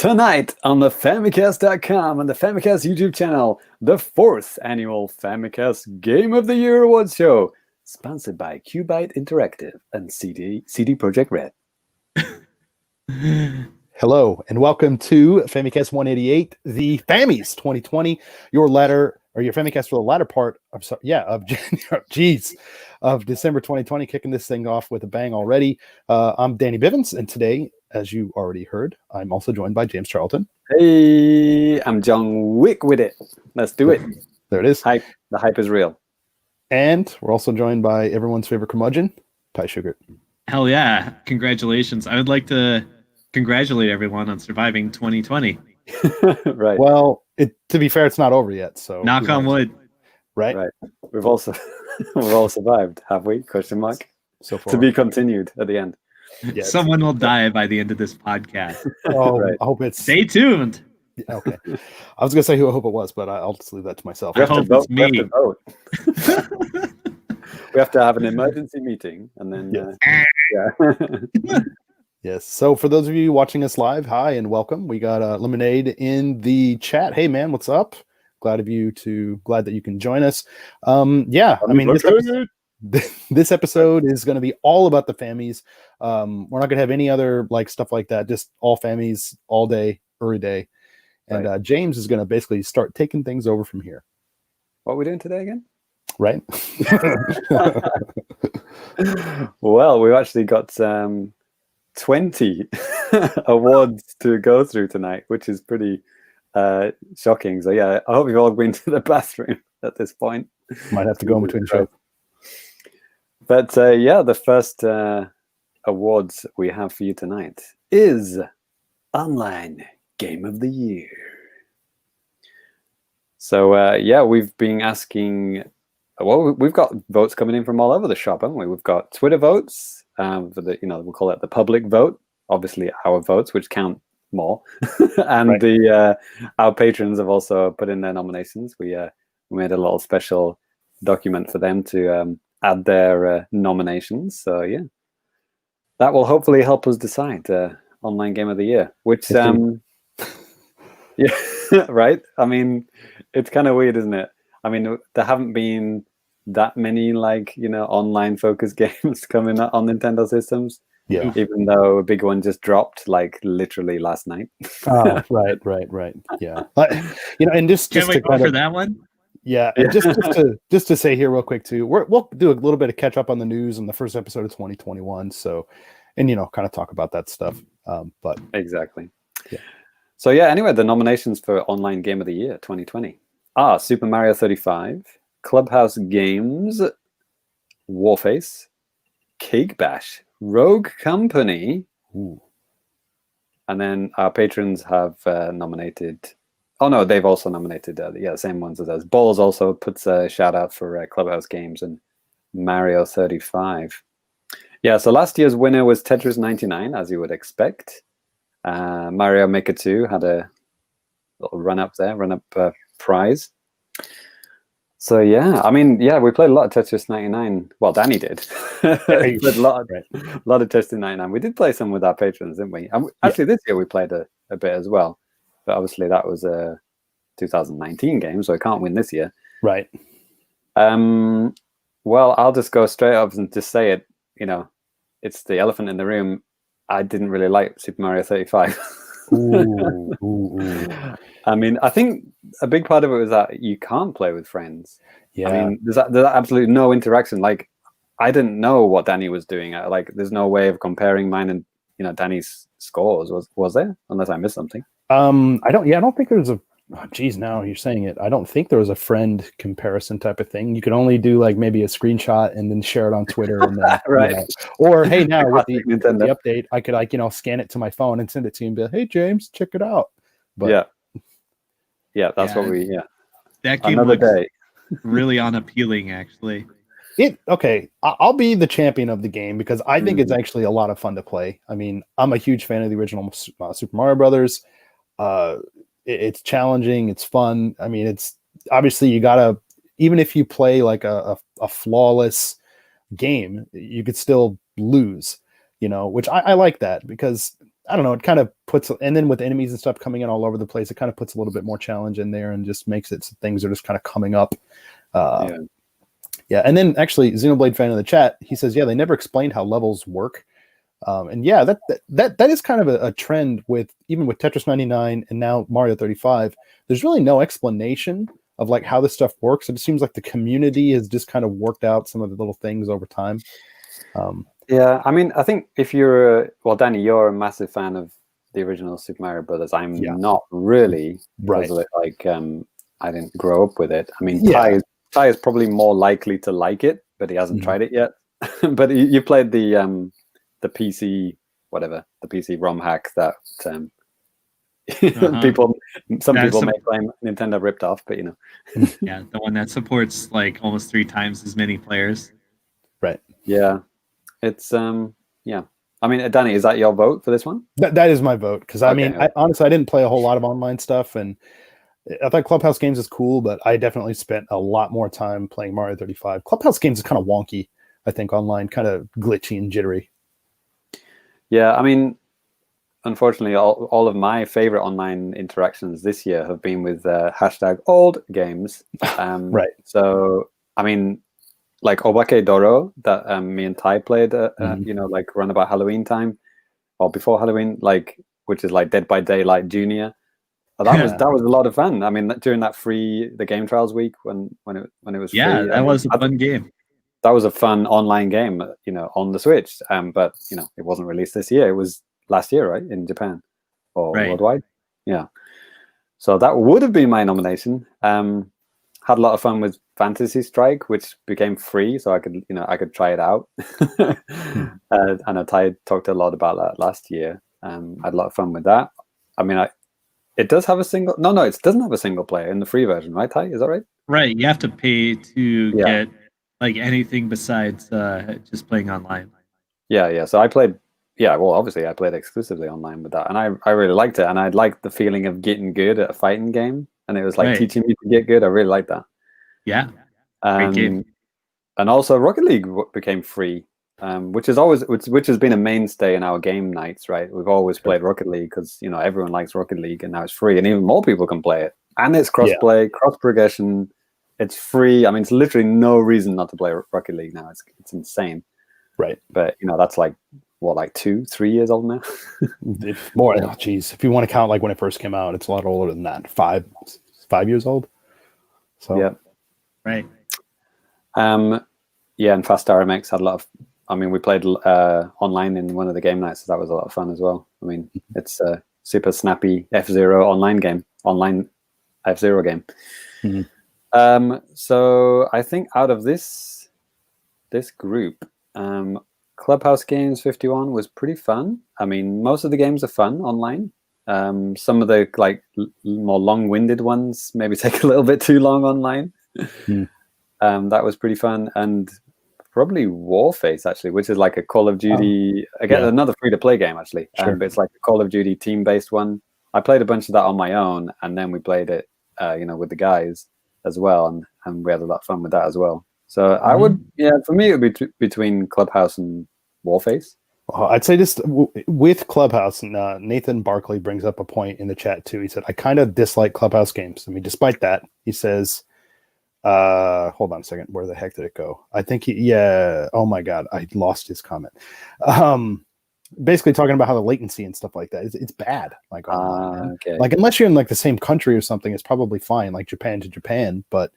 Tonight on the Famicast.com and the Famicast YouTube channel, the 4th annual Famicast Game of the Year Awards show, sponsored by Qbyte Interactive and CD Projekt Red. Hello and welcome to Famicast 188, the Fammies 2020. Your Famicast for the latter part of December 2020, kicking this thing off with a bang already. I'm Danny Bivens, and today, as you already heard, I'm also joined by James Charlton. Hey, I'm John Wick with it. Let's do it. There it is. Hype. The hype is real. And we're also joined by everyone's favorite curmudgeon, Ty Sugar. Hell yeah. Congratulations. I would like to congratulate everyone on surviving 2020. Right. Well, to be fair, it's not over yet. So knock on wood. Right. Right. We've all survived, have we? Question mark. So far. To be continued at the end. Yes. Someone will die by the end of this podcast. Oh, Right. I hope it's. Stay tuned. Okay. I was gonna say who I hope it was, but I'll just leave that to myself. I hope it's me. We have to vote. We have to have an emergency meeting, and then yeah. Yes. So for those of you watching us live, hi and welcome. We got Lemonade in the chat. Hey man, what's up? Glad that you can join us. Yeah, I mean this episode is going to be all about the Fammies. We're not going to have any other stuff like that. Just all Fammies, all day, every day. And Right. James is going to basically start taking things over from here. What are we doing today again? Right. Well, we've actually got 20 awards to go through tonight, which is pretty shocking. So yeah, I hope you've all been to the bathroom at this point. Might have to go in between shows. But yeah, the first awards we have for you tonight is Online Game of the Year. So yeah, we've been asking. Well, we've got votes coming in from all over the shop, haven't we? We've got Twitter votes for the, we'll call it the public vote. Obviously, our votes, which count more, and right. Our patrons have also put in their nominations. We made a little special document for them to add their nominations. So yeah, that will hopefully help us decide Online Game of the Year. Which yeah, right. I mean, it's kind of weird, isn't it? I mean, there haven't been that many online focused games coming out on Nintendo systems. Yeah. Even though a big one just dropped literally last night. Oh, right. Yeah. And just Can we to go for that one? Yeah. And just to say here real quick too, we'll do a little bit of catch up on the news on the first episode of 2021. So, and kind of talk about that stuff. But exactly. Yeah. So yeah. Anyway, the nominations for Online Game of the Year 2020 are Super Mario 35, Clubhouse Games, Warface, Cake Bash, Rogue Company, ooh. And then our patrons have nominated. Oh no, they've also nominated. Same ones as us. Balls also puts a shout out for Clubhouse Games and Mario 35. Yeah, so last year's winner was Tetris 99, as you would expect. Mario Maker 2 had a little run up prize. So yeah, I mean, yeah, we played a lot of Tetris 99. Well, Danny did. Played a lot of Tetris 99. We did play some with our patrons, didn't we? Actually, this year we played a bit as well. But obviously that was a 2019 game, so I can't win this year. Right. Well, I'll just go straight up and just say it. It's the elephant in the room. I didn't really like Super Mario 35. Ooh. I mean, I think a big part of it was that you can't play with friends. Yeah. I mean, there's absolutely no interaction. I didn't know what Danny was doing. There's no way of comparing mine and Danny's scores. Was there? Unless I missed something. I don't think there's now you're saying it. I don't think there was a friend comparison type of thing. You could only do maybe a screenshot and then share it on Twitter and then right. Or hey, now with the update, I could scan it to my phone and send it to you and be like, hey James, check it out. But that's what we that game looks really unappealing actually. I'll be the champion of the game because I think it's actually a lot of fun to play. I mean, I'm a huge fan of the original Super Mario Brothers. It's challenging, it's fun. I mean, it's obviously you gotta, even if you play a flawless game, you could still lose, which I like that because I don't know, it kind of puts, and then with enemies and stuff coming in all over the place, it kind of puts a little bit more challenge in there and just makes it so things are just kind of coming up. Yeah. And then actually Xenoblade fan in the chat, he says, yeah, they never explained how levels work. And yeah, that is kind of a trend with even with Tetris 99 and now Mario 35. There's really no explanation of like how this stuff works. It seems like the community has just kind of worked out some of the little things over time. Yeah, I mean, I think if you're Danny, you're a massive fan of the original Super Mario Brothers. I'm not really, because of it, like I didn't grow up with it. I mean, Ty is probably more likely to like it, but he hasn't tried it yet. But you played the PC, whatever, the PC ROM hack that some people may claim Nintendo ripped off, but yeah, the one that supports like almost 3 times as many players. Right. Yeah. It's yeah. I mean, Danny, is that your vote for this one? That is my vote, because I mean, honestly, I didn't play a whole lot of online stuff, and I thought Clubhouse Games is cool, but I definitely spent a lot more time playing Mario 35. Clubhouse Games is kind of wonky, I think, online, kind of glitchy and jittery. Yeah, I mean, unfortunately, all of my favorite online interactions this year have been with #old games. Right. So, I mean, like Obake Doro that me and Ty played, like around about Halloween time or before Halloween, like which is like Dead by Daylight Junior. That was a lot of fun. I mean, during that the game trials week when it was free. Yeah, that was a fun game. That was a fun online game, on the Switch. But it wasn't released this year. It was last year, right, in Japan or worldwide. Yeah. So that would have been my nomination. Had a lot of fun with Fantasy Strike, which became free, so I could try it out. And Ty talked a lot about that last year. I had a lot of fun with that. I mean, it does have a single. No, it doesn't have a single player in the free version, right, Ty? Is that right? Right. You have to pay to get like anything besides just playing online. Yeah. So I played. Yeah, well, obviously I played exclusively online with that, and I really liked it, and I liked the feeling of getting good at a fighting game, and it was like teaching me to get good. I really liked that. Yeah, great game. And also Rocket League became free, which has been a mainstay in our game nights, right? We've always played Rocket League because everyone likes Rocket League, and now it's free, and even more people can play it, and it's cross-play, cross-progression. It's free. I mean, it's literally no reason not to play Rocket League now. It's insane, right? But that's like what, like 2-3 years old now? More. Oh, geez, if you want to count like when it first came out, it's a lot older than that. 5 years old. So yeah, right. Yeah, and Fast RMX had a lot of. I mean, we played online in one of the game nights, so that was a lot of fun as well. I mean, it's a super snappy F-Zero online F-Zero game. Mm-hmm. So I think out of this group, Clubhouse Games 51 was pretty fun. I mean, most of the games are fun online. Some of the like more long-winded ones maybe take a little bit too long online. That was pretty fun, and probably Warface actually, which is like a Call of Duty another free-to-play game actually. But it's like a Call of Duty team-based one. I played a bunch of that on my own, and then we played it, with the guys as well, and we had a lot of fun with that as well. So I would, for me, it would be between Clubhouse and Warface. I'd say just with Clubhouse, and Nathan Barkley brings up a point in the chat too. He said, I kind of dislike Clubhouse games. I mean, despite that, he says, hold on a second. Where the heck did it go? I think oh my God, I lost his comment. Basically talking about how the latency and stuff like that, it's bad. Like, like unless you're in like the same country or something, it's probably fine, like Japan to Japan. But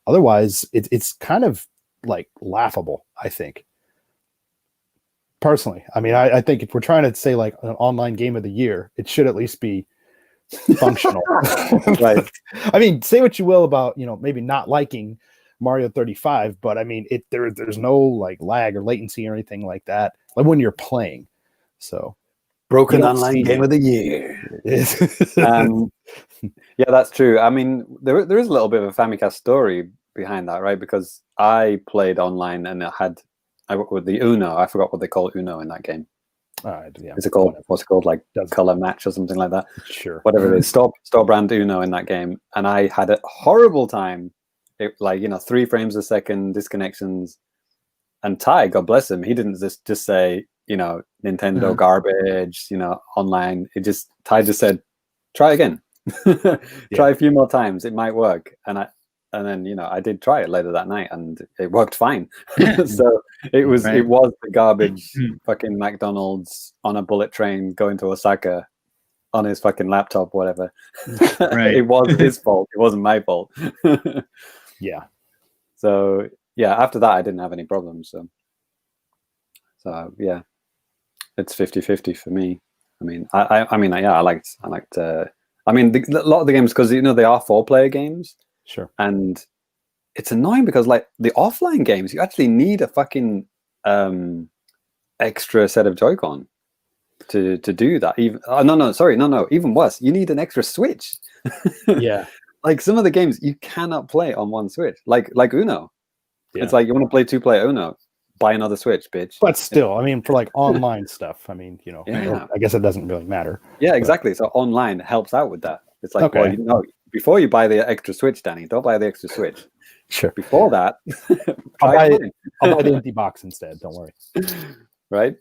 otherwise, it's kind of like laughable, I think. Personally, I mean, I think if we're trying to say like an online game of the year, it should at least be functional. Right. I mean, say what you will about, maybe not liking Mario 35, but I mean, there's no like lag or latency or anything like that, like when you're playing. So broken online game of the year. Yeah, that's true. I mean, there is a little bit of a Famicast story behind that, right? Because I played online and it had with the Uno. I forgot what they call Uno in that game. Is it called what's it called, like color match or something like that? Sure, whatever it is. Store brand Uno in that game, and I had a horrible time. It, 3 frames a second disconnections. And Ty, God bless him, he didn't just say, Nintendo garbage, online. Ty just said, try again. Try a few more times, it might work. And then I did try it later that night, and it worked fine. So it was the garbage fucking McDonald's on a bullet train going to Osaka on his fucking laptop, whatever. It was his fault. It wasn't my fault. Yeah. So yeah, after that I didn't have any problems. So yeah, it's 50-50 for me. I mean, I liked. I mean, a lot of the games, because they are 4-player games. Sure. And it's annoying because like the offline games, you actually need a fucking extra set of Joy-Con to do that. Even even worse, you need an extra Switch. Yeah. Like some of the games you cannot play on one Switch, like Uno. Yeah. It's like you want to play 2-player Uno, buy another Switch, bitch. But still, I mean, for like online stuff, I mean, I guess it doesn't really matter. Yeah, exactly. So online helps out with that. It's like, before you buy the extra Switch, Danny, don't buy the extra Switch. Sure. Before that, I'll buy the empty box instead. Don't worry. Right.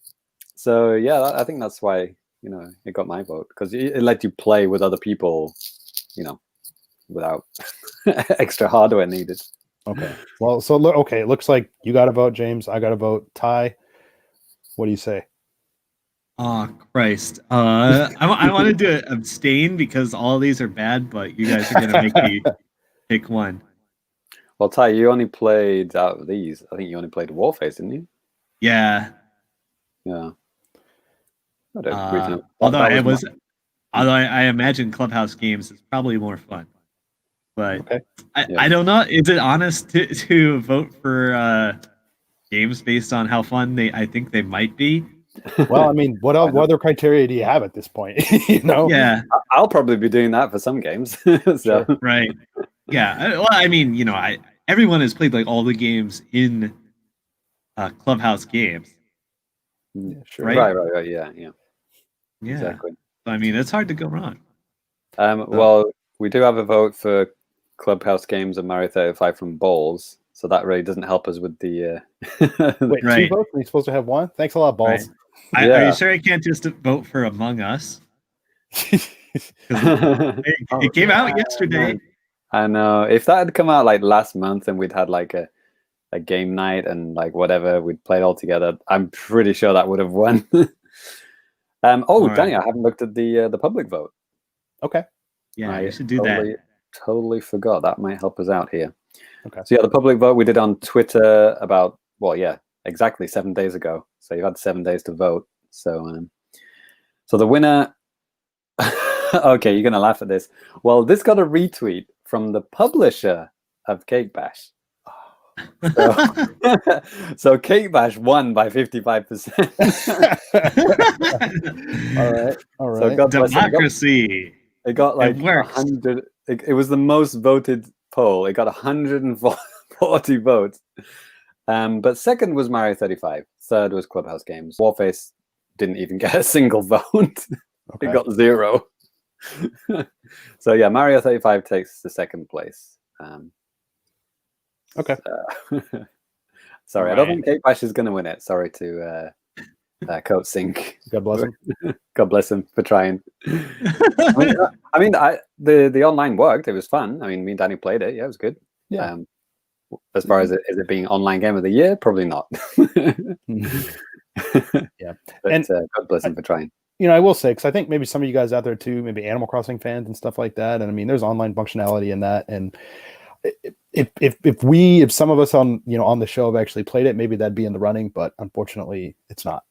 So yeah, I think that's why it got my vote, because it let you play with other people, without extra hardware needed. Okay. Well, so it looks like you got a vote, James. I got a vote. Ty, what do you say? Oh Christ! I wanted to abstain because all these are bad, but you guys are gonna make me pick one. Well, Ty, you only played out of these. I think you only played Warface, didn't you? Yeah. Yeah. Although I imagine Clubhouse games is probably more fun, but I don't know. Is it honest to vote for games based on how fun I think they might be? Well, I mean, what other criteria do you have at this point? Yeah, I'll probably be doing that for some games. So. Right. Yeah. Well, I mean, everyone has played like all the games in Clubhouse games. Yeah, sure. Right. Yeah. Exactly. I mean, it's hard to go wrong. Well, we do have a vote for Clubhouse games and Mario 35 from Balls, so that really doesn't help us with the. Wait, 2 votes? Are you supposed to have 1? Thanks a lot, Balls. Right. Are you sure I can't just vote for Among Us? It came out yesterday. I know. If that had come out like last month and we'd had like a game night and like whatever, we'd played all together, I'm pretty sure that would have won. Danny, I haven't looked at the public vote. Okay. Yeah, you should do that. Totally forgot. That might help us out here. Okay. So yeah, the public vote we did on Twitter about exactly 7 days ago. So you had 7 days to vote. So the winner. Okay, you're gonna laugh at this. Well, this got a retweet from the publisher of Cake Bash. So Cake Bash won by 55%. All right. So God bless democracy. It got like 100. It was the most voted poll. It got 140 votes. But second was Mario 35. Third was Clubhouse Games. Warface didn't even get a single vote. It got 0. So yeah, Mario 35 takes the second place. Okay. Sorry, I don't think Cake Bash is going to win it. Sorry to Coat Sink. God bless him. God bless him for trying. The online worked. It was fun. I mean, me and Danny played it. Yeah, it was good. Yeah. As far as it being online game of the year, probably not. Yeah. But God bless him for trying. I will say, because I think maybe some of you guys out there too, maybe Animal Crossing fans and stuff like that. And I mean, there's online functionality in that. And if some of us on the show have actually played it, maybe that'd be in the running, but unfortunately it's not.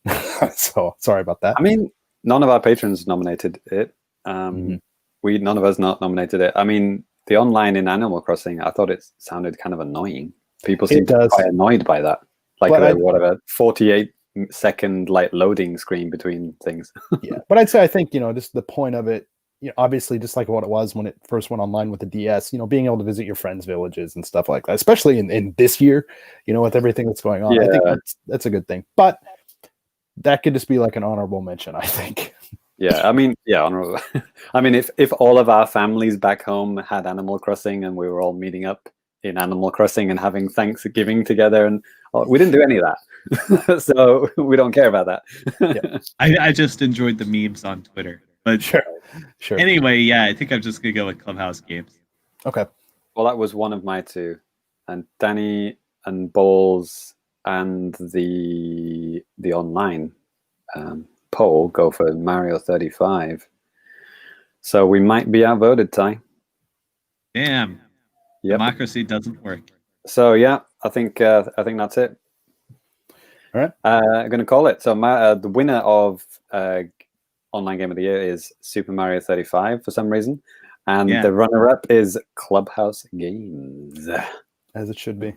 So sorry about that. I mean, none of our patrons nominated it. None of us not nominated it. I mean, the online in Animal Crossing, I thought it sounded kind of annoying. People seem to be quite annoyed by that. Like whatever 48-second like loading screen between things. Yeah, but I'd say I think just the point of it, obviously just like what it was when it first went online with the DS, being able to visit your friends' villages and stuff like that, especially in this year, with everything that's going on. Yeah. I think that's a good thing. But that could just be like an honorable mention, I think. Yeah, I mean, honorable. I mean, if all of our families back home had Animal Crossing and we were all meeting up in Animal Crossing and having Thanksgiving together, and we didn't do any of that. So we don't care about that. Yeah. I just enjoyed the memes on Twitter. But Sure. Anyway, yeah, I think I'm just gonna go with Clubhouse games. Okay. Well, that was one of my two, and Danny and Balls and the online poll go for Mario 35. So we might be outvoted, Ty. Damn. Yep. Democracy doesn't work. So yeah, I think that's it. All right. I'm going to call it. So the winner of Online Game of the Year is Super Mario 35 for some reason. And the runner-up is Clubhouse Games. As it should be.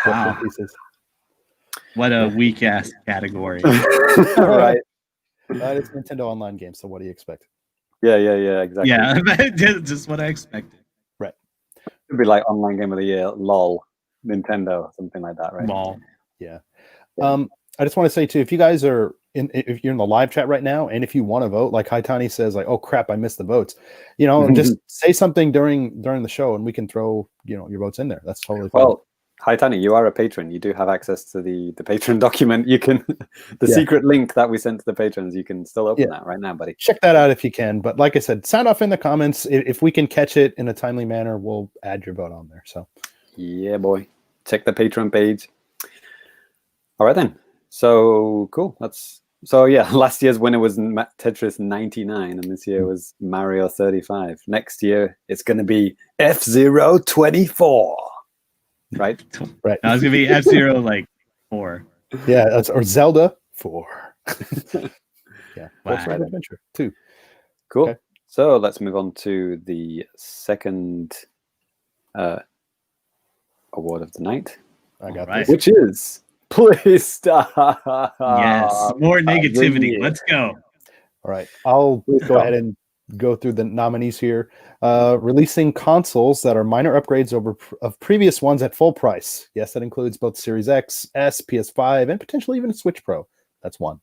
Wow. What a weak-ass category. Right. It's Nintendo Online games, so what do you expect? Yeah, exactly. Yeah, just what I expected. Right. It'd be like Online Game of the Year, LOL, Nintendo, something like that, right? LOL. Yeah. I just want to say too, if you guys are if you're in the live chat right now, and if you want to vote, like Haitani says, like, oh crap, I missed the votes, just say something during the show, and we can throw your votes in there. That's totally fine. Well, Haitani, you are a patron. You do have access to the patron document. You can secret link that we sent to the patrons. You can still open that right now, buddy. Check that out if you can. But like I said, sound off in the comments. If we can catch it in a timely manner, we'll add your vote on there. So yeah, boy, check the Patreon page. All right then. So cool. Last year's winner was Tetris 99, and this year was Mario 35. Next year it's going to be F-Zero 24. Right. Right. Now it's gonna be F-Zero like 4. Yeah, or Zelda 4. Yeah. Wow. Right. Adventure 2. Cool. Okay. So let's move on to the second award of the night. I got this. Which is Please Stop. Yes. More negativity. Let's go. All right. I'll go ahead and go through the nominees here. Releasing consoles that are minor upgrades of previous ones at full price. Yes, that includes both Series X, S, PS5, and potentially even a Switch Pro. That's one.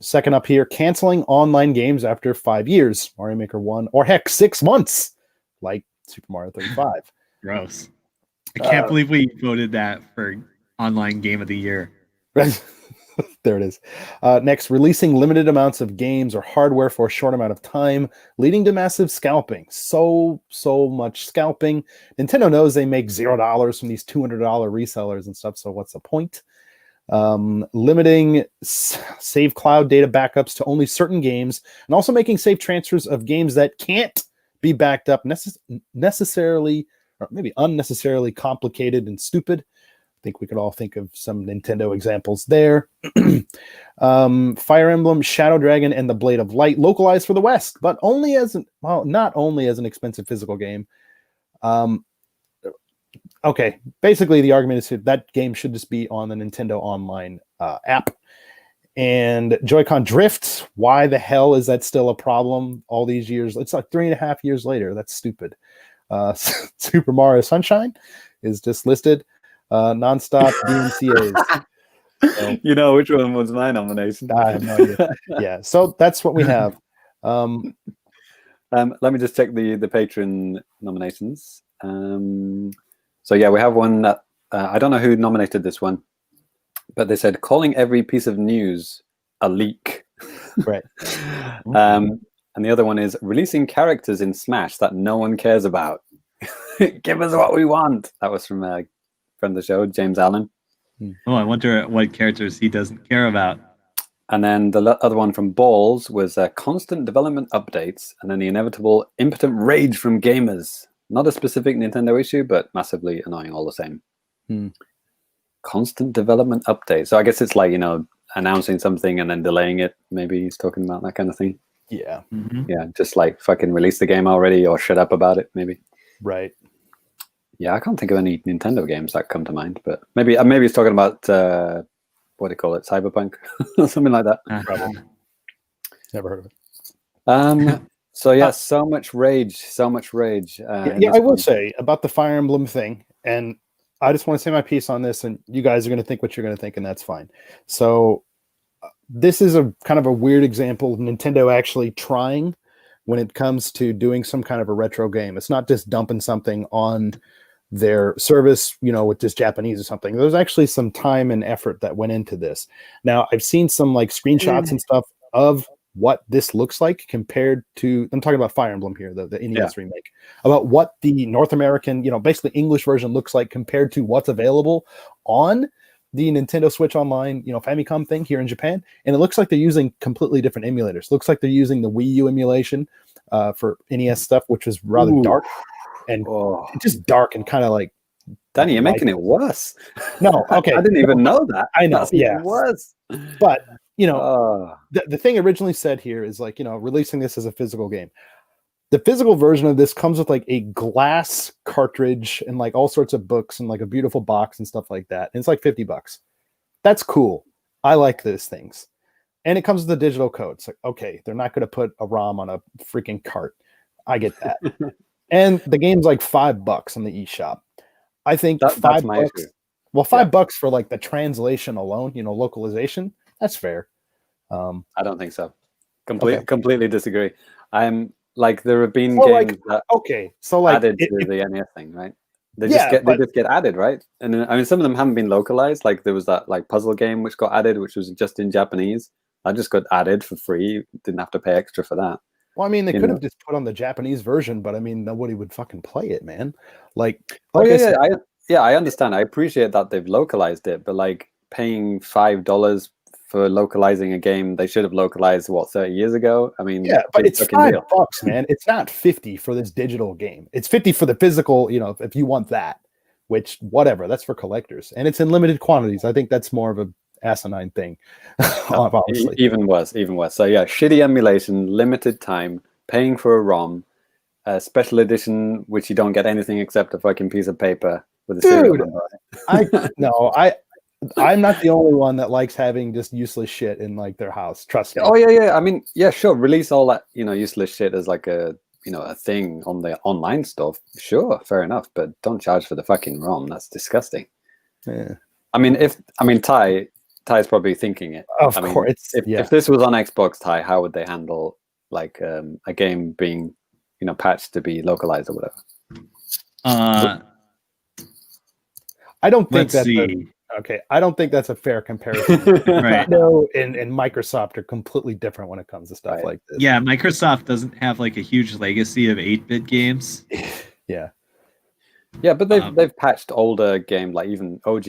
Second up here, canceling online games after 5 years. Mario Maker 1, or heck, 6 months, like Super Mario 35. Gross. I can't believe we voted that for Online Game of the Year. There it is. Next, releasing limited amounts of games or hardware for a short amount of time, leading to massive scalping. So much scalping. Nintendo knows they make $0 from these $200 resellers and stuff, so what's the point? Limiting save cloud data backups to only certain games, and also making safe transfers of games that can't be backed up necessarily, or maybe unnecessarily complicated and stupid. I think we could all think of some Nintendo examples there. Fire Emblem, Shadow Dragon, and the Blade of Light localized for the West, but only not only as an expensive physical game. Okay, basically the argument is that game should just be on the Nintendo Online app. And Joy-Con Drift, why the hell is that still a problem all these years? It's like 3.5 years later. That's stupid. Super Mario Sunshine is just listed. Nonstop DMCAs. So, you know which one was my nomination? I have no idea. Yeah, so that's what we have. Let me just check the patron nominations. So yeah, we have one that I don't know who nominated this one, but they said calling every piece of news a leak. Right. And the other one is releasing characters in Smash that no one cares about. Give us what we want. That was from a friend of the show, James Allen. Oh, I wonder what characters he doesn't care about. And then the other one from Balls was constant development updates, and then the inevitable impotent rage from gamers. Not a specific Nintendo issue, but massively annoying all the same. Constant development updates. So I guess it's like, announcing something and then delaying it. Maybe he's talking about that kind of thing. Yeah. Yeah, just like fucking release the game already or shut up about it, maybe. Right. Yeah, I can't think of any Nintendo games that come to mind, but maybe he's talking about what do you call it, Cyberpunk, something like that. Probably. Never heard of it. So yeah, so much rage. Yeah, I will say about the Fire Emblem thing, and I just want to say my piece on this, and you guys are going to think what you're going to think, and that's fine. So this is a kind of a weird example of Nintendo actually trying when it comes to doing some kind of a retro game. It's not just dumping something on their service, with just Japanese or something. There's actually some time and effort that went into this. Now, I've seen some like screenshots and stuff of what this looks like compared to, I'm talking about Fire Emblem here, the NES remake, about what the North American, basically English version looks like compared to what's available on the Nintendo Switch Online, Famicom thing here in Japan. And it looks like they're using completely different emulators. Looks like they're using the Wii U emulation for NES stuff, which is rather dark and just dark and kind of like. Danny, you're making it worse. No, okay. I didn't even know that. I know, That's yeah. worse. But, the thing originally said here is like, releasing this as a physical game. The physical version of this comes with like a glass cartridge and like all sorts of books and like a beautiful box and stuff like that. And it's like $50. That's cool. I like those things. And it comes with a digital code. It's like, okay, they're not going to put a ROM on a freaking cart. I get that. And the game's like $5 on the eShop. I think $5. Issue. Well, $5 for like the translation alone, localization. That's fair. I don't think so. Completely disagree. I'm like, there have been games that added to the NES thing, right? They just get added, right? And I mean, some of them haven't been localized. Like there was that like puzzle game which got added, which was just in Japanese. I just got added for free. Didn't have to pay extra for that. Well, I mean, they could have just put on the Japanese version, but I mean, nobody would fucking play it, man. I understand. I appreciate that they've localized it, but like paying $5 for localizing a game they should have localized 30 years ago. I mean, but it's $5, man. It's not 50 for this digital game. It's 50 for the physical. If you want that, which whatever, that's for collectors, and it's in limited quantities. I think that's more of a asinine thing. Even worse. So yeah, shitty emulation, limited time, paying for a ROM, a special edition which you don't get anything except a fucking piece of paper with a serial number on it. I'm not the only one that likes having just useless shit in like their house. Trust me. Oh yeah. I mean, yeah, sure. Release all that useless shit as like a a thing on the online stuff. Sure, fair enough. But don't charge for the fucking ROM. That's disgusting. Yeah. Ty's probably thinking it. Of course. If this was on Xbox, Ty, how would they handle like a game being patched to be localized or whatever? I don't think I don't think that's a fair comparison. Right. Nintendo and Microsoft are completely different when it comes to stuff like this. Yeah, Microsoft doesn't have like a huge legacy of 8-bit games. Yeah. Yeah, but they've patched older games, like even OG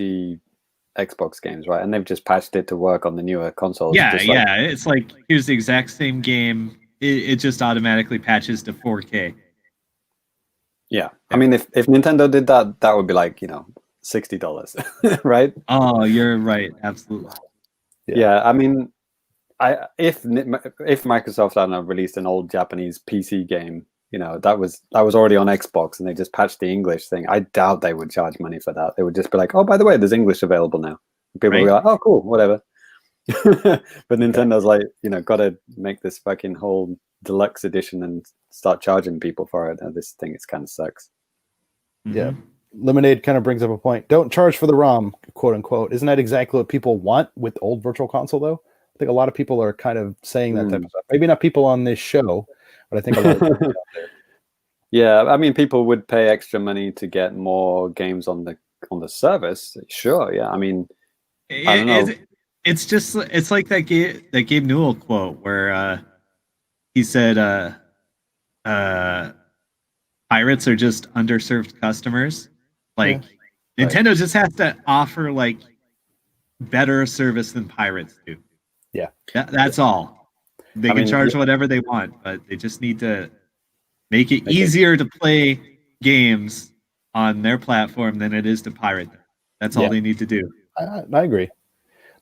Xbox games, right? And they've just patched it to work on the newer consoles. It's like here's the exact same game. It just automatically patches to 4K. Yeah, I mean, if Nintendo did that, that would be like $60, right? Oh, you're right, absolutely. Yeah, I mean, if Microsoft hadn't released an old Japanese PC game, that was already on Xbox, and they just patched the English thing, I doubt they would charge money for that. They would just be like, oh, by the way, there's English available now. And people would be like, oh, cool, whatever. But Nintendo's like, got to make this fucking whole deluxe edition and start charging people for it. And this thing, it kind of sucks. Yeah. Lemonade kind of brings up a point. Don't charge for the ROM, quote unquote. Isn't that exactly what people want with old Virtual Console, though? I think a lot of people are kind of saying that type of stuff. Maybe not people on this show, but I think a lot of people out there. Yeah, I mean, people would pay extra money to get more games on the service. Sure, yeah. I mean, I don't know. It's like that Gabe Newell quote where he said, "Pirates are just underserved customers." Like Nintendo just has to offer like better service than pirates do. Yeah, that's all. They can charge whatever they want, but they just need to make it easier to play games on their platform than it is to pirate them. That's all they need to do. I agree.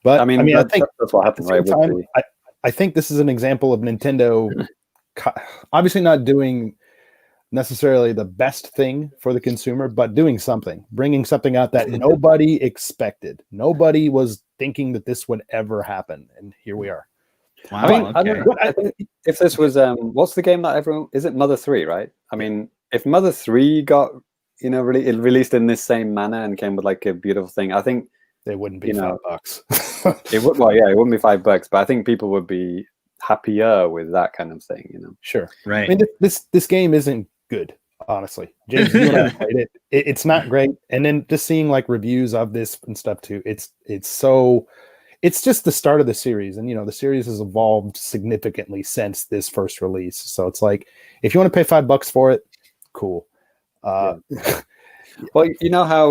But I mean, I think that's what happened. Right? I think this is an example of Nintendo obviously not doing necessarily the best thing for the consumer, but doing something, bringing something out that nobody expected. Nobody was thinking that this would ever happen, and here we are. Wow. I think if this was what's the game that everyone is it Mother 3, right? I mean, if Mother 3 got released in this same manner and came with like a beautiful thing, I think they wouldn't be $5. It wouldn't be $5, but I think people would be happier with that kind of thing, Sure, right? I mean, this game isn't good. honestly. James, you and I played it. It's not great. And then just seeing like reviews of this and stuff too, it's just the start of the series. And the series has evolved significantly since this first release. So it's like, if you want to pay $5 for it, cool. Well, you know how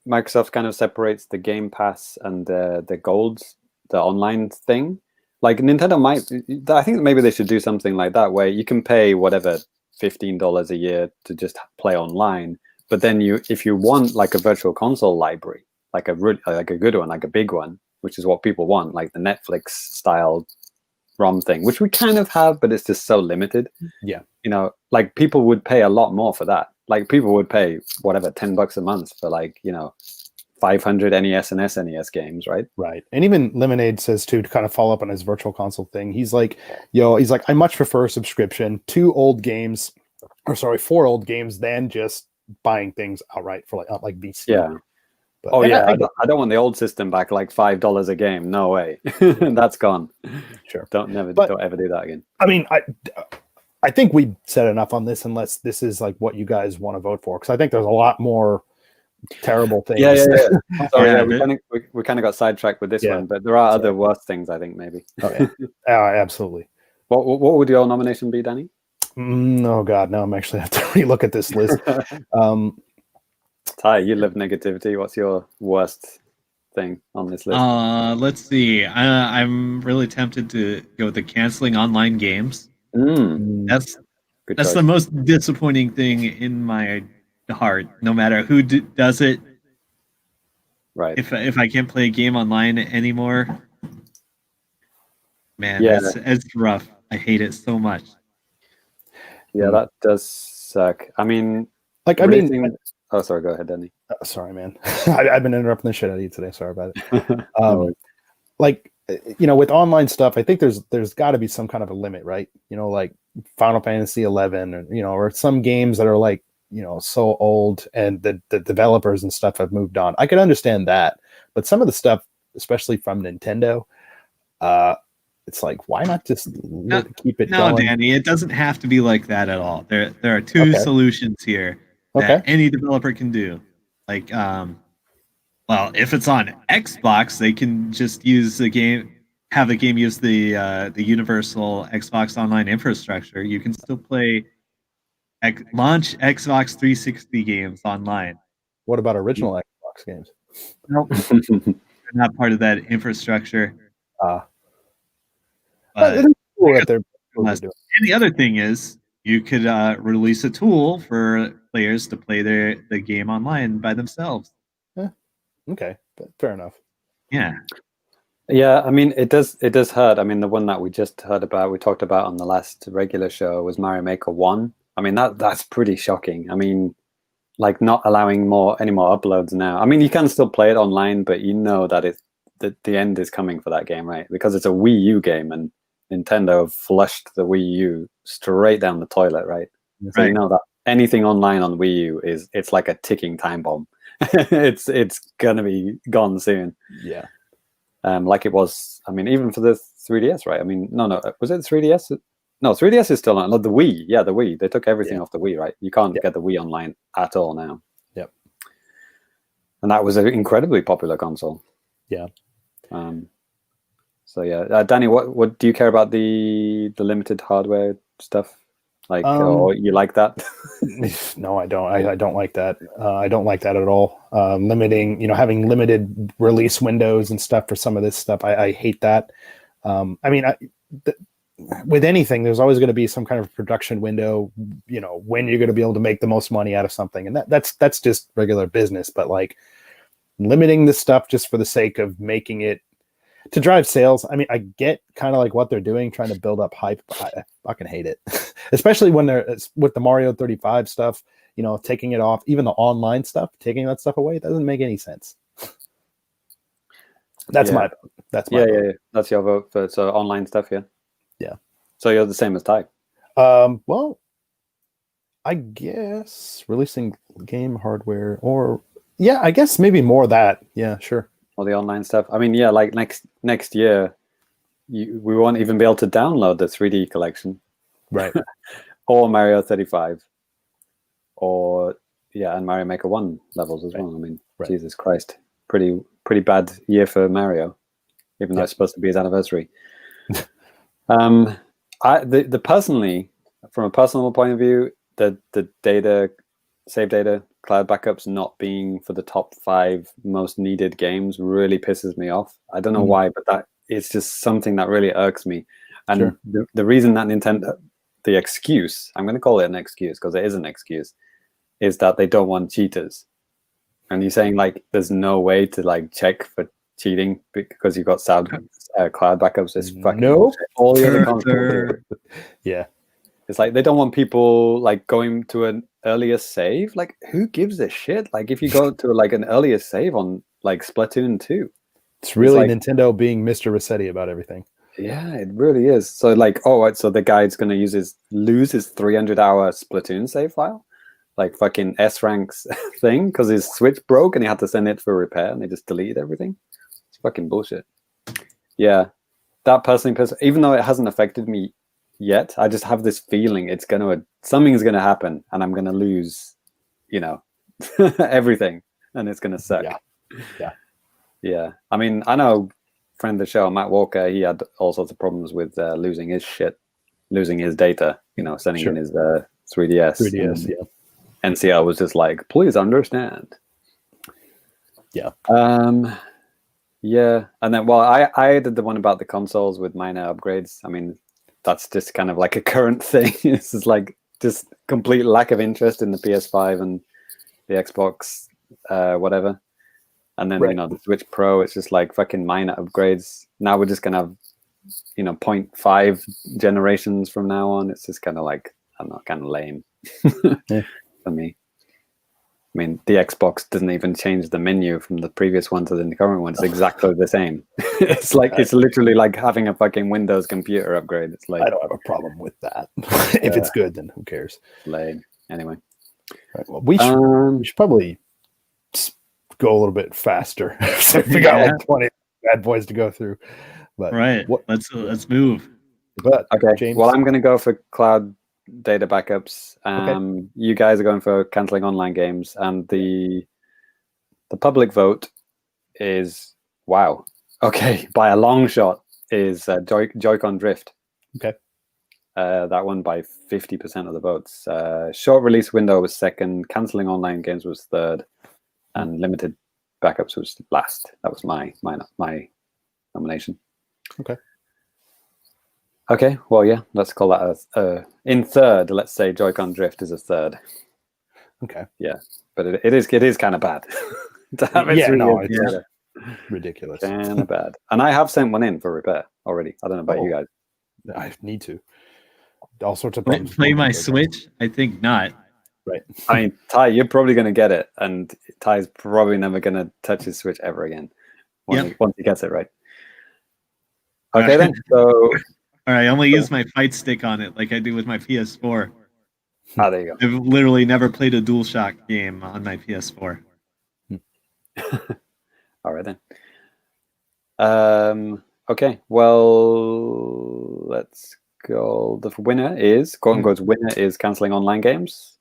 Microsoft kind of separates the Game Pass and the Golds, the online thing? Like Nintendo I think maybe they should do something like that, where you can pay whatever $15 a year to just play online, but then if you want like a virtual console library, like a good one, like a big one, which is what people want, like the Netflix style ROM thing, which we kind of have, but it's just so limited. Yeah, like people would pay a lot more for that. Like people would pay whatever $10 a month for 500 NES and SNES games, right? Right. And even Lemonade says too, to kind of follow up on his virtual console thing. He's like, I much prefer a subscription to 4 old games than just buying things outright for like BC. Yeah. But, I don't want the old system back, like $5 a game. No way. That's gone. Sure. Don't ever do that again. I mean, I think we said enough on this, unless this is like what you guys want to vote for, because I think there's a lot more terrible things. Yeah. Sorry, we kind of got sidetracked with this one, but there are other worse things, I think, maybe. Oh, yeah. Absolutely. What would your nomination be, Danny? Oh God, no! I'm actually have to relook at this list. Ty, you live negativity. What's your worst thing on this list? Let's see. I'm really tempted to go with the canceling online games. That's the most disappointing thing in my heart. No matter who does it, right? If I can't play a game online anymore, man, it's rough. I hate it so much. Yeah, that does suck. I mean, oh, sorry. Go ahead, Danny. Sorry, man. I've been interrupting the shit out of you today. Sorry about it. With online stuff, I think there's got to be some kind of a limit, right? Like Final Fantasy 11, or some games that are like, so old, and the developers and stuff have moved on. I could understand that, but some of the stuff, especially from Nintendo, it's like, why not just keep it going? No, Danny, it doesn't have to be like that at all. There are two solutions here that any developer can do. Like, if it's on Xbox, they can just use the game, have the game use the universal Xbox Online infrastructure. You can still play launch Xbox 360 games online. What about original Xbox games? Nope. They're not part of that infrastructure. And the other thing is, you could release a tool for players to play the game online by themselves. Okay, fair enough. Yeah. I mean, it does hurt. I mean, the one that we just talked about on the last regular show was Mario Maker 1. I mean, that's pretty shocking. I mean, like not allowing any more uploads now. I mean, you can still play it online, but that the end is coming for that game, right? Because it's a Wii U game, and Nintendo flushed the Wii U straight down the toilet, right? So you know that anything online on Wii U it's like a ticking time bomb. it's gonna be gone soon. Yeah. Like it was. I mean, even for the 3DS, right? I mean, no, was it 3DS? No, 3DS is still on. No, the Wii. Yeah, the Wii. They took everything off the Wii, right? You can't get the Wii online at all now. Yep. And that was an incredibly popular console. Yeah. So yeah, Danny, what do you care about the limited hardware stuff? Like, or you like that? No, I don't. I don't like that. I don't like that at all. Limiting, having limited release windows and stuff for some of this stuff, I hate that. I mean, with anything, there's always going to be some kind of production window, when you're going to be able to make the most money out of something, and that's just regular business. But like limiting this stuff just for the sake of making it to drive sales. I mean, I get kind of like what they're doing, trying to build up hype, but I fucking hate it. Especially when they're with the Mario 35 stuff, taking it off, even the online stuff, taking that stuff away, it doesn't make any sense. That's my vote. That's your vote for online stuff, yeah. Yeah. So you're the same as Ty. Well, I guess releasing game hardware, or I guess maybe more of that. Yeah, sure. Or the online stuff. I mean, like next year, we won't even be able to download the 3D collection, right? Or Mario 35. or and Mario Maker 1 levels as well. I mean, Right. Jesus Christ, pretty bad year for Mario, even though it's supposed to be his anniversary. The personally, from a personal point of view, the save data, cloud backups not being for the top 5 most needed games really pisses me off. I don't know why, but that it's just something that really irks me. And the reason that Nintendo, the excuse, I'm going to call it an excuse because it is an excuse, is that they don't want cheaters. And you're saying like there's no way to like check for cheating because you've got cloud backups. It's fucking bullshit. All the other consoles. Yeah. It's like they don't want people like going to an earlier save. Like, who gives a shit? Like, if you go to like an earlier save on like Splatoon 2, it's really like, Nintendo being Mr. Rossetti about everything. Yeah, it really is. So like, so the guy's gonna lose his 300-hour Splatoon save file, like fucking S ranks thing, because his Switch broke and he had to send it for repair, and they just deleted everything. It's fucking bullshit. Yeah, that personally, even though it hasn't affected me yet, I just have this feeling something's gonna happen and I'm gonna lose, everything, and it's gonna suck. Yeah. I mean, I know friend of the show, Matt Walker, he had all sorts of problems with losing his data, sending in his 3DS. 3DS, NCL was just like, please understand. Yeah. Yeah. And then, well, I did the one about the consoles with minor upgrades. I mean, that's just kind of like a current thing. This is like just complete lack of interest in the PS5 and the Xbox, whatever. And then, the Switch Pro, it's just like fucking minor upgrades. Now we're just going to have, 0.5 generations from now on. It's just kind of like, I don't know, kind of lame for me. I mean, the Xbox doesn't even change the menu from the previous one to the current one. It's exactly the same. It's like, it's literally like having a fucking Windows computer upgrade. It's like, I don't have a problem with that. If it's good, then who cares? Lame. Anyway. Right, well, we should probably go a little bit faster. So we got like 20 bad boys to go through. But let's move. But okay, James, well, I'm going to go for cloud data backups. You guys are going for canceling online games, and the public vote is by a long shot is Joy-Con Drift. Okay. That won by 50% of the votes. Short release window was second. Canceling online games was third, and limited backups was last. That was my nomination. Okay. Well, yeah. Let's call that in third. Let's say Joy-Con Drift is a third. Okay. Yeah, but it is kind of bad. It's ridiculous. Kind of bad. And I have sent one in for repair already. I don't know about you guys. I need to. All sorts of problems. Play my Switch? I think not. Right. I mean, Ty, you're probably going to get it, and Ty's probably never going to touch his Switch ever again once he gets it right. Okay, then. So, all right, I only use my fight stick on it like I do with my PS4. There you go. I've literally never played a DualShock game on my PS4. All right, then. Okay, well, let's go. The winner is, quote-unquote, winner is cancelling online games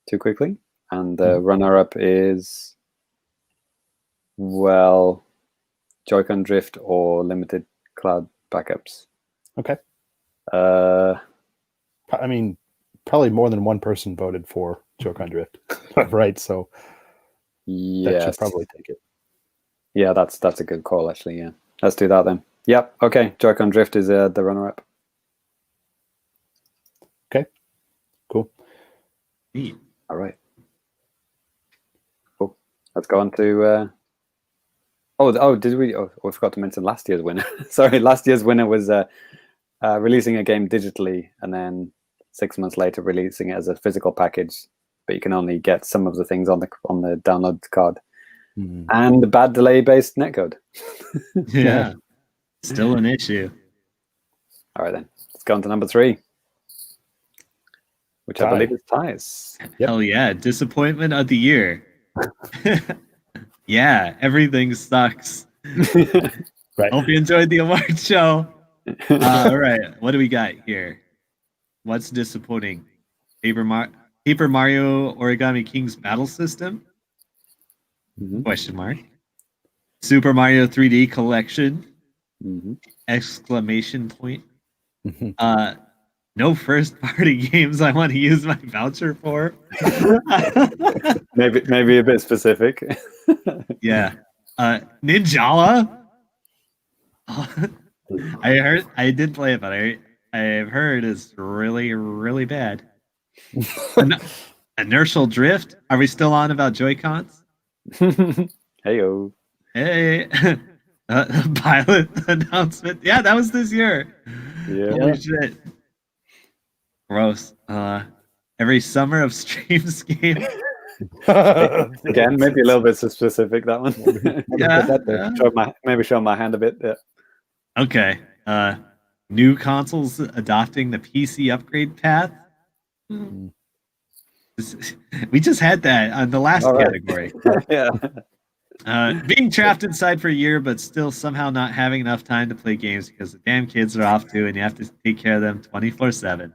too quickly. And the runner-up is, well, Joy-Con Drift or limited cloud backups. Okay. I mean, probably more than one person voted for Joy-Con Drift, right? So that should probably take it. Yeah, that's a good call, actually. Yeah, let's do that then. Yep. Okay, Joy-Con Drift is the runner-up. Okay. Cool. Neat. All right. Cool. Let's go on to. Did we? Oh, we forgot to mention last year's winner. Sorry, last year's winner was releasing a game digitally and then 6 months later releasing it as a physical package, but you can only get some of the things on the download card. And the bad delay-based netcode. Yeah, still an issue. All right, then. Let's go on to number 3, which I believe is Ty's. Hell yeah, disappointment of the year. Yeah, everything sucks. Right. Hope you enjoyed the award show. All right, what do we got here? What's disappointing? Paper Paper Mario Origami King's Battle System? Mm-hmm. Question mark. Super Mario 3D Collection? Mm-hmm. Exclamation point. No first party games I want to use my voucher for. maybe a bit specific. Yeah. Ninjala? I did play it, but I've heard it's really, really bad. Inertial drift? Are we still on about Joy-Cons? Heyo. Hey. Pilot announcement. Yeah, that was this year. Yeah. Holy shit. Gross. Every summer of streams game. Again, maybe a little bit specific, that one. Yeah. Show my hand a bit. Yeah. Okay. New consoles adopting the PC upgrade path. We just had that on the last category. Yeah. Being trapped inside for a year, but still somehow not having enough time to play games because the damn kids are off too, and you have to take care of them 24/7.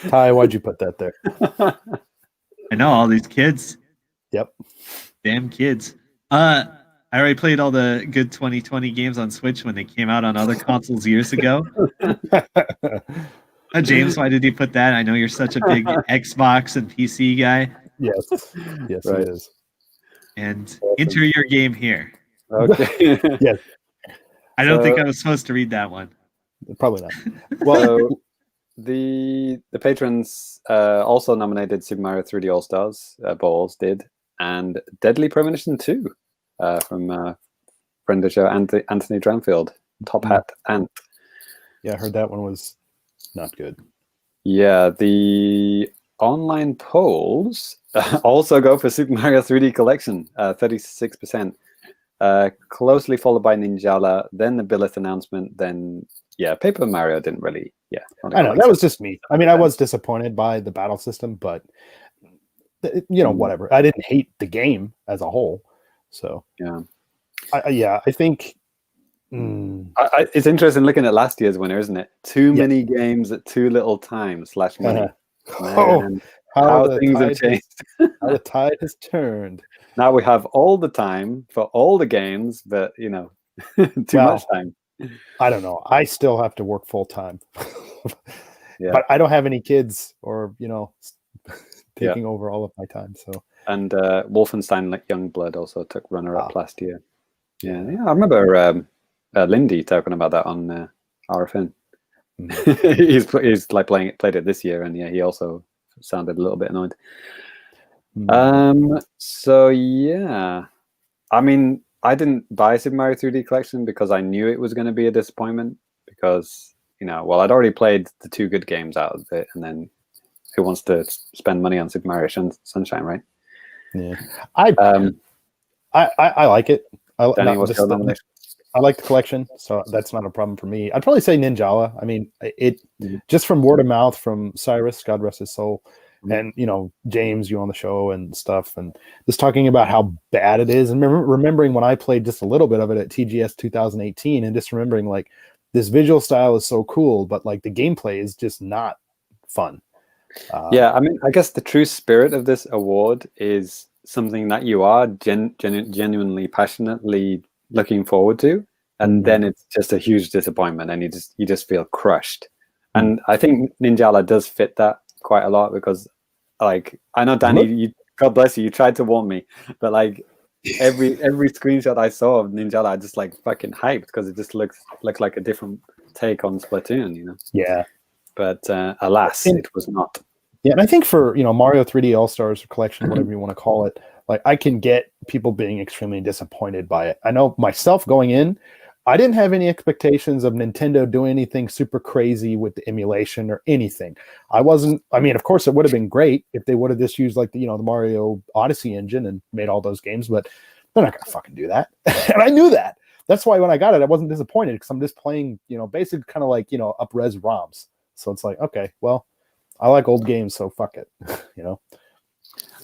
Ty, why'd you put that there? I know all these kids. Yep. Damn kids. I already played all the good 2020 games on Switch when they came out on other consoles years ago. James, why did you put that? I know you're such a big Xbox and PC guy. Yes, right. It is. And enter your game here. Okay. Yes. I don't think I was supposed to read that one. Probably not. Well, the patrons also nominated Super Mario 3D All Stars. Balls did, and Deadly Premonition 2 from friend of the show Anthony Dranfield. Top Hat Ant. Yeah, I heard that one was not good. Yeah, the online polls also go for Super Mario 3D Collection, 36%. Closely followed by Ninjala, then the Billith announcement, then Paper Mario didn't really. Yeah, I know that was just me. I mean, I was disappointed by the battle system, but whatever. I didn't hate the game as a whole. So I think. It's interesting looking at last year's winner, isn't it? Too many games at too little time / money. How things have changed. How the tide has turned. Now we have all the time for all the games, but too much time. I don't know. I still have to work full time. But I don't have any kids or taking over all of my time. So and Wolfenstein Youngblood also took runner-up last year. Yeah, I remember Lindy talking about that on RFN. he's like played it this year, and he also sounded a little bit annoyed. So I mean, I didn't buy Super Mario 3D Collection because I knew it was going to be a disappointment because I'd already played the 2 good games out of it, and then who wants to spend money on Super Mario Sunshine, right? Yeah, I like it. Danny, what's your nomination? I like the collection, so that's not a problem for me. I'd probably say Ninjala. I mean, it just from word of mouth from Sairus, God rest his soul, and James, you on the show and stuff, and just talking about how bad it is, and remembering when I played just a little bit of it at TGS 2018, and just remembering like this visual style is so cool, but like the gameplay is just not fun. I mean, I guess the true spirit of this award is something that you are genuinely, passionately looking forward to, and then it's just a huge disappointment, and you just feel crushed. And I think Ninjala does fit that quite a lot because, like, I know Danny, God bless you, you tried to warn me, but like every screenshot I saw of Ninjala, I just like fucking hyped because it just looks like a different take on Splatoon, Yeah. But alas, it was not. Yeah, and I think for Mario 3D All Stars Collection, whatever you want to call it, like I can get people being extremely disappointed by it. I know myself going in, I didn't have any expectations of Nintendo doing anything super crazy with the emulation or anything. I mean, of course, it would have been great if they would have just used like the Mario Odyssey engine and made all those games, but they're not gonna fucking do that. And I knew that. That's why when I got it, I wasn't disappointed because I'm just playing, basically kind of like up-res ROMs. So it's like, okay, well, I like old games, so fuck it.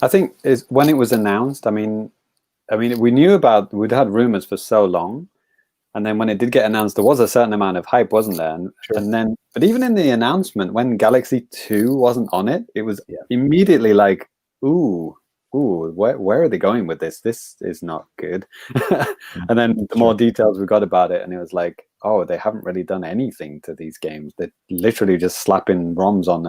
I think is when it was announced. I mean, we'd had rumors for so long. And then when it did get announced, there was a certain amount of hype, wasn't there? And then, but even in the announcement, when Galaxy 2 wasn't on it, it was immediately like, ooh, where are they going with this? This is not good. And then the more details we got about it, and it was like, oh, they haven't really done anything to these games. They're literally just slapping ROMs on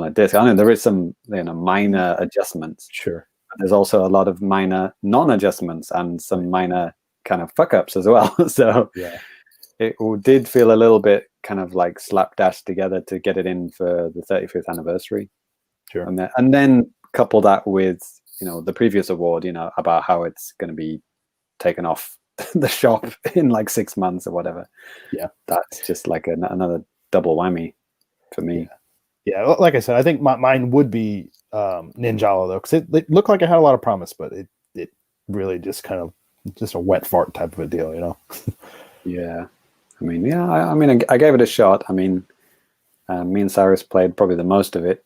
a disc. I know there is some minor adjustments. Sure. But there's also a lot of minor non-adjustments and some minor kind of fuck ups as well. So it did feel a little bit kind of like slapdash together to get it in for the 35th anniversary. Sure. And then couple that with the previous award, about how it's going to be taken off the shop in like 6 months or whatever. Yeah, that's just like another double whammy for me. Yeah, like I said, I think mine would be Ninjala though, because it looked like it had a lot of promise, but it really just kind of just a wet fart type of a deal, Yeah, I gave it a shot. I mean, me and Sairus played probably the most of it.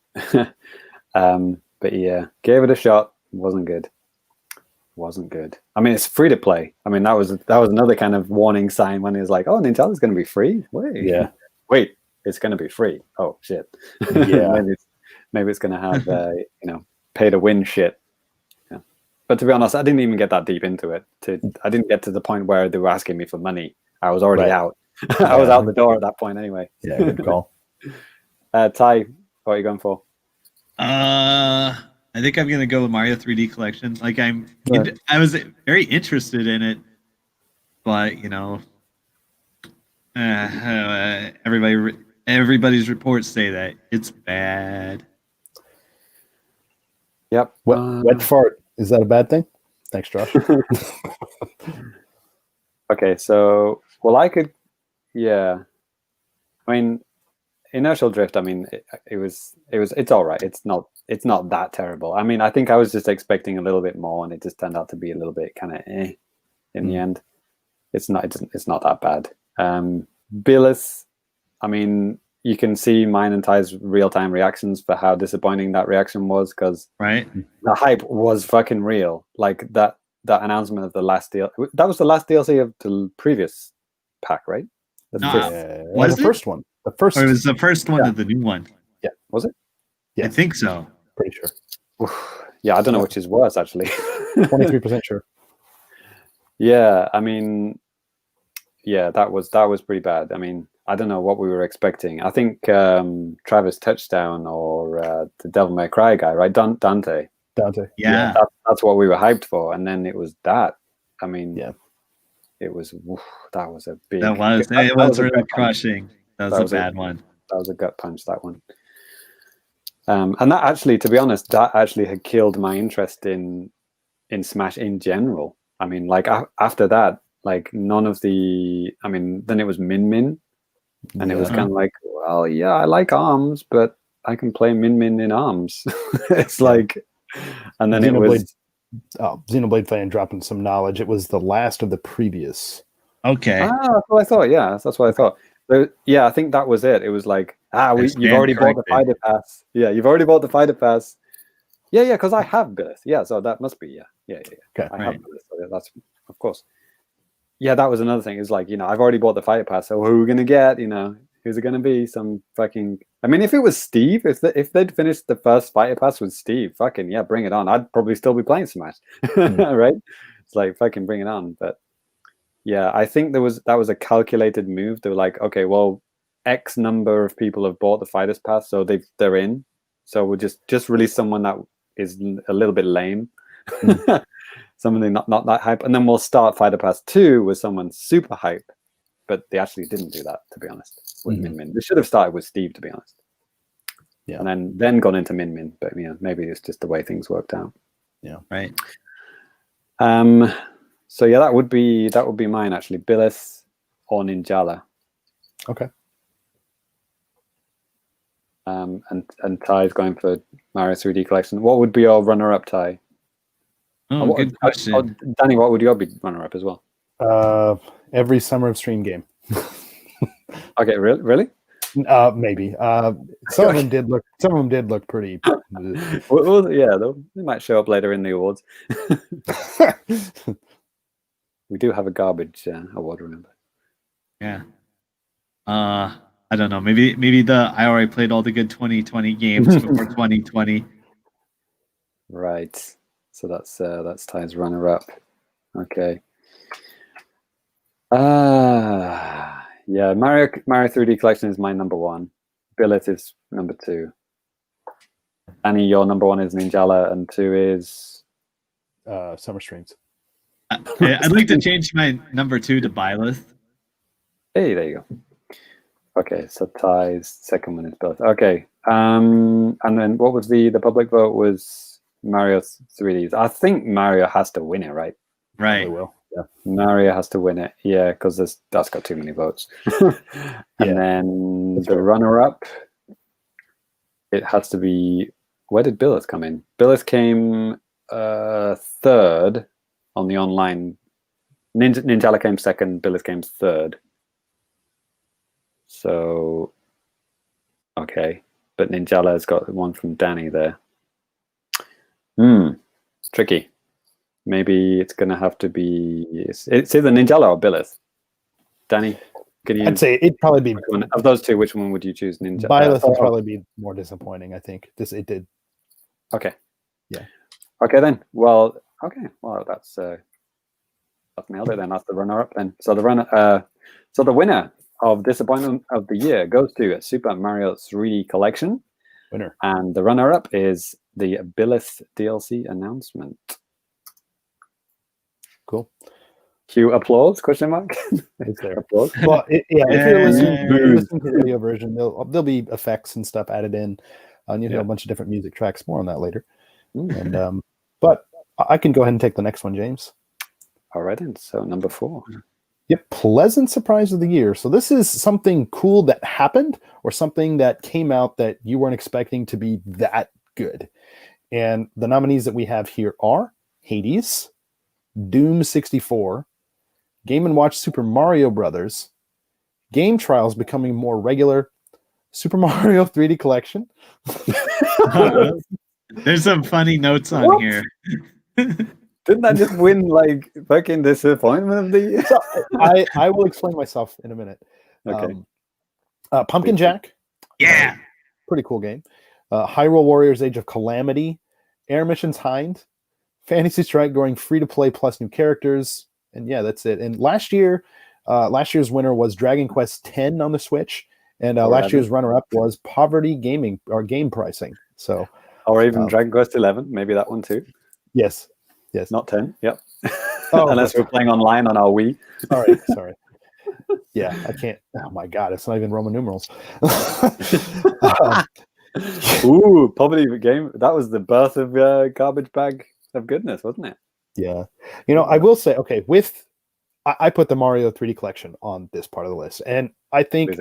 But yeah, gave it a shot. Wasn't good. I mean, it's free to play. I mean, that was another kind of warning sign when it was like, oh, Nintendo's going to be free. Wait, it's going to be free. Oh shit. Yeah. maybe it's going to have pay to win shit. Yeah. But to be honest, I didn't even get that deep into it. I didn't get to the point where they were asking me for money. I was already out. I was out the door at that point anyway. Yeah, good call. Ty, what are you going for? I think I'm gonna go with Mario 3D Collection. Like I was very interested in it, but everybody's reports say that it's bad. Yep. Wet fart, is that a bad thing? Thanks, Josh. Okay, so I mean, Inertial Drift, I mean, it's all right. It's not that terrible. I mean, I think I was just expecting a little bit more, and it just turned out to be a little bit kind of in the end. It's not that bad. Billis, I mean, you can see mine and Ty's real-time reactions for how disappointing that reaction was, because the hype was fucking real. Like that announcement of the last deal, that was the last DLC of the previous pack, right? Was the first one. The first. Or it was the first one of the new one. Yeah, was it? Yeah, I think so. Pretty sure. Yeah, I don't know which is worse actually. 23% sure. Yeah, I mean, yeah, that was pretty bad. I mean, I don't know what we were expecting. I think Travis Touchdown or the Devil May Cry guy, right? Dante. Yeah, that's what we were hyped for, and then it was that. I mean, it was that was a big. It was really crushing. That was a bad one. That was a gut punch. That one. And that actually, to be honest, that actually had killed my interest in Smash in general. I mean, like after that, like none of the. I mean, then it was Min Min, and it was kind of like, well, yeah, I like ARMS, but I can play Min Min in ARMS. It's like, and then it was. Xenoblade fan dropping some knowledge. It was the last of the previous. Okay. That's what I thought. Yeah, that's what I thought. But yeah, I think that was it. It was like, you've already bought the fighter pass. Yeah, you've already bought the fighter pass. Yeah, because I have Billith. Yeah, so that must be yeah. Okay, I have Billith. So that's of course. Yeah, that was another thing. It's like, I've already bought the fighter pass. So who are we gonna get? Who's it gonna be? Some fucking. I mean, if it was Steve, if they'd finished the first fighter pass with Steve, fucking yeah, bring it on. I'd probably still be playing Smash, right? It's like fucking bring it on. But yeah, I think that was a calculated move. They were like, okay, well, X number of people have bought the fighters pass, so they're in. So we'll just release someone that is a little bit lame, something not that hype, and then we'll start Fighter Pass 2 with someone super hype. But they actually didn't do that, to be honest. With Min Min, they should have started with Steve, to be honest. Yeah, and then gone into Min Min. But maybe it's just the way things worked out. Yeah, right. So yeah, that would be mine actually. Billith or Ninjala. Okay. And Ty's going for Mario 3D Collection. What would be your runner-up, Ty? Oh, good question. Danny, what would your be runner-up as well? Every Summer of Stream game. Okay, really? Maybe. Some of them did look pretty. Well, yeah, they might show up later in the awards. We do have a garbage award, remember? Yeah. I don't know. Maybe I already played all the good 2020 games before 2020. Right. So that's Ty's runner-up. Okay. Yeah, Mario 3D Collection is my number one. Billet is number two. Annie, your number one is Ninjala, and two is Summer Streams. I'd like to change my number two to Byleth. Hey, there you go. Okay, so Ty's second one is Billet. Okay, and then what was the public vote was Mario 3Ds. I think Mario has to win it, right? Right. Probably will. Yeah. Mario has to win it. Yeah, because that's got too many votes. And then the runner-up, it has to be. Where did Billith come in? Billith came third on the online. Ninjala came second. Billith came third. So, okay, but Ninjala's got one from Danny there. Tricky. Maybe it's gonna have to be. It's either Ninjala or Billith. Danny, can you? I'd say it'd probably be of those two. Which one would you choose? Ninja. Byleth would probably be more disappointing. I think it did. Okay. Yeah. Okay then. Well. Okay. Well, that's nailed it then. That's the runner-up then. So the winner of Disappointment of the Year goes to Super Mario 3D Collection. Winner. And the runner-up is the Billith DLC announcement. Cool. Cue applause? Question mark. Is there applause? Well, if you're listening to the video version, there'll be effects and stuff added in, and you'll hear a bunch of different music tracks. More on that later. And but I can go ahead and take the next one, James. All right, then. So number 4. Yep, pleasant surprise of the year. So this is something cool that happened, or something that came out that you weren't expecting to be that good. And the nominees that we have here are Hades, Doom 64, Game & Watch Super Mario Brothers, Game Trials becoming more regular, Super Mario 3D Collection. There's some funny notes on here. Didn't that just win like fucking Disappointment of the Year? So I will explain myself in a minute. Okay. Pumpkin Jack. Yeah. Pretty cool game. Hyrule Warriors Age of Calamity, Air Missions Hind, Fantasy Strike going free to play plus new characters. And yeah, that's it. And last year's winner was Dragon Quest X on the Switch. And last year's runner-up was Poverty Gaming or Game Pricing. So, or even Dragon Quest 11, maybe that one too. Yes. Not 10. Yep. Oh, unless we're playing online on our Wii. Sorry. Yeah, I can't. Oh my God, it's not even Roman numerals. Ooh, Poverty Game. That was the birth of Garbage Bag of Goodness, wasn't it? Yeah. I will say, okay, I put the Mario 3D Collection on this part of the list, and I think,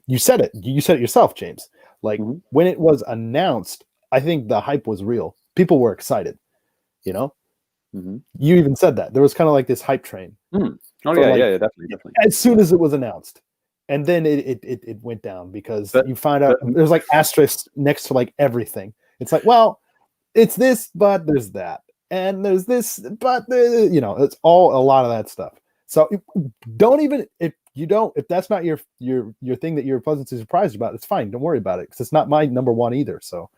you said it. You said it yourself, James. Like when it was announced, I think the hype was real. People were excited. You even said that there was kind of like this hype train. Oh yeah, definitely. As soon as it was announced, and then it went down because you find out there's like asterisks next to like everything. It's like, well, it's this, but there's that, and there's this, but it's all a lot of that stuff. So if that's not your thing that you're pleasantly surprised about, it's fine. Don't worry about it because it's not my number one either. So.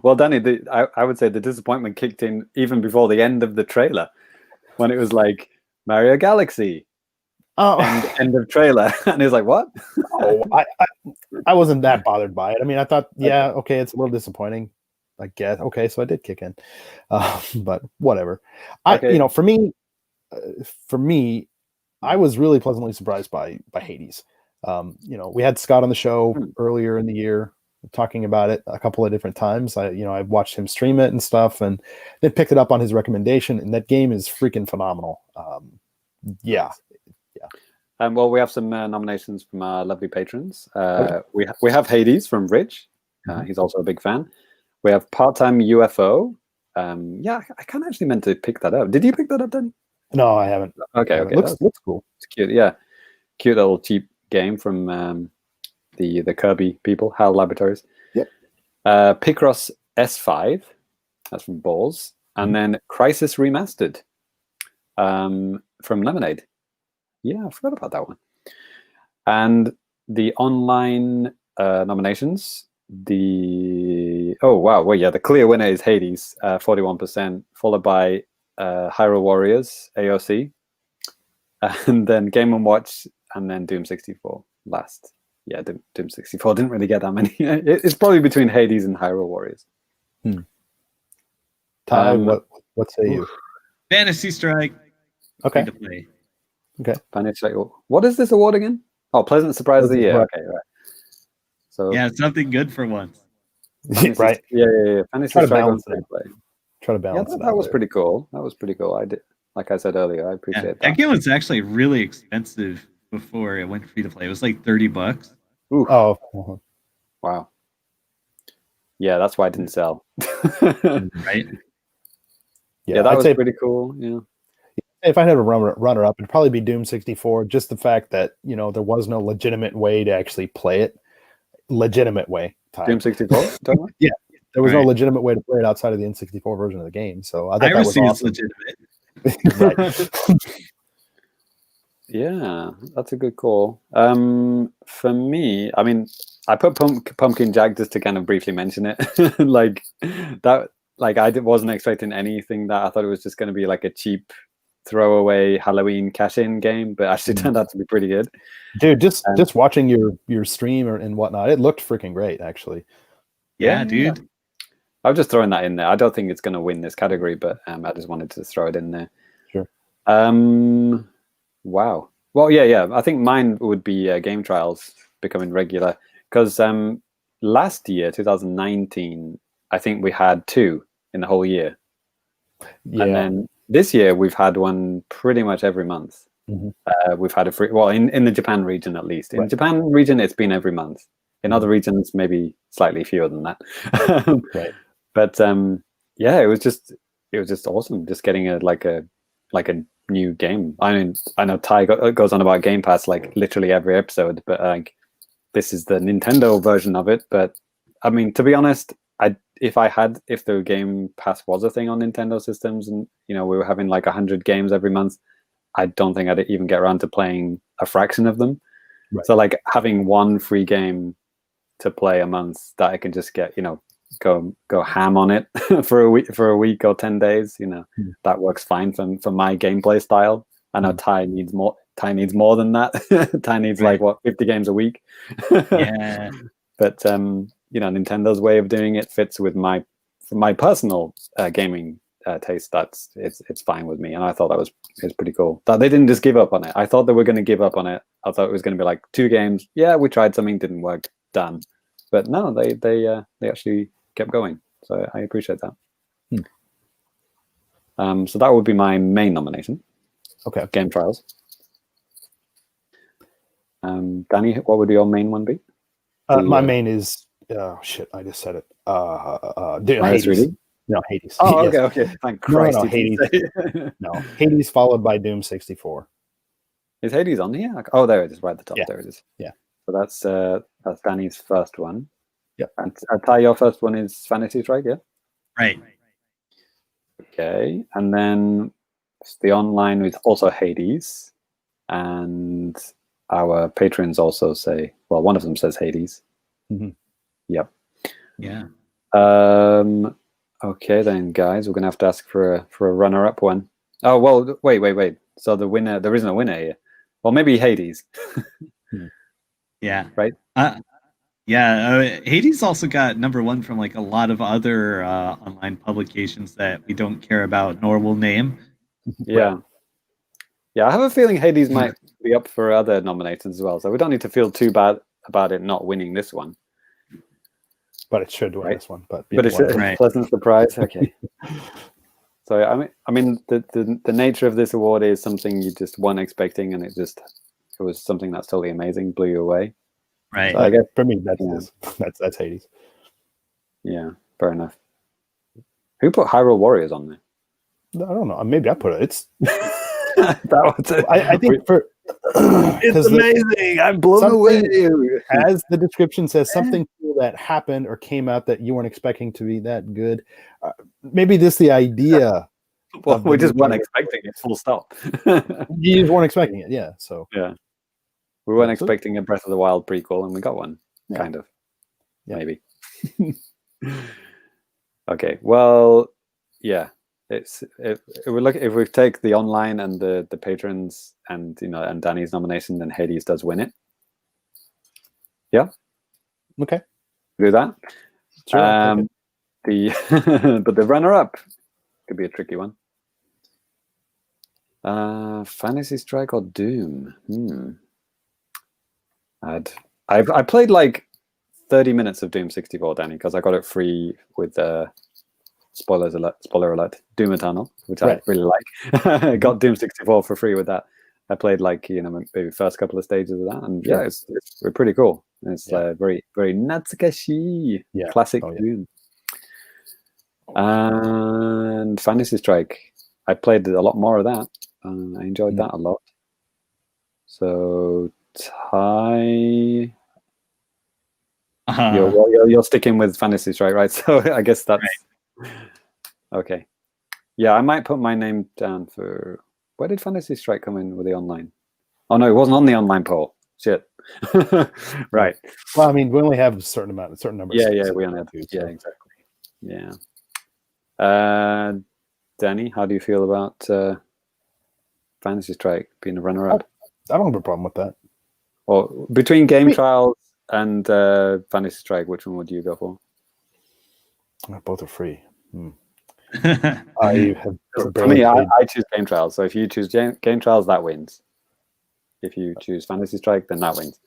Well, Danny, I would say the disappointment kicked in even before the end of the trailer, when it was like Mario Galaxy. End of trailer, and it was like, what? I wasn't that bothered by it. I mean, I thought, okay, it's a little disappointing, I guess. Okay, so I did kick in, but whatever. For me, I was really pleasantly surprised by Hades. We had Scott on the show earlier in the year, talking about it a couple of different times. I watched him stream it and stuff, and then picked it up on his recommendation, and that game is freaking phenomenal. Well, we have some nominations from our lovely patrons. We have Hades from Rich. He's also a big fan. We have Part-Time UFO. I kind of actually meant to pick that up. Did you pick that up, Danny? No, I haven't. Okay. Looks cool. It's cute. Yeah, cute little cheap game from the Kirby people, HAL Laboratories. Yep. Picross S5, that's from Balls, and then Crisis Remastered from Lemonade. Yeah, I forgot about that one. And the online nominations, the clear winner is Hades, 41%, followed by Hyrule Warriors, AOC, and then Game & Watch, and then Doom 64 last. Yeah, Doom 64 didn't really get that many. It's probably between Hades and Hyrule Warriors. Ty, what say you? Fantasy Strike. Okay. Free to play. Okay. Fantasy Strike. What is this award again? Oh, Pleasant Surprise of the Year. Okay, right. So yeah, something good for once. Right. Yeah. Fantasy Strike on free to play. Try to balance it. That was pretty cool. That was pretty cool. I did, like I said earlier, I appreciate that. That game was actually really expensive before it went free to play. It was like $30. Oof. Oh. Wow. Yeah, that's why it didn't sell. Right. Yeah, that was pretty cool. Yeah. If I had a runner up, it'd probably be Doom 64. Just the fact that there was no legitimate way to actually play it. Legitimate way. Doom 64. Yeah, there was no legitimate way to play it outside of the N64 version of the game. So I thought that was awesome. Legitimate. Right. Yeah, that's a good call. For me, I mean, I put Pumpkin Jack just to kind of briefly mention it. Like that. Like I wasn't expecting anything that. I thought it was just going to be like a cheap throwaway Halloween cash-in game, but actually turned out to be pretty good. Dude, just watching your stream and whatnot, it looked freaking great, actually. Yeah, dude. I was just throwing that in there. I don't think it's going to win this category, but I just wanted to throw it in there. Sure. Wow. Well, yeah. I think mine would be Game Trials becoming regular because last year, 2019, I think we had 2 in the whole year. Yeah. And then this year we've had one pretty much every month. Mm-hmm. We've had a free, well, in the Japan region at least. In Japan region, it's been every month. In other regions, maybe slightly fewer than that. Right. But yeah, it was just awesome. Just getting a new game. I mean, I know Ty goes on about Game Pass like literally every episode, but like this is the Nintendo version of it. But I mean, to be honest, if the Game Pass was a thing on Nintendo systems, and we were having like 100 games every month, I don't think I'd even get around to playing a fraction of them. Right. So like having one free game to play a month that I can just get, go ham on it for a week or 10 days, that works fine for my gameplay style. I know Ty needs more than that. Ty needs like 50 games a week. Yeah. But Nintendo's way of doing it fits with my personal gaming taste. It's fine with me, and I thought it's pretty cool that they didn't just give up on it. I thought they were going to give up on it. I thought it was going to be like 2 games. Yeah, we tried something, didn't work, done. But no, they actually kept going. So I appreciate that. So that would be my main nomination. Okay, Game Trials. Danny, what would your main one be? My main is shit. I just said it. Hades. No, Hades. Oh, okay, okay. Thank Christ. No, Hades. No, Hades followed by Doom 64. Is Hades on here? Oh, there it is, right at the top. Yeah. There it is. Yeah. So that's Danny's first one. Yep. And Ty, your first one is Fantasy Strike, yeah? Right. Okay, and then the online is also Hades, and our patrons also say, well, one of them says Hades. Mm-hmm. Yep. Yeah. Okay then, guys, we're gonna have to ask for a runner-up one. Oh well, wait. So the winner, there isn't a winner here. Well, maybe Hades. Yeah. Right. Hades also got #1 from like a lot of other online publications that we don't care about nor will name. Yeah. Yeah, I have a feeling Hades might be up for other nominations as well, so we don't need to feel too bad about it not winning this one. But it should win this one. But it's a pleasant surprise. Okay. So I mean, the nature of this award is something you just weren't expecting, and it was something that's totally amazing, blew you away. Right. So I guess for me, that's Hades. Yeah, fair enough. Who put Hyrule Warriors on there? I don't know. Maybe I put it. It's that was it. I think for it's amazing. I'm blown away. As the description says, something that happened or came out that you weren't expecting to be that good. Maybe just the idea Well, we just weren't expecting it. Full stop. You just weren't expecting it, yeah. So yeah, we weren't expecting a Breath of the Wild prequel, and we got one, kind of, maybe. Okay, well, yeah, if we take the online and the patrons and and Danny's nomination, then Hades does win it. Yeah. Okay. Do that. Sure. But the runner-up could be a tricky one. Fantasy Strike or Doom? I played like 30 minutes of Doom 64, Danny, because I got it free with spoiler alert, Doom Eternal, which I really like. I got Doom 64 for free with that. I played like maybe first couple of stages of that, and it's pretty cool. It's very very Natsukashi, classic Doom. And Fantasy Strike, I played a lot more of that. I enjoyed that a lot. So Ty, you're sticking with Fantasy Strike, right? So I guess that's okay. Yeah, I might put my name down for. Where did Fantasy Strike come in with the online? Oh no, it wasn't on the online poll. Shit. Right. Well, I mean, we only have a certain number. Yeah, we only have two. Yeah, exactly. Yeah. Danny, how do you feel about Fantasy Strike being a runner-up? I don't have a problem with that. Or between Game Trials and Fantasy Strike, which one would you go for? Both are free. I have for me, I choose Game Trials. So if you choose Game Trials, that wins. If you choose Fantasy Strike, then that wins.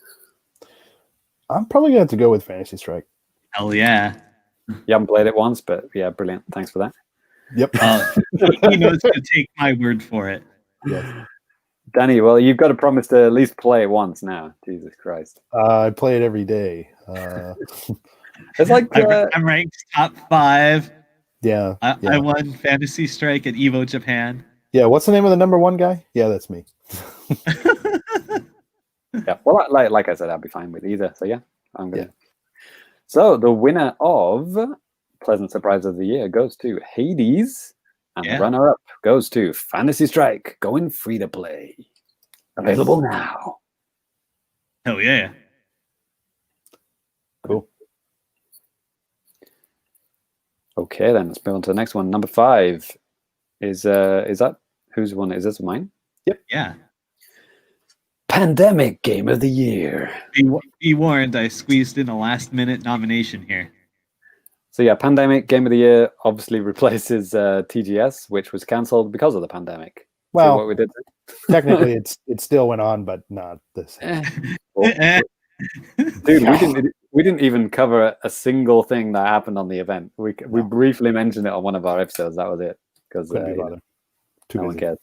I'm probably gonna have to go with Fantasy Strike. Hell yeah! You haven't played it once, but yeah, brilliant. Thanks for that. Yep. He knows to take my word for it. Yes. Danny, well, you've got to promise to at least play it once now. Jesus Christ. I play it every day. It's like I'm ranked top 5. Yeah. I won Fantasy Strike at Evo Japan. Yeah. What's the name of the number 1 guy? Yeah, that's me. Yeah. Well, like I said, I'll be fine with either. So yeah, I'm good. Yeah. So the winner of Pleasant Surprise of the Year goes to Hades, and the runner-up goes to Fantasy Strike, going free to play. Available now. Hell yeah! Cool. Okay, then let's move on to the next one. Number 5 is that whose one? Is this mine? Yep. Yeah. Pandemic Game of the Year. Be warned, I squeezed in a last-minute nomination here. So yeah, Pandemic Game of the Year obviously replaces TGS, which was cancelled because of the pandemic. Well, see what we did? Technically, it still went on, but not the same. Dude, we didn't even cover a single thing that happened on the event. We briefly mentioned it on one of our episodes. That was it, because no one cares.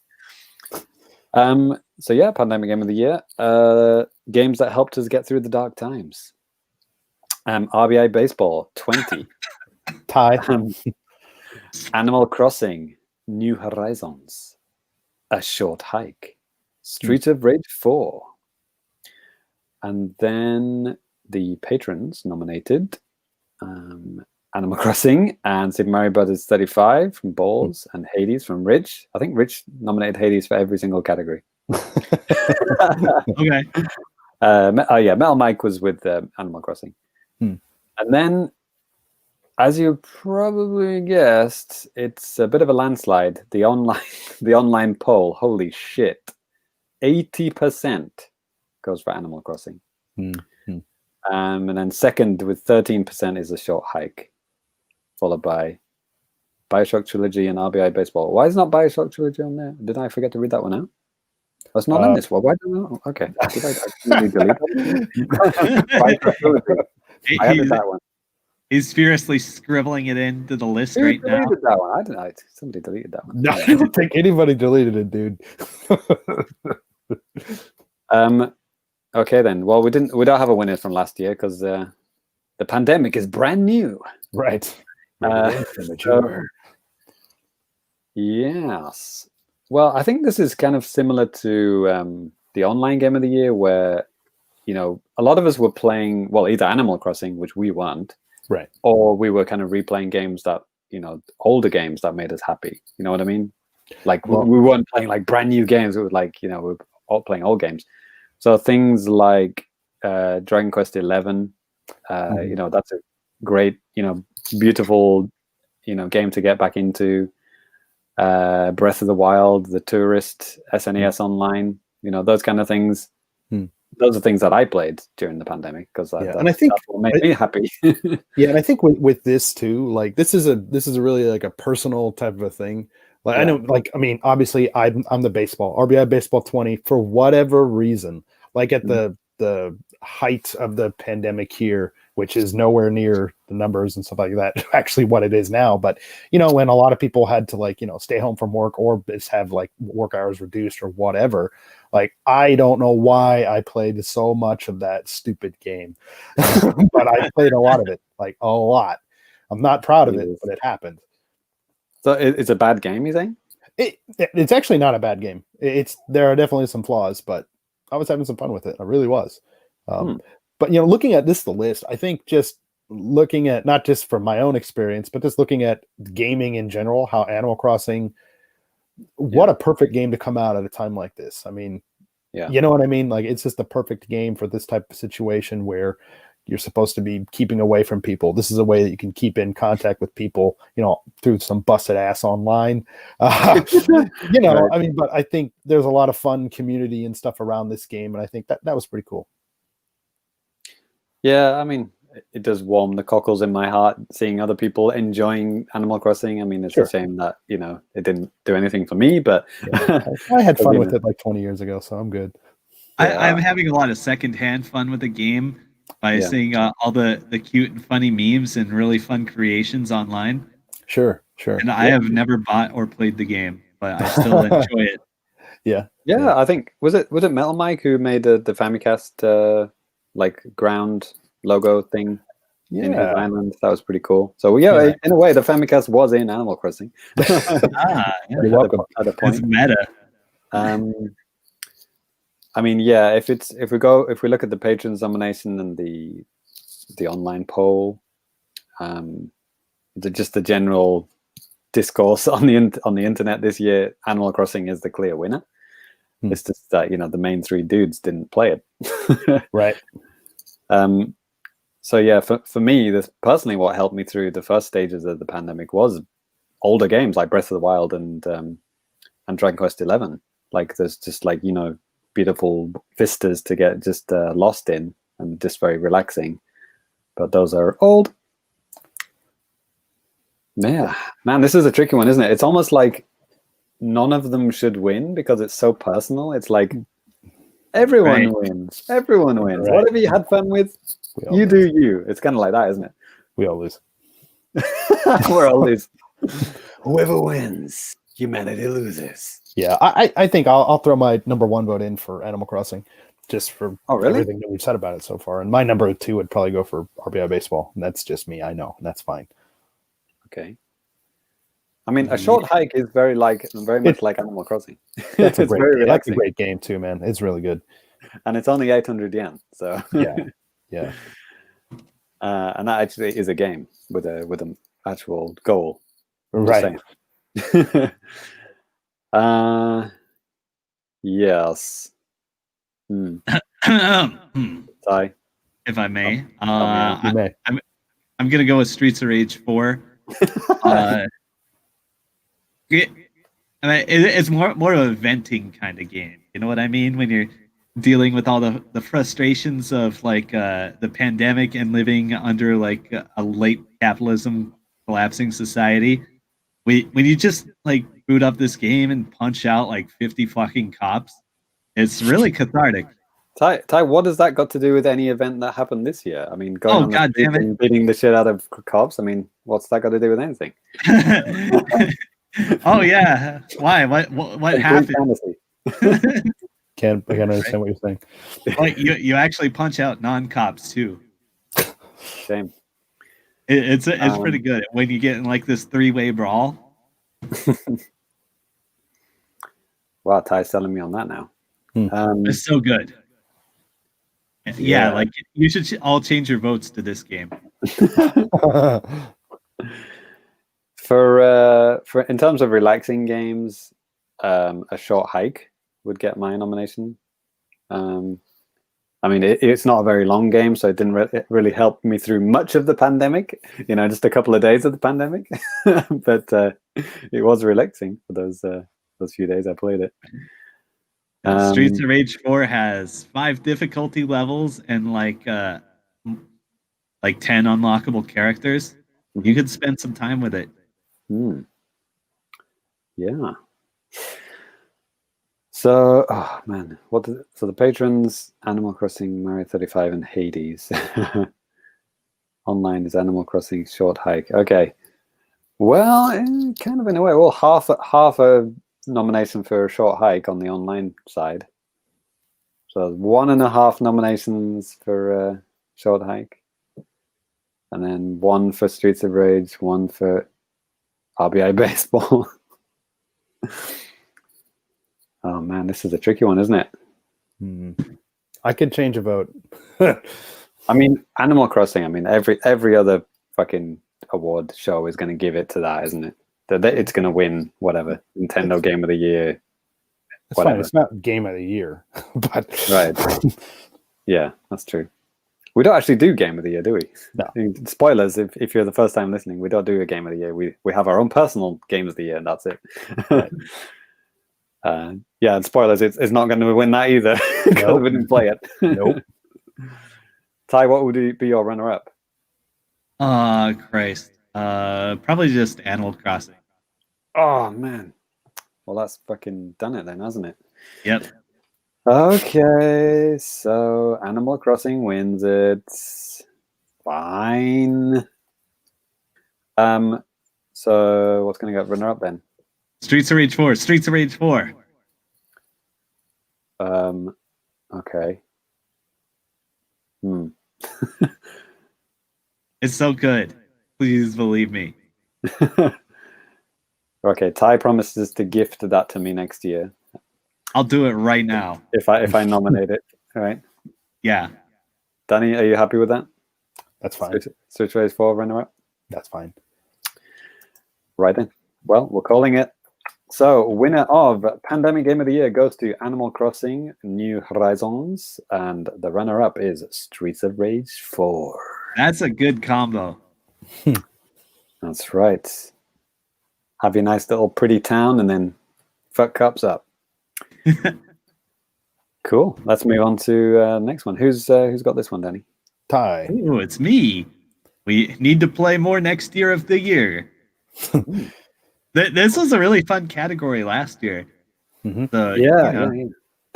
So yeah, Pandemic Game of the Year. Games that helped us get through the dark times. RBI Baseball 20. Tie. Animal Crossing New Horizons. A Short Hike. Streets of Rage 4. And then the patrons nominated Animal Crossing and Super Mario Brothers 35 from Balls and Hades from Rich. I think Rich nominated Hades for every single category. Okay. Metal Mike was with Animal Crossing. And then, as you probably guessed, it's a bit of a landslide. The online poll, holy shit, 80% goes for Animal Crossing. And then second with 13% is A Short Hike, followed by BioShock Trilogy and RBI Baseball. Why is not BioShock Trilogy on there? Did I forget to read that one out? Oh, it's not in this one. Why don't I know? Okay. Did I delete it? I added that one. He's furiously scribbling it into the list right now. Who deleted that one? I didn't. Somebody deleted that one. No, I don't think anybody deleted it, dude. Okay then. Well, we don't have a winner from last year because the pandemic is brand new. Right. Yes. Well, I think this is kind of similar to the online game of the year, where a lot of us were playing either Animal Crossing, which we weren't, or we were kind of replaying games that older games that made us happy. You know what I mean? Like we weren't playing like brand new games. We were like, we were all playing old games. So things like Dragon Quest XI, that's a great, beautiful, game to get back into. Breath of the Wild, The Tourist, SNES Online, those kind of things. Those are things that I played during the pandemic because and I think that's what made me happy. Yeah, and I think with this too, like this is a really like a personal type of a thing. Like I know, like I mean, obviously I'm the baseball RBI baseball 20 for whatever reason. Like at the height of the pandemic here, which is nowhere near the numbers and stuff like that, actually what it is now. But when a lot of people had to stay home from work or just have like work hours reduced or whatever, like I don't know why I played so much of that stupid game, but I played a lot of it, like a lot. I'm not proud of it, but it happened. So it's a bad game, you think? It's actually not a bad game. There are definitely some flaws, but I was having some fun with it. I really was. But looking at the list, I think just looking at not just from my own experience, but just looking at gaming in general, how Animal Crossing, what a perfect game to come out at a time like this. I mean, you know what I mean? Like it's just the perfect game for this type of situation where you're supposed to be keeping away from people. This is a way that you can keep in contact with people, through some busted ass online. I mean, but I think there's a lot of fun community and stuff around this game, and I think that was pretty cool. Yeah, I mean, it does warm the cockles in my heart seeing other people enjoying Animal Crossing. I mean, it's a shame that it didn't do anything for me, but I had fun with it like 20 years ago, so I'm good. I'm having a lot of secondhand fun with the game by seeing all the cute and funny memes and really fun creations online. Sure. And I have never bought or played the game, but I still enjoy it. Yeah. I think was it Metal Mike who made the Famicast like ground logo thing in his island? That was pretty cool. So in a way, the Famicast was in Animal Crossing. You're welcome. At a point. It's meta. I mean, if we look at the patrons nomination and the online poll, just the general discourse on the internet this year, Animal Crossing is the clear winner. It's just that the main three dudes didn't play it. Right. So for me, this personally, what helped me through the first stages of the pandemic was older games like Breath of the Wild and Dragon Quest XI. Like there's just like beautiful vistas to get just lost in and just very relaxing. But those are old. Yeah, man, this is a tricky one, isn't it? It's almost like none of them should win because it's so personal. It's like everyone wins. Everyone wins. Right. Whatever you had fun with, you do you. It's kind of like that, isn't it? We all lose. We're all lose. Whoever wins, humanity loses. Yeah, I think I'll throw my number one vote in for Animal Crossing, just for everything that we've said about it so far. And my number two would probably go for RBI Baseball. And that's just me. I know, and that's fine. Okay. I mean, a short hike is very much like Animal Crossing. It's a great game too, man. It's really good. And it's only 800 yen, so yeah. And that actually is a game with an actual goal. Right. Yes. Ty? If I may, you may. I'm gonna go with Streets of Rage 4. It's more of a venting kind of game. You know what I mean? When you're dealing with all the frustrations of like the pandemic and living under like a late capitalism collapsing society. When you just like boot up this game and punch out like 50 fucking cops, it's really cathartic. Ty, what has that got to do with any event that happened this year? I mean, going on the street and beating the shit out of cops. I mean, what's that got to do with anything? Oh yeah, why? What happened? Can't understand what you're saying. Like you actually punch out non-cops too. Shame. It's pretty good when you get in like this three-way brawl. Wow, Ty's selling me on that now. It's so good. Yeah, like you should all change your votes to this game. For in terms of relaxing games, A Short Hike would get my nomination. I mean, it's not a very long game, so it didn't really help me through much of the pandemic. Just a couple of days of the pandemic, but it was relaxing for those few days I played it. Streets of Rage 4 has 5 difficulty levels and like 10 unlockable characters. You could spend some time with it. Yeah. So, oh man, so the patrons: Animal Crossing, Mario 35, and Hades. Online is Animal Crossing, Short Hike. Okay. Well, kind of in a way. Well, half a nomination for a Short Hike on the online side. So 1.5 nominations for Short Hike, and then 1 for Streets of Rage, 1 for RBI Baseball. Oh man, this is a tricky one, isn't it? I could change a vote. I mean, Animal Crossing. I mean, every other fucking award show is going to give it to that, isn't it? It's going to win whatever Nintendo Game of the Year. It's fine. It's not Game of the Year, but right. Yeah, that's true. We don't actually do Game of the Year, do we? No. Spoilers, if you're the first time listening, we don't do a Game of the Year. We have our own personal Games of the Year, and that's it. Right. Yeah, and spoilers, it's not going to win that either because we didn't play it. Nope. Ty, what would be your runner-up? Christ. Probably just Animal Crossing. Oh, man. Well, that's fucking done it then, hasn't it? Yep. Okay, so Animal Crossing wins it. Fine. So what's going to get runner-up then? Streets of Rage 4. Streets of Rage 4. Okay. It's so good. Please believe me. Okay, Ty promises to gift that to me next year. I'll do it right now. If I nominate it, all right? Yeah. Danny, are you happy with that? That's fine. Streets of Rage 4 runner-up? That's fine. Right then. Well, we're calling it. So, winner of Pandemic Game of the Year goes to Animal Crossing New Horizons, and the runner-up is Streets of Rage 4. That's a good combo. That's right. Have your nice little pretty town, and then fuck cups up. Cool. Let's move on to next one. Who's got this one, Danny? Ty. Ooh, it's me. We need to play more next year of the year. This was a really fun category last year. So, yeah,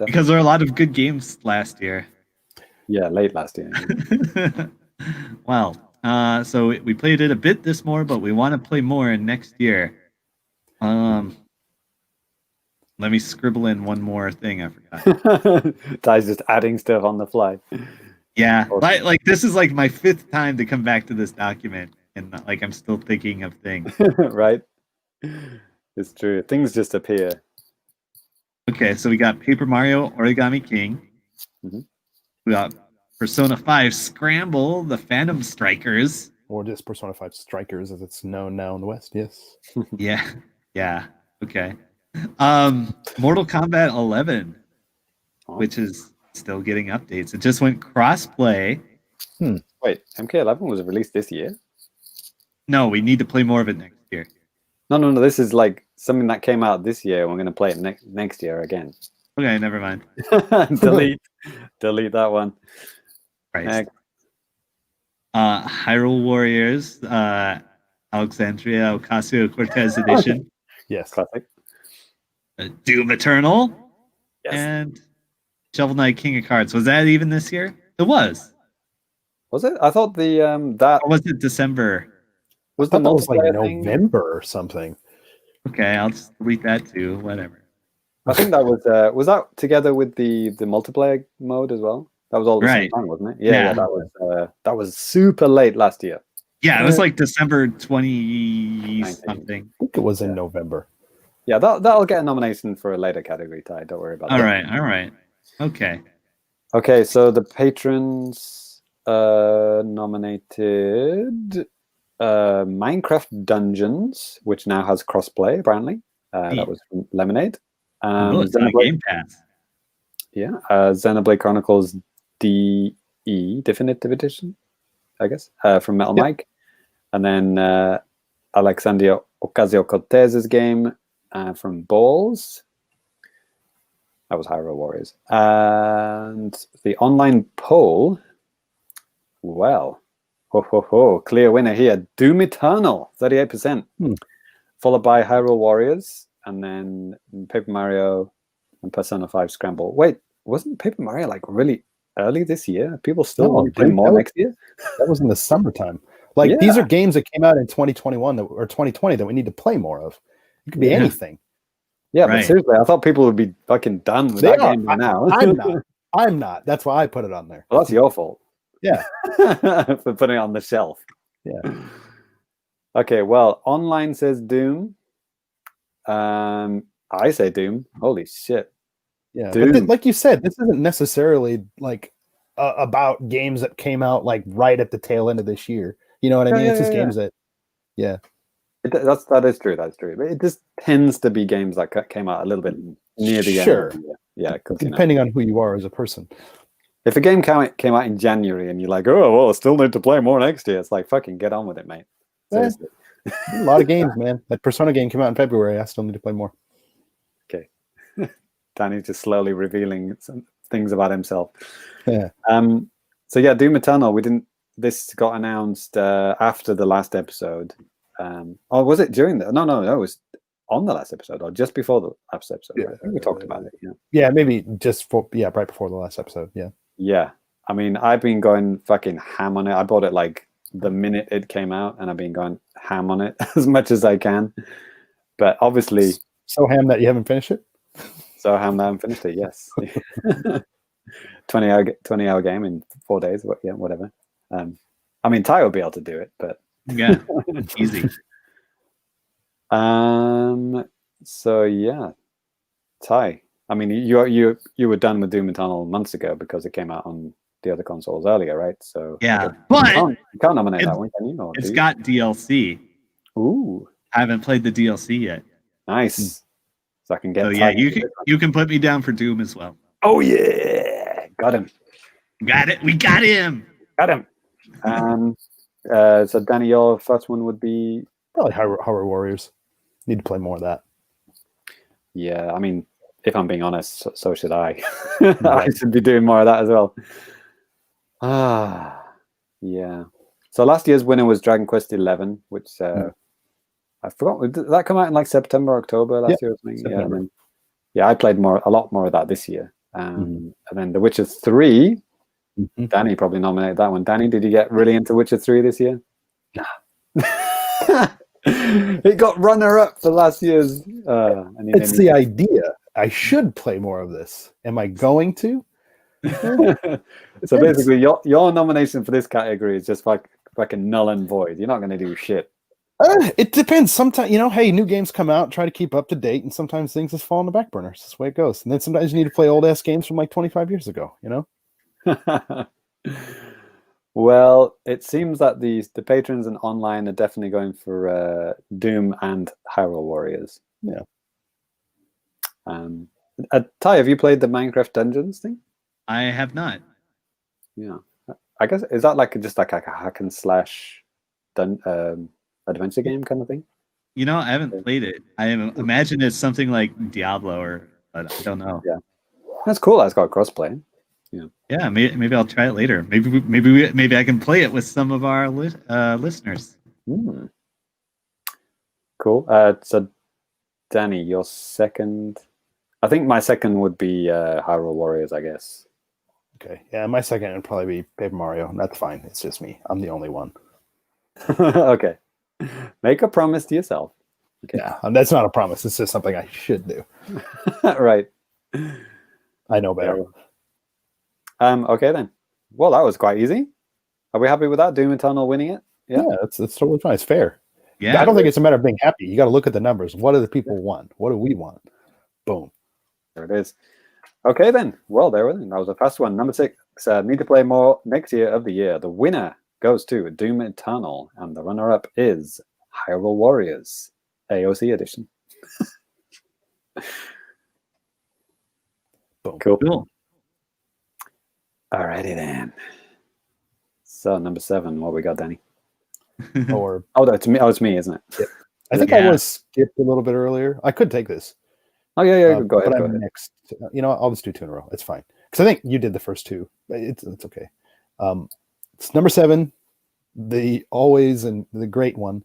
because there were a lot of good games last year. Yeah, late last year. Well, so we played it a bit this more, but we want to play more next year. Let me scribble in one more thing I forgot. Ty's just adding stuff on the fly. Yeah, like this is like my 5th time to come back to this document, and like I'm still thinking of things. Right? It's true. Things just appear. Okay, so we got Paper Mario Origami King. We got Persona 5 Scramble, the Phantom Strikers. Or just Persona 5 Strikers, as it's known now in the West, yes. Yeah, okay. Mortal Kombat 11, which is still getting updates. It just went cross-play. Wait, MK11 was released this year? No, we need to play more of it next year. No. This is like something that came out this year. We're going to play it next year again. Okay, never mind. Delete that one. Right. Hyrule Warriors, Alexandria Ocasio-Cortez edition. Yes. Classic. Doom Eternal. Yes. And Shovel Knight King of Cards. Was that even this year? It was. Was it? I thought the that or was it December? I thought that was like November or something. Okay, I'll just delete that too. Whatever. I think that was that together with the multiplayer mode as well. That was all the same time, wasn't it? Yeah, that was super late last year. Yeah, it was like December 20 something. I think it was in November. Yeah, that'll get a nomination for a later category, Ty. Don't worry about that. All right. Okay, so the patrons nominated Minecraft Dungeons, which now has crossplay, apparently. That was from Lemonade. It's on Game Pass. Yeah, Xenoblade Chronicles DE Definitive Edition, I guess, from Metal Mike, and then Alexandria Ocasio-Cortez's game from Balls. That was Hyrule Warriors. And the online poll, well, clear winner here. Doom Eternal, 38%, followed by Hyrule Warriors, and then Paper Mario and Persona 5 Scramble. Wait, wasn't Paper Mario like really early this year? People still want to play more next year? That was in the summertime. Like, these are games that came out in 2021 or 2020 that we need to play more of. It could be anything. Yeah, but seriously, I thought people would be fucking done with that game by now. I'm not. That's why I put it on there. Well, that's your fault. Yeah. For putting it on the shelf. Yeah. Okay, well, online says Doom. I say Doom. Holy shit. Yeah. But like you said, this isn't necessarily like about games that came out like right at the tail end of this year. You know what I mean? It's just games that, that is true. That's true. But it just tends to be games that came out a little bit near the end. Of the year. Yeah, depending on who you are as a person. If a game came out in January and you're like, oh well, I still need to play more next year, it's like fucking get on with it, mate. Seriously. A lot of games, man. That Persona game came out in February. I still need to play more. Okay, Danny's just slowly revealing some things about himself. Yeah. So yeah, Doom Eternal. This got announced after the last episode. Or was it during the? No, it was on the last episode or just before the last episode. Yeah, right? I think we talked about it. Yeah, maybe just right before the last episode. Yeah. Yeah, I mean, I've been going fucking ham on it. I bought it like the minute it came out, and I've been going ham on it as much as I can. But obviously, so ham that you haven't finished it. So ham that I haven't finished it. Yes. 20-hour game in 4 days. Yeah, whatever. I mean, Ty will be able to do it, but yeah, easy. So yeah, Ty. I mean, you were done with Doom Eternal months ago because it came out on the other consoles earlier, right? So yeah, but you can't nominate that one, can you? It's got DLC. Ooh, I haven't played the DLC yet. Nice. So I can get. So yeah, you can put me down for Doom as well. Oh yeah, got him. Got it. We got him. Got him. So Danny, your first one would be probably Hyrule Warriors. Need to play more of that. Yeah, I mean, if I'm being honest, so should I. I should be doing more of that as well. Yeah. So last year's winner was Dragon Quest XI, which I forgot. Did that come out in like September, October last year or something? Yeah, I played a lot more of that this year. And then The Witcher 3. Danny probably nominated that one. Danny, did you get really into Witcher 3 this year? Nah. It got runner-up for last year's. It's the idea. I should play more of this. Am I going to? So basically, your nomination for this category is just like a null and void. You're not going to do shit. It depends. Sometimes, hey, new games come out, try to keep up to date, and sometimes things just fall on the back burner. That's the way it goes. And then sometimes you need to play old-ass games from like 25 years ago, Well, it seems that the patrons and online are definitely going for Doom and Hyrule Warriors. Yeah. Ty, have you played the Minecraft Dungeons thing? I have not. Yeah. I guess, is that just like a hack and slash adventure game kind of thing? I haven't played it. I imagine it's something like Diablo but I don't know. Yeah. That's cool. It's got crossplay. Yeah, maybe I'll try it later. Maybe I can play it with some of our listeners. Cool. So, Danny, your second. I think my second would be Hyrule Warriors, I guess. Okay. Yeah, my second would probably be Paper Mario. That's fine. It's just me. I'm the only one. Okay. Make a promise to yourself. Okay. Yeah, that's not a promise. It's just something I should do. Right. I know better. Okay then. Well, that was quite easy. Are we happy with that? Doom Eternal winning it? Yeah, it's totally fine. It's fair. Yeah. I don't think it's a matter of being happy. You got to look at the numbers. What do the people want? What do we want? Boom. There it is. Okay then. Well, there we go. That was the first one. Number 6. Need to play more next year of the year. The winner goes to Doom Eternal, and the runner-up is Hyrule Warriors AOC edition. Boom. Cool. Alrighty then. So number 7, what we got, Danny? That's me. Oh, it's me, isn't it? Yeah. I think I was skipped a little bit earlier. I could take this. Oh yeah. Go ahead. But I'm next. You know what? I'll just do 2 in a row. It's fine because I think you did the first 2. It's okay. It's number 7, the always and the great one.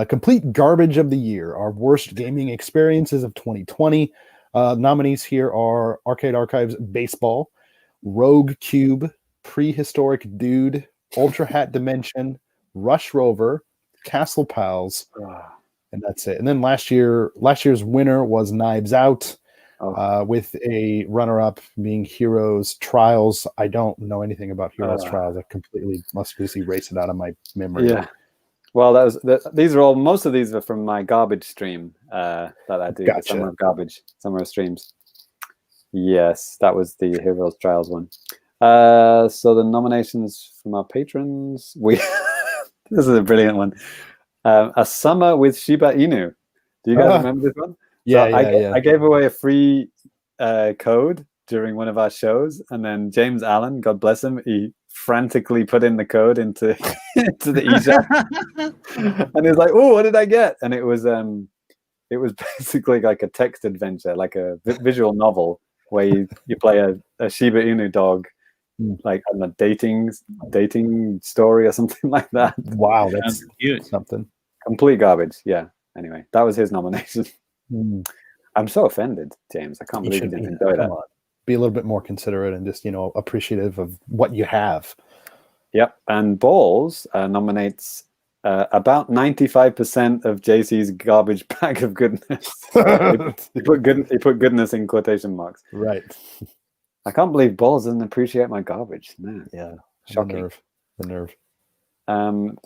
Complete garbage of the year. Our worst gaming experiences of 2020. Nominees here are Arcade Archives Baseball, Rogue Cube, Prehistoric Dude, Ultra Hat Dimension, Rush Rover, Castle Pals, and that's it. And then last year's winner was Knives Out, with a runner-up being Heroes Trials. I don't know anything about Heroes Trials. I completely must just erase it out of my memory. Yeah. Well, most of these are from my garbage stream that I do. Gotcha. The Summer of Garbage, Summer of Streams. Yes, that was the Heroes Trials one. So the nominations from our patrons, this is a brilliant one. A Summer with Shiba Inu. Do you guys remember this one? Yeah, I gave away a free code during one of our shows, and then James Allen, God bless him, he frantically put in the code into the eShop, and he was like, "Oh, what did I get?" And it was basically like a text adventure, like a visual novel where you play a Shiba Inu dog, like on a dating story or something like that. Wow, that's cute. Something complete garbage. Yeah. Anyway, that was his nomination. I'm so offended, James. I can't believe you didn't enjoy that. Be a little bit more considerate and just appreciative of what you have. Yep. And Balls nominates about 95% of JC's garbage bag of goodness. he put goodness in quotation marks. Right. I can't believe Balls doesn't appreciate my garbage. Man. Yeah. Shocking. The nerve.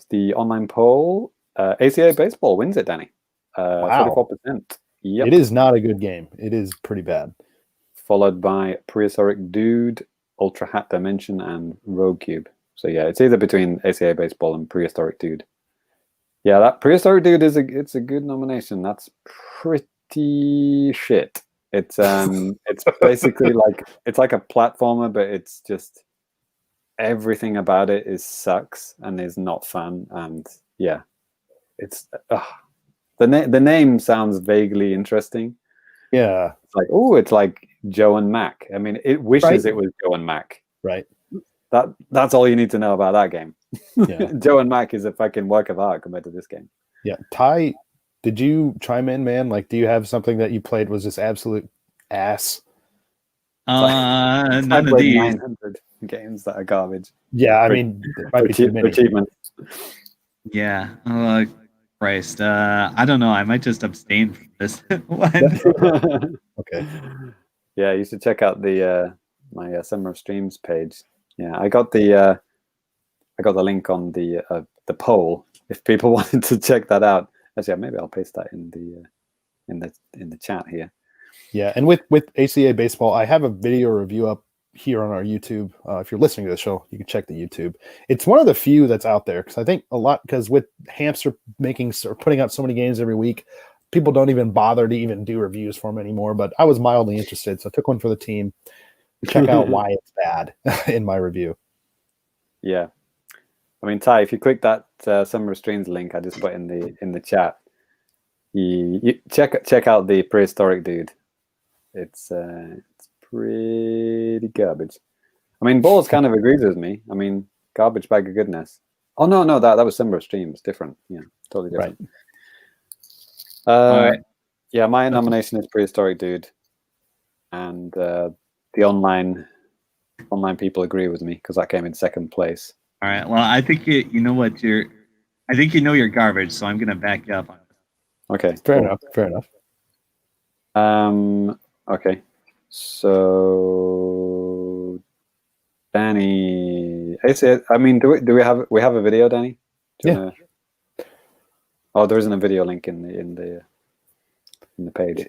The online poll, ACA Baseball wins it, Danny. Wow. 34%. Yep. It is not a good game. It is pretty bad. Followed by Prehistoric Dude, Ultra Hat Dimension, and Rogue Cube. So yeah, it's either between ACA Baseball and Prehistoric Dude. Yeah, that Prehistoric Dude it's a good nomination. That's pretty shit. It's basically it's like a platformer, but it's just everything about it sucks and is not fun. And yeah, it's the name sounds vaguely interesting. Yeah, it's like Joe and Mac. I mean, it wishes it was Joe and Mac. Right. That's all you need to know about that game. Yeah. Joe and Mac is a fucking work of art compared to this game. Yeah. Ty, did you chime in, man? Like, do you have something that you played was just absolute ass? None of these. 900 games that are garbage. Yeah, I mean, there might be too many. Achievements. Yeah. Oh, Christ. I don't know. I might just abstain from this one. Okay. Yeah, you should check out the my Summer of Streams page. Yeah, I got the link on the poll if people wanted to check that out. Actually, maybe I'll paste that in the chat here. Yeah, and with ACA Baseball, I have a video review up here on our YouTube. If you're listening to the show, you can check the YouTube. It's one of the few that's out there because I think because with Hamster putting out so many games every week, people don't even bother to even do reviews for them anymore. But I was mildly interested, so I took one for the team. Check out why it's bad in my review. Yeah, I mean, Ty, if you click that Summer of Streams link I just put in the chat, you check out the Prehistoric Dude. It's pretty garbage. I mean, Balls kind of agrees with me. I mean, garbage bag of goodness. Oh no, that was Summer of Streams. Different. Yeah, totally different. Right. All right. Yeah, my nomination is Prehistoric Dude, and the online people agree with me because that came in second place. All right. Well, I think you know what I think you know your garbage, so I'm gonna back you up on it. Okay. Fair enough. Okay. So, Danny, I mean, do we have a video, Danny? Yeah. Oh, there isn't a video link in the page.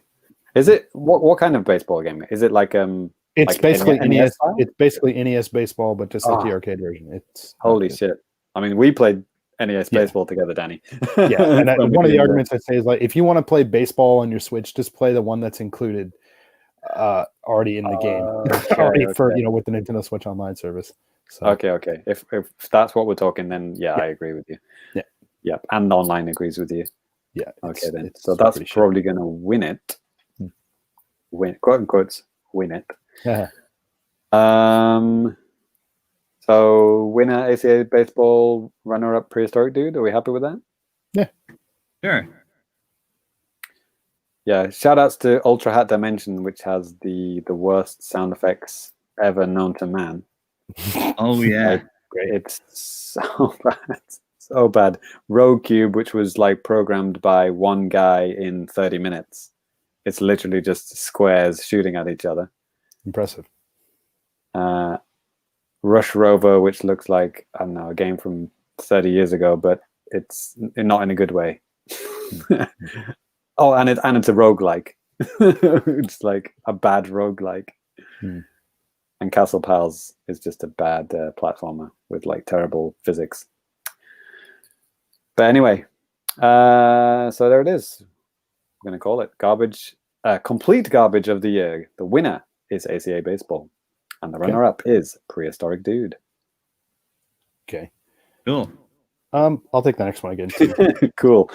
Is it what kind of baseball game? Is it like It's like basically NES. style? It's basically NES baseball, but just like the arcade version. It's holy shit. I mean, we played NES baseball together, Danny. Yeah, and one of the arguments I say is like, if you want to play baseball on your Switch, just play the one that's included. already in the game, for with the Nintendo Switch Online service. So. Okay. If that's what we're talking, then I agree with you. Yeah, and online agrees with you. Yeah. Okay, then. So that's probably going to win it. Win, quote unquote, win it. Yeah. So winner ACA baseball, runner-up prehistoric dude. Are we happy with that? Yeah. Sure. Yeah. Shout outs to Ultra Hat Dimension, which has the worst sound effects ever known to man. Oh yeah. Great. It's so bad. So bad. Rogue Cube, which was like programmed by one guy in 30 minutes. It's literally just squares shooting at each other. Impressive. Rush Rover, which looks like, I don't know, a game from 30 years ago, but it's not in a good way. Oh, and it's a roguelike. It's like a bad roguelike. And Castle Pals is just a bad platformer with like terrible physics. But anyway, so there it is. I'm going to call it garbage, complete garbage of the year. The winner is ACA Baseball. And the runner-up is Prehistoric Dude. Okay. Cool. I'll take the next one again too. Cool.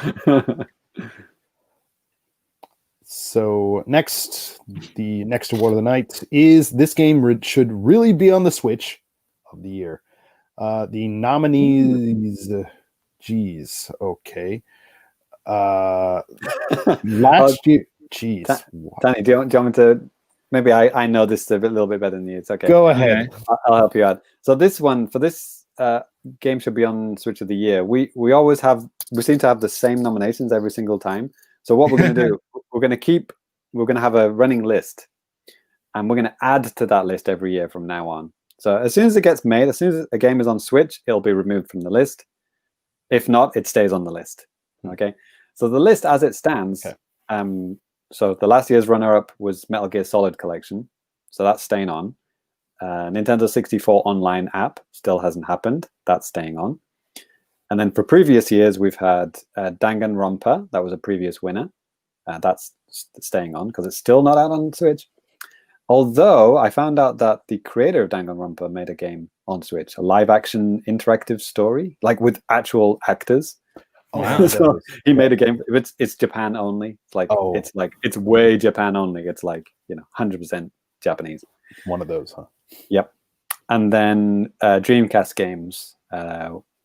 So the next award of the night is this game should really be on the Switch of the year. The nominees, geez, okay. Last year, geez. Danny, do you want me to? Maybe I know this a little bit better than you. It's okay. Go ahead. Okay. I'll help you out. So this one, for this game should be on Switch of the year. We seem to have the same nominations every single time. So what we're going to do, we're going to have a running list, and we're going to add to that list every year from now on. So as soon as it gets made, as soon as a game is on Switch, it'll be removed from the list. If not, it stays on the list. Okay. So the list as it stands, so the last year's runner-up was Metal Gear Solid Collection. So that's staying on. Nintendo 64 online app still hasn't happened. That's staying on. And then for previous years, we've had Danganronpa. That was a previous winner. That's staying on because it's still not out on Switch. Although I found out that the creator of Danganronpa made a game on Switch, a live-action interactive story, like with actual actors. Wow. So he made a game. It's Japan only. It's way Japan only. It's like 100% Japanese. One of those, huh? Yep. And then Dreamcast games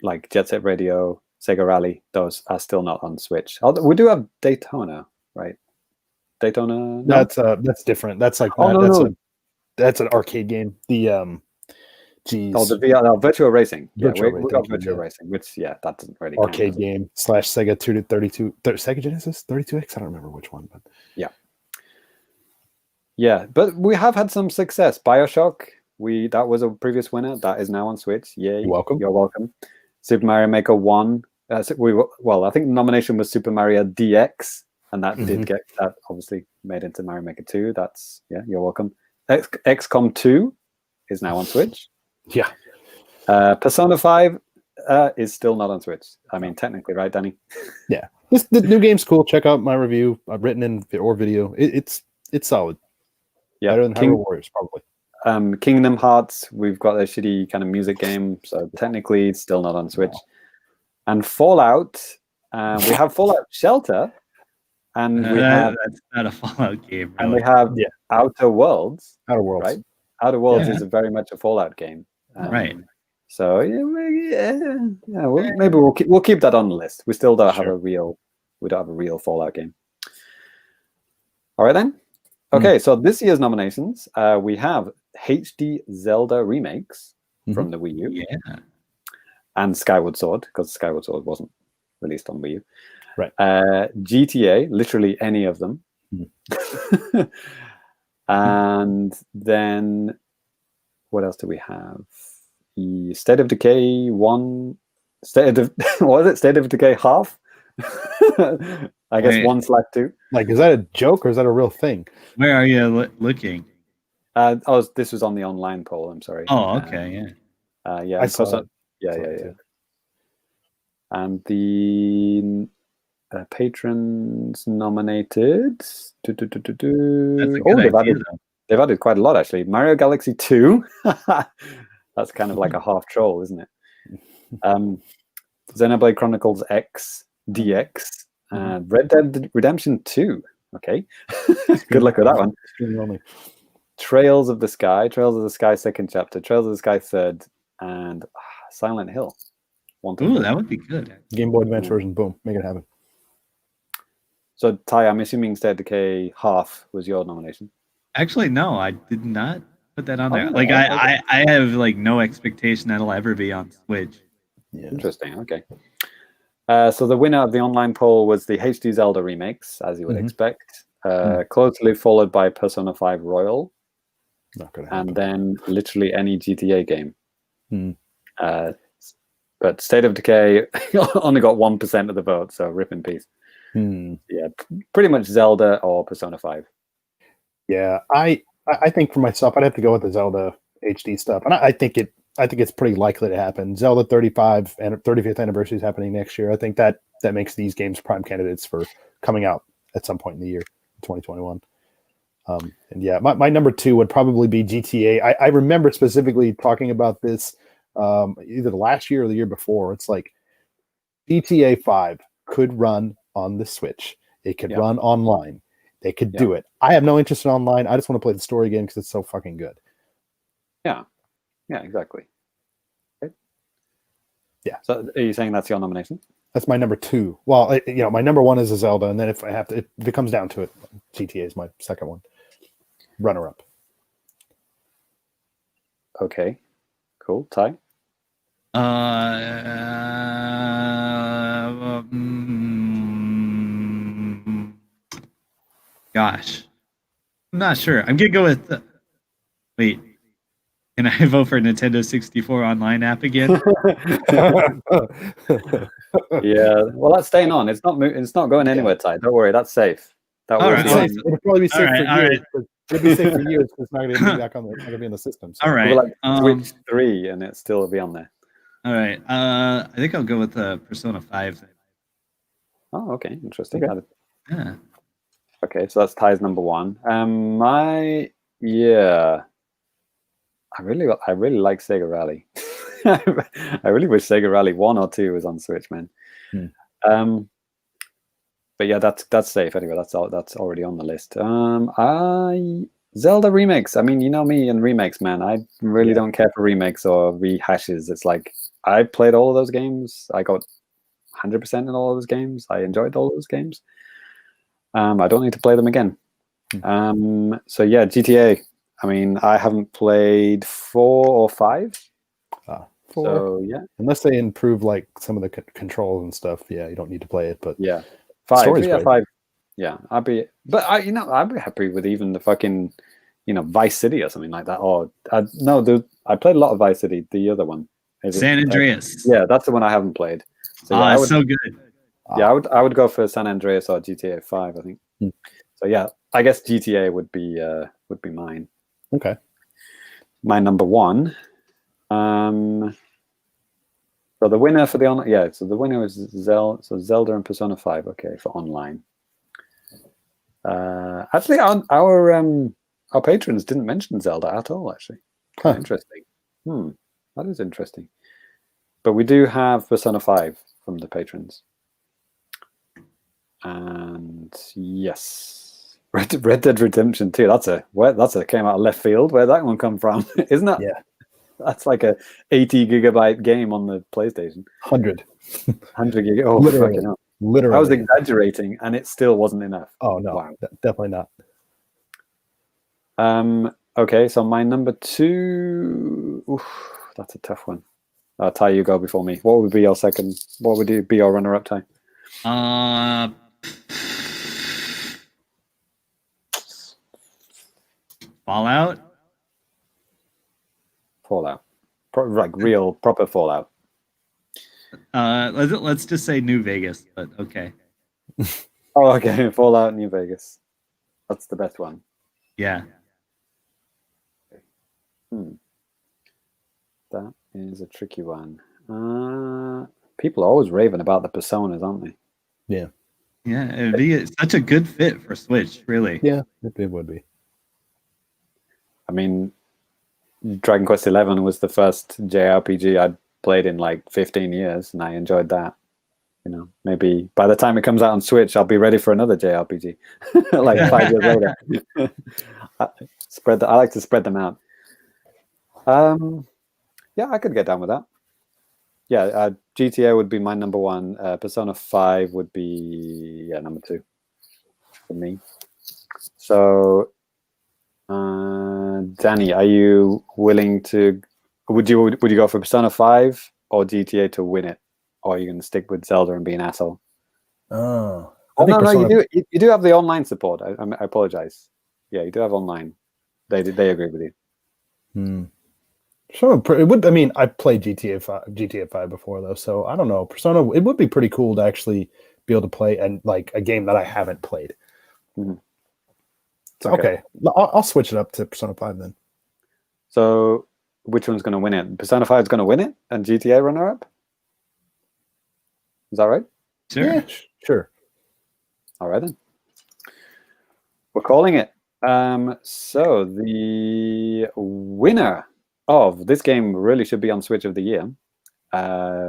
like Jet Set Radio, Sega Rally. Those are still not on Switch. We do have Daytona, right? Daytona. No? That's different. That's like that's an arcade game. The geez. Oh, the VR Virtual Racing. Yeah, we got Virtual Racing, which that doesn't really arcade count, game / Sega 2-32 Sega Genesis 32X. I don't remember which one, but yeah. But we have had some success. BioShock. That was a previous winner. That is now on Switch. Yay! You're welcome. You're welcome. Super Mario Maker 1. I think the nomination was Super Mario DX, and that did get that obviously made into Mario Maker 2. That's you're welcome. XCOM 2 is now on Switch. Yeah. Persona 5 is still not on Switch. I mean, technically, right, Danny? Yeah. The new game's cool. Check out my review. I've written in or video. It's solid. Yeah. Better than Hyrule Warriors, probably. Kingdom Hearts, we've got a shitty kind of music game, so technically it's still not on Switch. And Fallout, we have Fallout Shelter, and we have that's not a Fallout game. Really. And we have Outer Worlds. Outer Worlds, right? Outer Worlds is very much a Fallout game, right? So maybe we'll keep that on the list. We still don't have a real Fallout game. All right then. Okay, so this year's nominations, we have HD Zelda remakes from the Wii U, and Skyward Sword, because Skyward Sword wasn't released on Wii U. Right. GTA, literally any of them. And then what else do we have? State of Decay 1, what was it? State of Decay half? I guess 1/2. Like, is that a joke or is that a real thing? Where are you looking? This was on the online poll. I'm sorry. Oh, okay, I saw it. Yeah. And the patrons nominated. That's a good idea, they've added quite a lot, actually. Mario Galaxy 2. That's kind of like a half troll, isn't it? Xenoblade Chronicles X, DX, Red Dead Redemption 2. Okay. Good luck with that one. Trails of the Sky second chapter, Trails of the Sky third, and Silent Hill. Ooh, that would be good. Game Boy Advance version, boom, make it happen. So Ty, I'm assuming State of Decay half was your nomination. Actually, no, I did not put that on there. Like I have like no expectation that'll ever be on Switch. Yeah. Interesting. Okay. So the winner of the online poll was the HD Zelda remakes, as you would expect. Closely followed by Persona 5 Royal. Not gonna happen. And then literally any GTA game. But State of Decay only got 1% of the vote, so rip in peace. Yeah, pretty much Zelda or Persona 5. Yeah, I think for myself, I'd have to go with the Zelda HD stuff, and I think it's pretty likely to happen. Zelda 35 and 35th anniversary is happening next year. I think that makes these games prime candidates for coming out at some point in the year, 2021. And yeah, my number 2 would probably be GTA. I remember specifically talking about this either the last year or the year before. It's like GTA 5 could run on the Switch. It could run online. They could do it. I have no interest in online. I just want to play the story game because it's so fucking good. Yeah, exactly. Okay. Yeah. So are you saying that's your nomination? That's my number 2. Well, my number 1 is a Zelda, and then if it comes down to it, GTA is my second one. Runner up. Okay. Cool. Ty? Gosh, I'm not sure. I'm gonna go with. Wait, can I vote for Nintendo 64 online app again? Yeah. Well, that's staying on. It's not going anywhere, Ty. Don't worry. That's safe. That will be on. It'll probably be safe for years. It'll be safe for years because it's not going to be back on not going to be in the system. So. All right. Like Switch 3, and it still will be on there. All right. I think I'll go with Persona 5. Oh, okay. Interesting. Okay. Yeah. Okay, so that's Ty's number 1. I really like Sega Rally. I really wish Sega Rally 1 or 2 was on Switch, man. But yeah, that's safe anyway. That's already on the list. Zelda remakes. I mean, you know me and remakes, man. I really don't care for remakes or rehashes. It's like I played all of those games. I got 100% in all of those games. I enjoyed all of those games. I don't need to play them again. So yeah, GTA. I mean, I haven't played 4 or 5. 4. So yeah, unless they improve like some of the controls and stuff, yeah, you don't need to play it. But yeah, 5. Yeah, great. 5. Yeah, I'd be happy with even the fucking, Vice City or something like that. Or I played a lot of Vice City. The other one, San Andreas. Yeah, that's the one I haven't played. So yeah, it's so good. Yeah, I would go for San Andreas or GTA 5, I think. So yeah, I guess GTA would be mine. Okay. My number 1. So the winner for so the winner is Zelda and Persona 5. Okay, for online. Actually, our patrons didn't mention Zelda at all. Actually, interesting. That is interesting. But we do have Persona 5 from the patrons. And yes, Red Dead Redemption 2. That's a came out of left field. Where'd that one come from? Isn't that? Yeah, that's like a 80 gigabyte game on the PlayStation. 100 gig. Oh, literally. fucking hell. Literally, I was exaggerating, and it still wasn't enough. Oh no, wow. Definitely not. Okay, so my number 2. That's a tough one. Ty, you go before me. What would be your second? What would be your runner-up, Ty? Fallout. Like real proper Fallout. Let's just say New Vegas, but okay. Oh, okay. Fallout New Vegas. That's the best one. Yeah. That is a tricky one. People are always raving about the personas, aren't they? Yeah. Yeah, it'd be such a good fit for Switch, really. Yeah, it would be. I mean, Dragon Quest XI was the first JRPG I'd played in like 15 years, and I enjoyed that. You know, maybe by the time it comes out on Switch, I'll be ready for another JRPG, like 5 years later. I like to spread them out. Yeah, I could get down with that. Yeah, GTA would be my number one. Persona 5 would be number 2 for me. So, Danny, are you willing to? Would you go for Persona 5 or GTA to win it, or are you going to stick with Zelda and be an asshole? Oh, no, you do have the online support. I apologize. Yeah, you do have online. They agree with you. Sure, it would. I mean, I played GTA 5 before though, so I don't know. Persona, it would be pretty cool to actually be able to play and like a game that I haven't played. Okay. I'll switch it up to Persona 5 then. So, which one's going to win it? Persona 5 is going to win it, and GTA runner-up. Is that right? Sure. Yeah, sure. All right then. We're calling it. So the winner of this game really should be on Switch of the Year.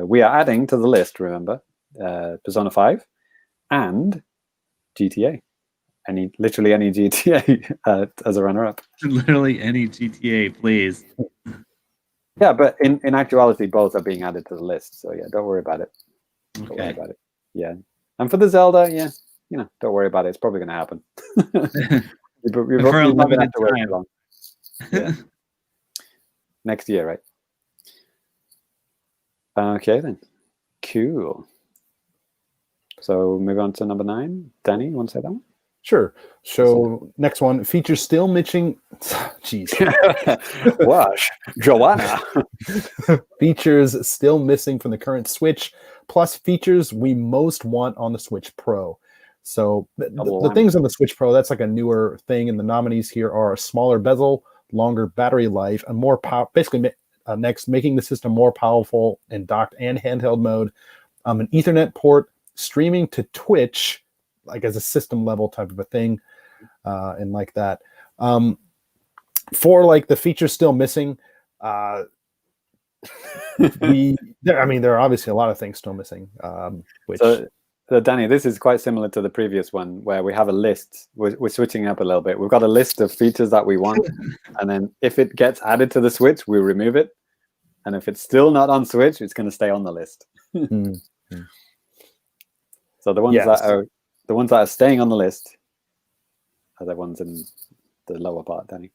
We are adding to the list, remember, Persona 5 and GTA. Literally any GTA as a runner-up. Literally any GTA, please. Yeah, but in actuality, both are being added to the list. So yeah, don't worry about it. Okay. Don't worry about it. Yeah, and for the Zelda, yeah, don't worry about it. It's probably going to happen. For a limited time. Long. Yeah. Next year, right? Okay then. Cool. So move on to number 9. Danny, you want to say that one? Sure. So next one, features still missing. Jeez. Wash, Joanna. Features still missing from the current Switch, plus features we most want on the Switch Pro. So the things on the Switch Pro, that's like a newer thing, and the nominees here are a smaller bezel, longer battery life, and more power. Basically, next, making the system more powerful in docked and handheld mode, an Ethernet port, streaming to Twitch, like as a system level type of a thing, and like that. For like the features still missing, there are obviously a lot of things still missing. So Danny, this is quite similar to the previous one where we have a list. We're switching up a little bit. We've got a list of features that we want, and then if it gets added to the Switch, we remove it. And if it's still not on Switch, it's going to stay on the list. So the ones that are staying on the list are the ones in the lower part, Danny.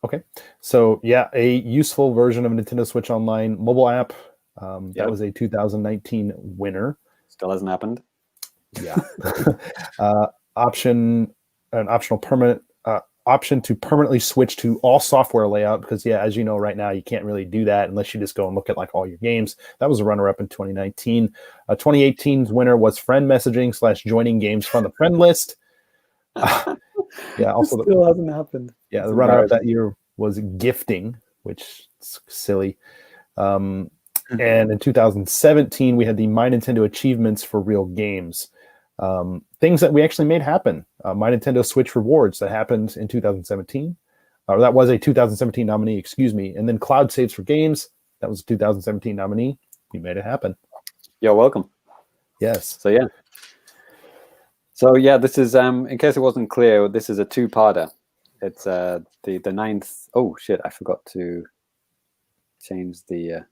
Okay. So yeah, a useful version of Nintendo Switch Online mobile app. That was a 2019 winner. Still hasn't happened. Yeah. Option to permanently switch to all software layout, because as you know, right now you can't really do that unless you just go and look at like all your games. That was a runner-up in 2019. 2018's winner was friend messaging / joining games from the friend list. Also still hasn't happened. Yeah, the runner-up that year was gifting, which is silly. And in 2017, we had the My Nintendo achievements for real games. Things that we actually made happen. My Nintendo Switch Rewards that happened in 2017. Or that was a 2017 nominee, excuse me. And then Cloud Saves for Games. That was a 2017 nominee. We made it happen. You're welcome. Yes. So this is, in case it wasn't clear, this is a two-parter. It's the 9th. Oh, shit, I forgot to change the...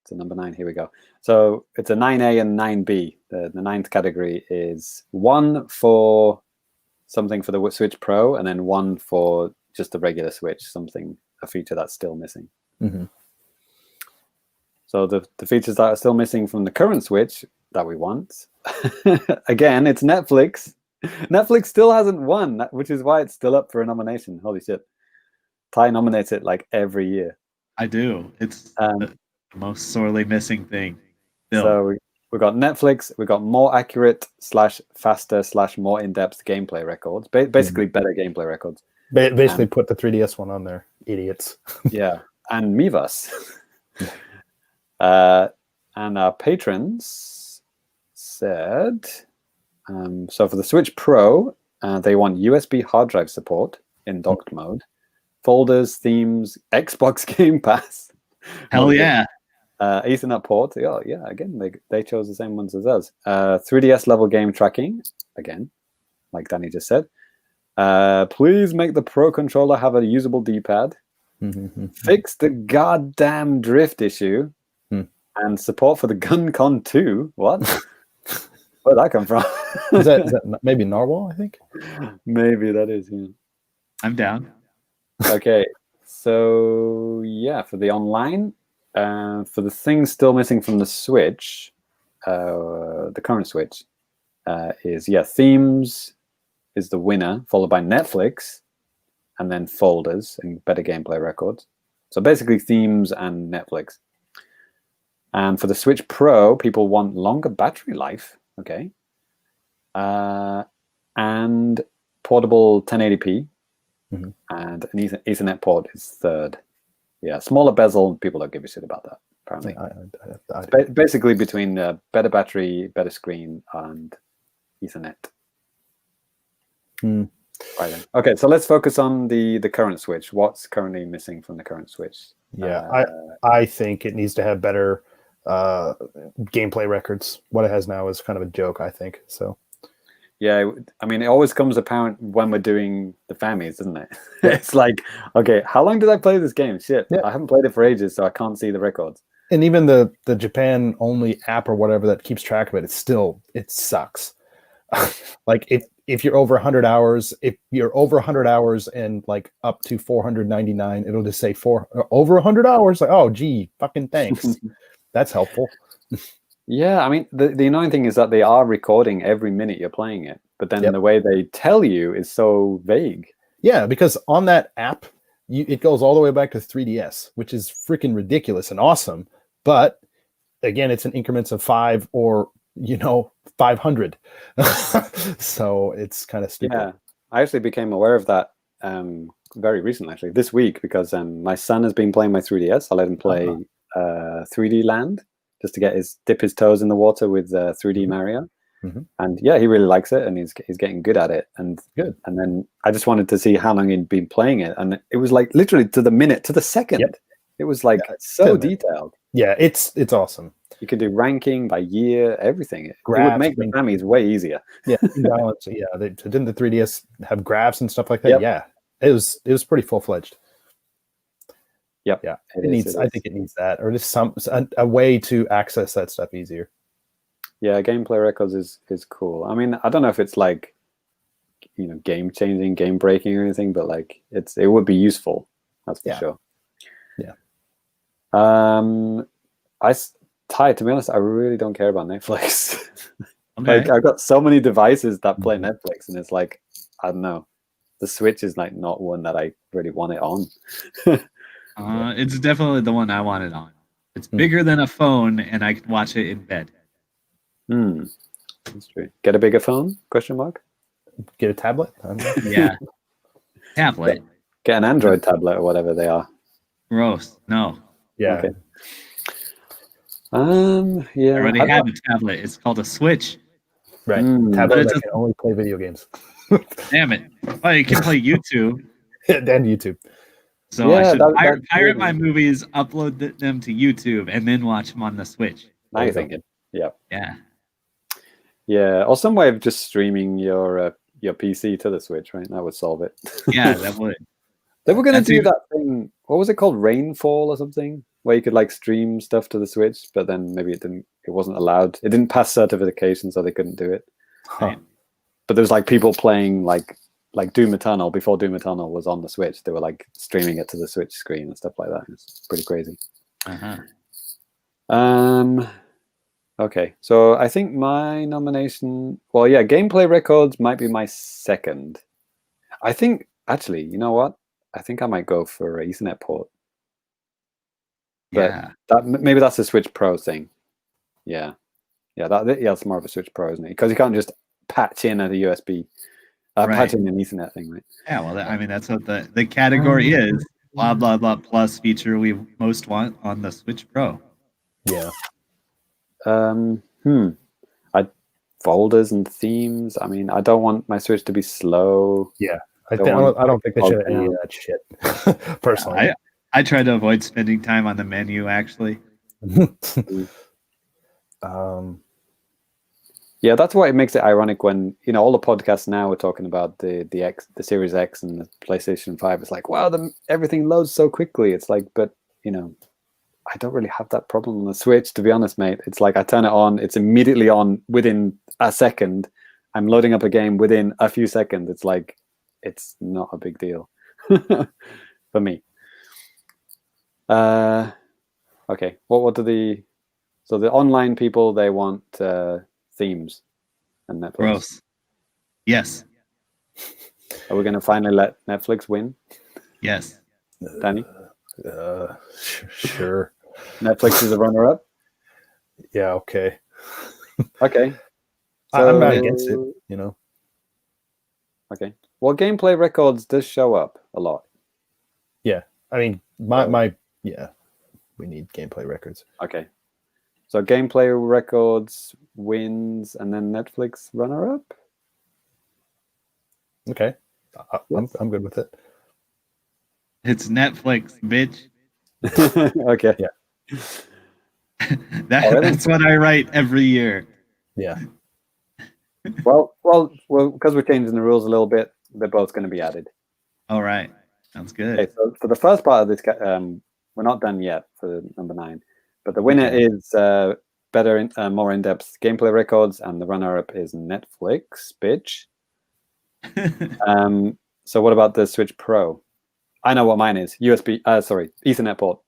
to number 9. Here we go. So it's a 9A and 9B. The 9th category is 1 for something for the Switch Pro, and then 1 for just the regular Switch, a feature that's still missing. So the features that are still missing from the current Switch that we want, again, it's Netflix. Netflix still hasn't won, which is why it's still up for a nomination. Holy shit. Ty nominates it like every year. I do. It's the most sorely missing thing. So we've got Netflix, we've got more accurate / faster / more in-depth gameplay records, basically better gameplay records. Basically put the 3DS one on there, idiots. Yeah, and Miiverse. And our patrons said, So for the Switch Pro, they want USB hard drive support in docked mode, folders, themes, Xbox Game Pass. Hell yeah. Ethernet port. Oh, yeah, again, they chose the same ones as us. 3DS level game tracking, again, like Danny just said. Please make the Pro controller have a usable D-pad. Fix the goddamn drift issue. And support for the GunCon 2. What? Where'd that come from? is that maybe Narwhal, I think? Maybe that is, yeah. I'm down. Okay, so yeah, for the online, for the things still missing from the Switch, the current Switch, is themes is the winner, followed by Netflix, and then folders and better gameplay records. So basically themes and Netflix. And for the Switch Pro, people want longer battery life, okay, and portable 1080p, and an Ethernet port is third. Yeah, smaller bezel, people don't give a shit about that, apparently. It's basically between better battery, better screen, and Ethernet. Right then. Okay, so let's focus on the current Switch. What's currently missing from the current Switch? Yeah, I think it needs to have better gameplay records. What it has now is kind of a joke, I think. So yeah, I mean, it always comes apparent when we're doing the Fammies, doesn't it? It's like, okay, how long did I play this game? Shit, I haven't played it for ages, so I can't see the records. And even the Japan only app or whatever that keeps track of it, it sucks. Like if you're over 100 hours, and like up to 499, it'll just say over 100 hours. Like, oh gee, fucking thanks. That's helpful. Yeah, I mean, the annoying thing is that they are recording every minute you're playing it, but then the way they tell you is so vague. Yeah, because on that app, it goes all the way back to 3DS, which is freaking ridiculous and awesome. But again, it's in increments of 5 or 500. So it's kind of stupid. Yeah, I actually became aware of that very recently, actually, this week, because my son has been playing my 3DS. I let him play 3D Land just to dip his toes in the water with 3D Mario. And yeah, he really likes it, and he's getting good at it. And good. And then I just wanted to see how long he'd been playing it, and it was like literally to the minute, to the second. Yep. It was like so detailed. Yeah, it's awesome. You could do ranking by year, everything. It would make the Fammies way easier. Yeah, balance. Yeah, didn't the 3DS have graphs and stuff like that? Yep. Yeah, it was pretty full fledged. Yep. Yeah, I think it needs that, or just a way to access that stuff easier. Yeah, gameplay records is cool. I mean, I don't know if it's like, game changing, game breaking or anything, but like it would be useful. That's for sure. Yeah. To be honest, I really don't care about Netflix. Okay. Like, I've got so many devices that play Netflix, and it's like, I don't know. The Switch is like not one that I really want it on. It's definitely the one I want it on. It's bigger than a phone, and I can watch it in bed. That's true. Get a bigger phone? Question mark. Get a tablet. Yeah. Tablet. Get an Android tablet or whatever they are. Gross. No. Yeah. Okay. Yeah. I already have a tablet. It's called a Switch. Right. Tablet that can only play video games. Damn it. Oh, you can play YouTube. And YouTube. So I should pirate my movies, upload them to YouTube, and then watch them on the Switch. Now you're thinking. Yeah. Yeah. Yeah. Or some way of just streaming your PC to the Switch, right? That would solve it. Yeah, that would. They were going to do that thing. What was it called? Rainfall or something? Where you could like stream stuff to the Switch, but then maybe it wasn't allowed. It didn't pass certification, so they couldn't do it. Right. But there's like people playing like Doom Eternal before Doom Eternal was on the Switch. They were like streaming it to the Switch screen and stuff like that. It's pretty crazy. Okay, so I think my nomination. Well, yeah, gameplay records might be my second. I think actually, you know what? I think I might go for an Ethernet port. But maybe that's a Switch Pro thing. Yeah, that's more of a Switch Pro, isn't it? Because you can't just patch in at a USB, patch in an Ethernet thing, right? Yeah, well, I mean that's what the category is. Blah blah blah plus feature we most want on the Switch Pro. Yeah. folders and themes. I mean, I don't want my Switch to be slow. Yeah, I don't think they should have any of that shit. Personally, I try to avoid spending time on the menu. Actually, yeah, that's why it makes it ironic when all the podcasts now are talking about the Series X and the PlayStation 5. It's like, wow, everything loads so quickly. It's like, but I don't really have that problem on the Switch, to be honest, mate. It's like I turn it on, it's immediately on within a second. I'm loading up a game within a few seconds. It's like, it's not a big deal for me. Okay, what do the online people, they want themes and Netflix? Gross. Yes. Are we going to finally let Netflix win? Yes. Danny? Sure. Netflix is a runner-up? Yeah, okay. Okay. So, I'm not against it, Okay. Well, gameplay records does show up a lot. Yeah. I mean, we need gameplay records. Okay. So gameplay records wins, and then Netflix runner-up? Okay. I'm good with it. It's Netflix, bitch. Okay. Yeah. That's what I write every year. Yeah. Well, because we're changing the rules a little bit, they're both going to be added. All right. Sounds good. Okay, so for the first part of this, we're not done yet for number 9, but the winner is better, more in-depth gameplay records, and the runner-up is Netflix, bitch. So what about the Switch Pro? I know what mine is. Ethernet port.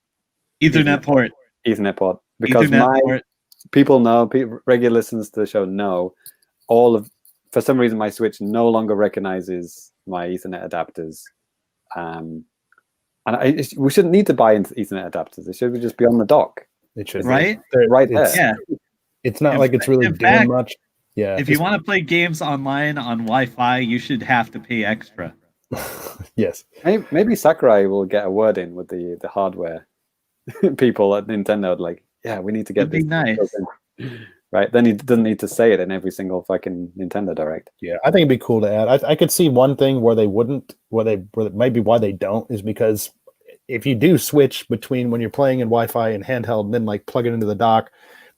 Ethernet port. Ethernet port. Because people know, regular listeners to the show know, for some reason my Switch no longer recognizes my Ethernet adapters. And we shouldn't need to buy into Ethernet adapters. It should just be on the dock. It should, right? Right there. Yeah. It's not like it's really doing much. Yeah. If you want to play games online on Wi-Fi, you should have to pay extra. Yes. Maybe Sakurai will get a word in with the hardware people at Nintendo. Like, yeah, we need to get this. Nice. Right? Then he doesn't need to say it in every single fucking Nintendo Direct. Yeah, I think it'd be cool to add. I could see one thing where they wouldn't, maybe why they don't, is because if you do switch between when you're playing in Wi-Fi and handheld and then like plug it into the dock,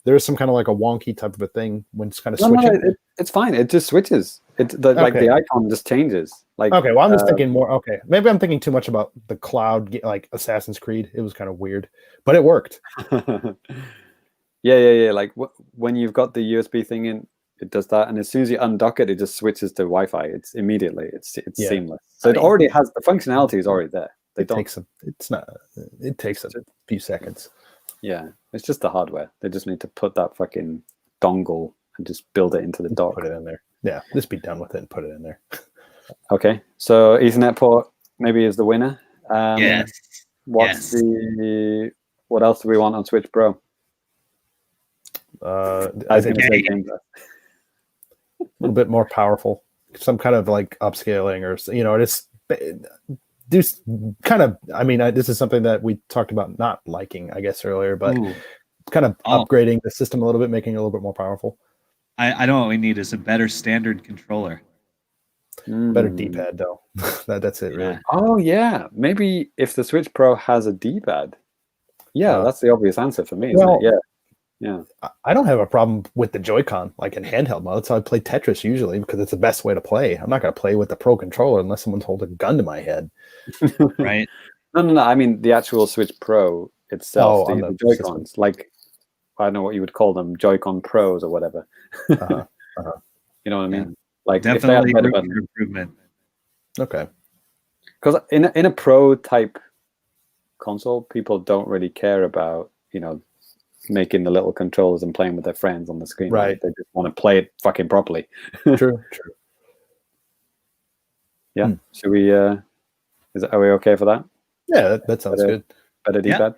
there's some kind of like a wonky type of a thing when it's kind of switching. No, it's fine. It just switches. Like the icon just changes. Like, okay, well, I'm just thinking more. Okay, maybe I'm thinking too much about the cloud, like Assassin's Creed. It was kind of weird, but it worked. Yeah. Like when you've got the USB thing in, it does that, and as soon as you undock it, it just switches to Wi-Fi. It's immediately. It's seamless. So it already has the functionality is already there. It takes a few seconds. Yeah, it's just the hardware. They just need to put that fucking dongle and just build it into the dock. Put it in there. Yeah, just be done with it and put it in there. Okay, so Ethernet port maybe is the winner. Yes. What else do we want on Switch Pro? I think a little bit more powerful, some kind of like upscaling, or just do kind of. I mean, this is something that we talked about not liking, I guess, earlier, but kind of upgrading the system a little bit, making it a little bit more powerful. I know what we need is a better standard controller. Better D-pad though. That's it, really. Oh yeah, maybe if the Switch Pro has a D-pad. Yeah, that's the obvious answer for me. Well, yeah. I don't have a problem with the Joy-Con, like in handheld mode. So I play Tetris usually because it's the best way to play. I'm not going to play with the Pro controller unless someone's holding a gun to my head. Right? No. I mean the actual Switch Pro itself, the Joy-Cons, like I don't know what you would call them, Joy-Con Pros or whatever. You know what I mean? Like definitely room for improvement. Okay. Because in a Pro type console, people don't really care about making the little controllers and playing with their friends on the screen. Right. They just want to play it fucking properly. True. Yeah. Should we? Are we okay for that? Yeah, that sounds good. Better D-pad.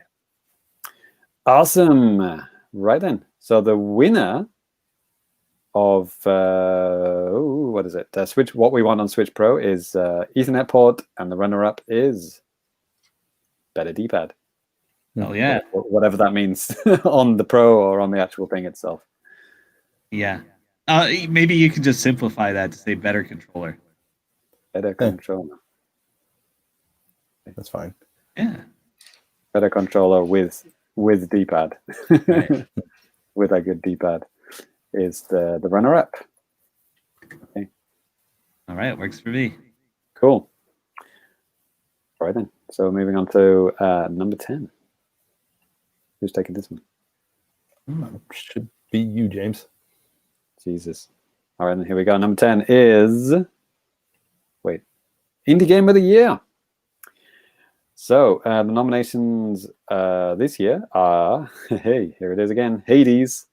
Awesome. Right then. So the winner of what is it? Switch. What we want on Switch Pro is Ethernet port, and the runner-up is better D-pad. Oh yeah. Whatever that means on the Pro or on the actual thing itself. Yeah. Maybe you can just simplify that to say better controller. Better controller. That's fine. Yeah. Better controller with D-pad. Right. With a good D-pad is the runner-up. Okay. All right, works for me. Cool. All right then. So moving on to number 10. Who's taking this one? Should be you, James. Jesus. All right, then here we go. Number 10 is Indie Game of the Year. So the nominations this year are here it is again, Hades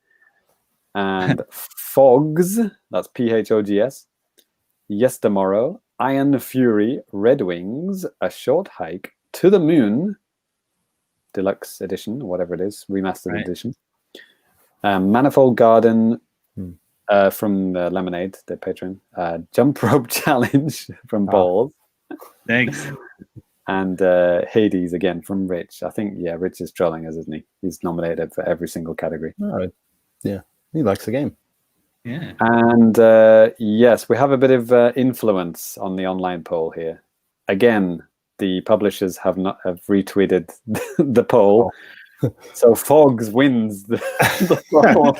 and Fogs, that's P-H-O-G-S, Yes Tomorrow, Iron Fury, Red Wings, A Short Hike, To the Moon, Deluxe Edition, whatever it is, Remastered Edition, Manifold Garden from Lemonade, their patron, Jump Rope Challenge from Balls. Thanks. And Hades again from Rich. I think, Rich is trolling us, isn't he? He's nominated for every single category. All right. Yeah, he likes the game. Yeah. And yes, we have a bit of influence on the online poll here. Again, the publishers have retweeted the poll. Oh. So Fogs wins the poll.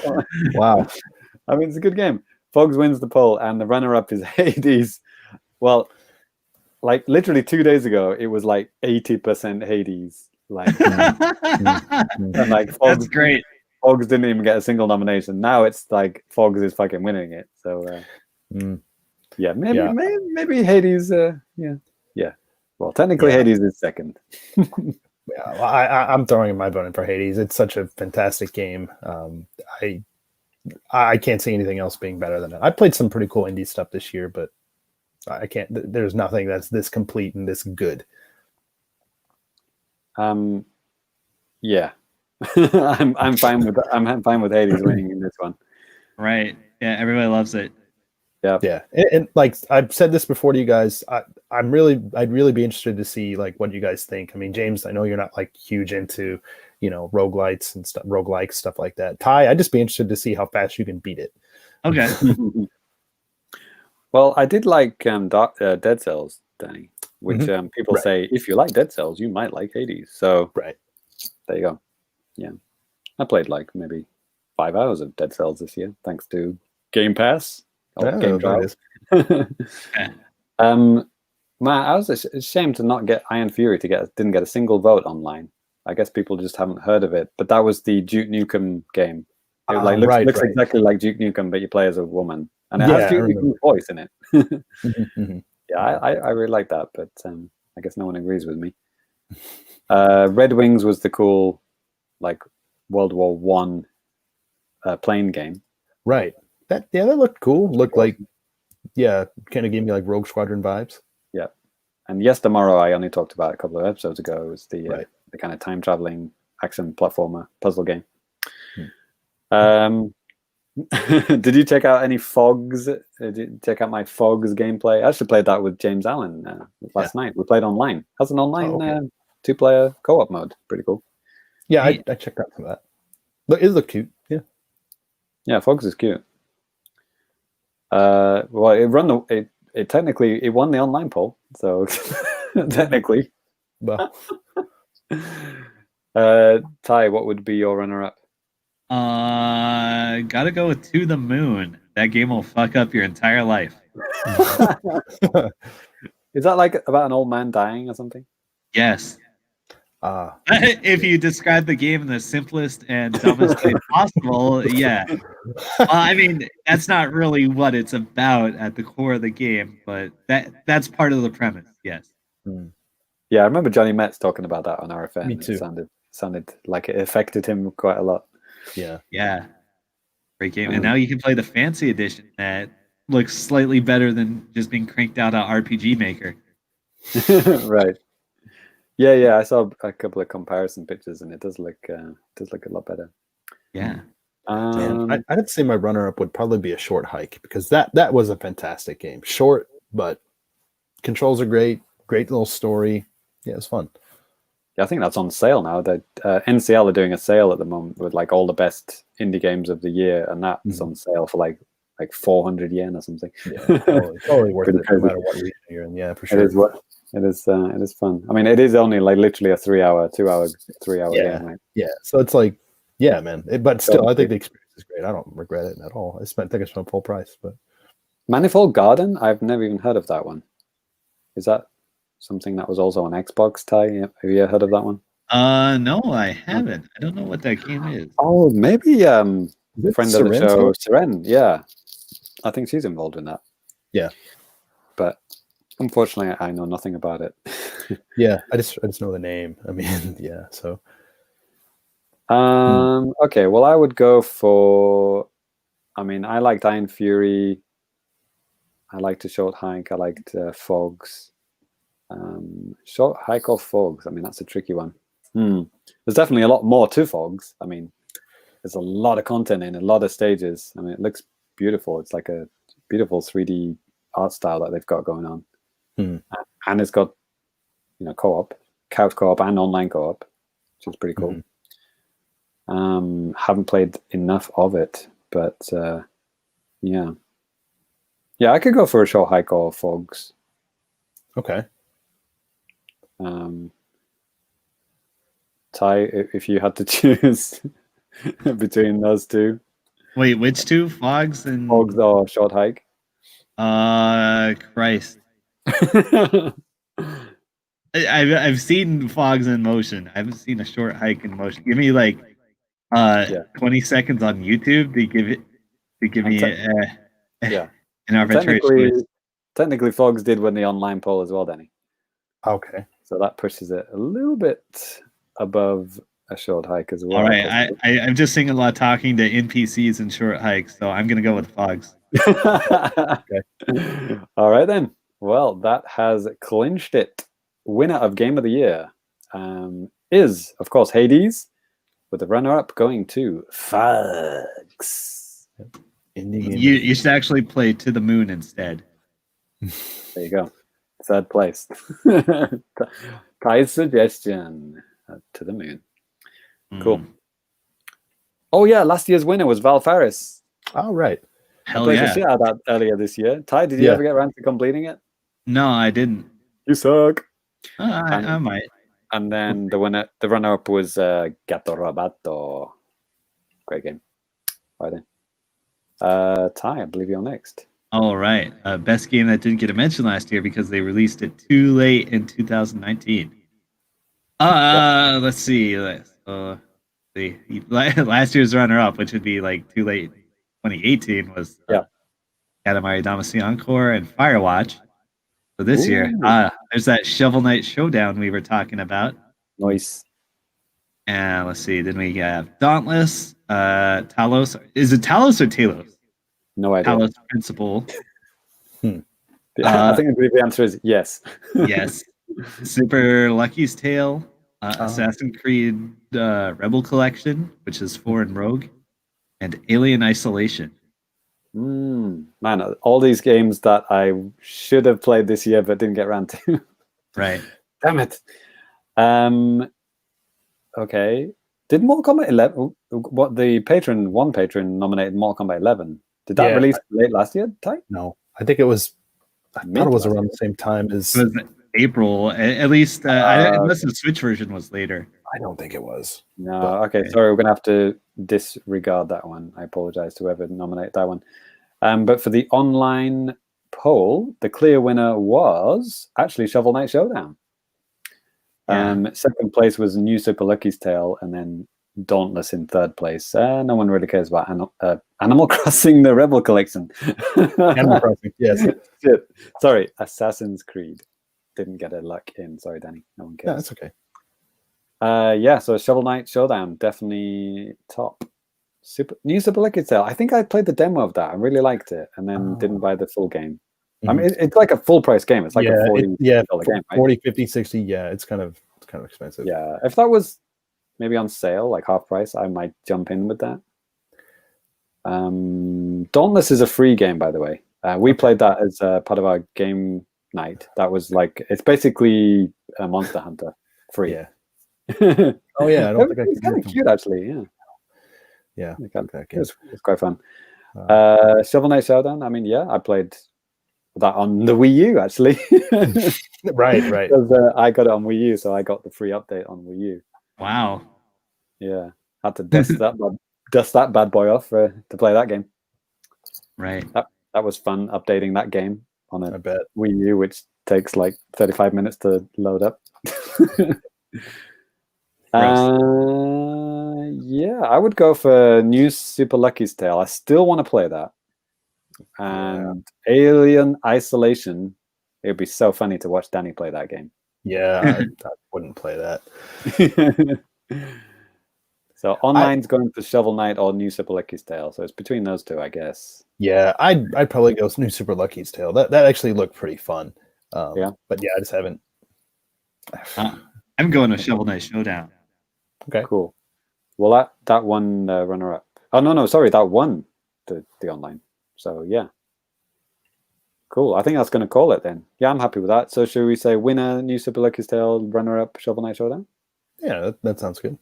Wow. I mean, it's a good game. Fogs wins the poll, and the runner-up is Hades. Well, like literally 2 days ago, it was like 80% Hades. Like, and like Fogs, that's great. Fogs didn't even get a single nomination. Now it's like Fogs is fucking winning it. So maybe Hades. Yeah. Well, technically Hades is second. Yeah, well, I'm throwing in my vote in for Hades. It's such a fantastic game. I can't see anything else being better than it. I played some pretty cool indie stuff this year, but I can't. There's nothing that's this complete and this good. Yeah, I'm fine with Hades winning in this one. Right. Yeah, everybody loves it. Yeah. And like I've said this before to you guys, I'd really be interested to see like what you guys think. I mean, James, I know you're not like huge into, roguelites and stuff, roguelikes, stuff like that. Ty, I'd just be interested to see how fast you can beat it. Okay. Well, I did like Dead Cells, Danny, which people say if you like Dead Cells, you might like Hades. So there you go. Yeah, I played like maybe 5 hours of Dead Cells this year, thanks to Game Pass. Game Drive. Man, I was ashamed to not get Iron Fury didn't get a single vote online. I guess people just haven't heard of it. But that was the Duke Nukem game. It looks exactly like Duke Nukem, but you play as a woman, and it has Duke Nukem's voice in it. Yeah, I really like that, but I guess no one agrees with me. Red Wings was the cool, like World War One plane game. Right. That looked cool. Looked like, kind of gave me like Rogue Squadron vibes. Yeah. And Yes Tomorrow, I only talked about a couple of episodes ago. It was the kind of time traveling action platformer puzzle game. Did you check out any Fogs? Did you check out my Fogs gameplay? I actually played that with James Allen last night. We played online. Has an online 2-player co-op mode. Pretty cool. Yeah, I checked out some of that. Look, it looked cute. Yeah. Yeah, Fogs is cute. Well, it technically won the online poll, so technically. Well. Ty, what would be your runner-up? Gotta go with To the Moon. That game will fuck up your entire life. Is that like about an old man dying or something? Yes. If you describe the game in the simplest and dumbest way possible, yeah. I mean, that's not really what it's about at the core of the game, but that's part of the premise, yes. Yeah, I remember Johnny Metz talking about that on RFN. Me too. It sounded like it affected him quite a lot. Yeah. Great game. And now you can play the fancy edition that looks slightly better than just being cranked out on RPG Maker. Right. Yeah, I saw a couple of comparison pictures, and it does look a lot better. Yeah. I'd say my runner-up would probably be A Short Hike, because that was a fantastic game. Short, but controls are great. Great little story. Yeah, it's fun. Yeah, I think that's on sale now. That NCL are doing a sale at the moment with like all the best indie games of the year, and that's on sale for like like 400 yen or something. Yeah, totally worth it, no matter what region you're in. Yeah, for sure. It is fun. I mean, it is only like literally a 3 hour game, right? Yeah. So it's like, yeah, man. But still, I think the experience is great. I don't regret it at all. I think I spent full price. But Manifold Garden, I've never even heard of that one. Is that something that was also on Xbox, Ty? Have you heard of that one? No, I haven't. I don't know what that game is. Oh, maybe friend of the show, still? Seren. Yeah, I think she's involved in that. Yeah, but unfortunately, I know nothing about it. Yeah, I just know the name. I mean, yeah. So, okay. Well, I would go for. I mean, I liked Iron Fury. I liked the Short Hike. I liked Fogs. Short Hike or Fogs? I mean, that's a tricky one. There's definitely a lot more to Fogs. I mean, there's a lot of content in a lot of stages. I mean, it looks beautiful. It's like a beautiful 3D art style that they've got going on, and it's got co-op, couch co-op, and online co-op, which is pretty cool. Haven't played enough of it, but yeah, I could go for a Short Hike or Fogs. Okay. Ty, if you had to choose between those two. Wait, which two? Fogs or Short Hike? Christ. I've seen Fogs in motion. I haven't seen a Short Hike in motion. Give me like 20 seconds on YouTube to give me an arbitrary choice. Technically, Fogs did win the online poll as well, Danny. Okay. So that pushes it a little bit above a Short Hike as well. All right, I'm just seeing a lot of talking to NPCs in Short Hikes, so I'm gonna go with Fogs. Okay. All right then. Well, that has clinched it. Winner of Game of the Year is, of course, Hades, with the runner-up going to Fogs. You should actually play To the Moon instead. There you go. Third place. Ty's suggestion. To the Moon. Cool. Oh yeah, last year's winner was Val Faris. Oh right. Hell yeah. I played that earlier this year. Ty, did you ever get around to completing it? No, I didn't. You suck. I might. And then the runner-up was Gato Robato. Great game. Right then. Ty, I believe you're next. All right. Best game that didn't get a mention last year because they released it too late in 2019. Let's see. Last year's runner-up, which would be like too late 2018, was Katamari Damacy Encore and Firewatch. So this year, there's that Shovel Knight Showdown we were talking about. Nice. And let's see. Then we have Dauntless, Talos. Is it Talos or Talos? No idea. Talos Principle. I believe the answer is yes. Yes. Super Lucky's Tale, Assassin's Creed Rebel Collection, which is 4 and Rogue, and Alien Isolation. Man, all these games that I should have played this year but didn't get around to. Right. Damn it. Okay. Did Mortal Kombat 11? What the one patron nominated Mortal Kombat 11? Did that release late last year, Ty? No, I think it was. I thought it was around the same time as. It was April, at least. Unless the Switch version was later. I don't think it was. No. Okay. Sorry, we're gonna have to disregard that one. I apologize to whoever nominated that one. But for the online poll, the clear winner was actually Shovel Knight Showdown. Second place was New Super Lucky's Tale, and then Dauntless in third place. No one really cares about Animal Crossing: The Rebel Collection. Animal Crossing, yes. Shit. Sorry, Assassin's Creed didn't get a luck in. Sorry, Danny. No one cares. Yeah, that's okay. So Shovel Knight Showdown definitely top. New Super Lucky's Tale. I think I played the demo of that. I really liked it, and then didn't buy the full game. I mean, it's like a full price game. It's like a $40 game, right? 40, 50, 60. Yeah, it's kind of expensive. Yeah, if that was maybe on sale, like half price, I might jump in with that. Dauntless is a free game, by the way. We played that as part of our game night. That was like, it's basically a Monster Hunter free. Yeah. Oh yeah, I don't think it's kind of cute, actually. Yeah. Yeah. It's quite fun. Shovel Knight Showdown. I mean, yeah, I played that on the Wii U actually. Right. Because I got it on Wii U, so I got the free update on Wii U. Wow. Yeah, had to dust that bad boy off to play that game. Right. That was fun updating that game on a I bet. Wii U, which takes like 35 minutes to load up. Yeah, I would go for New Super Lucky's Tale. I still want to play that. And Alien Isolation. It would be so funny to watch Danny play that game. Yeah, I wouldn't play that. So online's going for Shovel Knight or New Super Lucky's Tale. So it's between those two, I guess. Yeah, I'd probably go New Super Lucky's Tale. That actually looked pretty fun. Yeah, but yeah, I just haven't. I'm going to Shovel Knight Showdown. Okay, cool. Well, that one runner up. Oh no, sorry, that won the online. So yeah, cool. I think that's going to call it then. Yeah, I'm happy with that. So should we say winner New Super Lucky's Tale, runner up Shovel Knight Showdown? Yeah, that sounds good.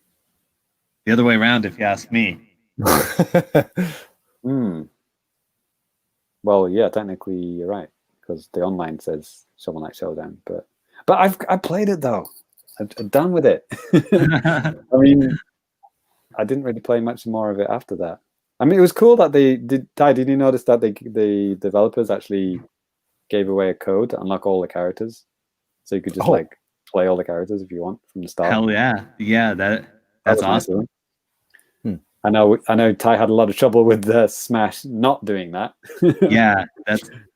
The other way around, if you ask me. Well, yeah, technically you're right because the online says Shovel Knight Showdown, but I played it though. I'm done with it. I mean, I didn't really play much more of it after that. I mean, it was cool that they did. Ty, did you notice that the developers actually gave away a code to unlock all the characters, so you could just like play all the characters if you want from the start? Hell yeah, yeah, that's awesome. Nice. I know. Ty had a lot of trouble with Smash not doing that. Yeah,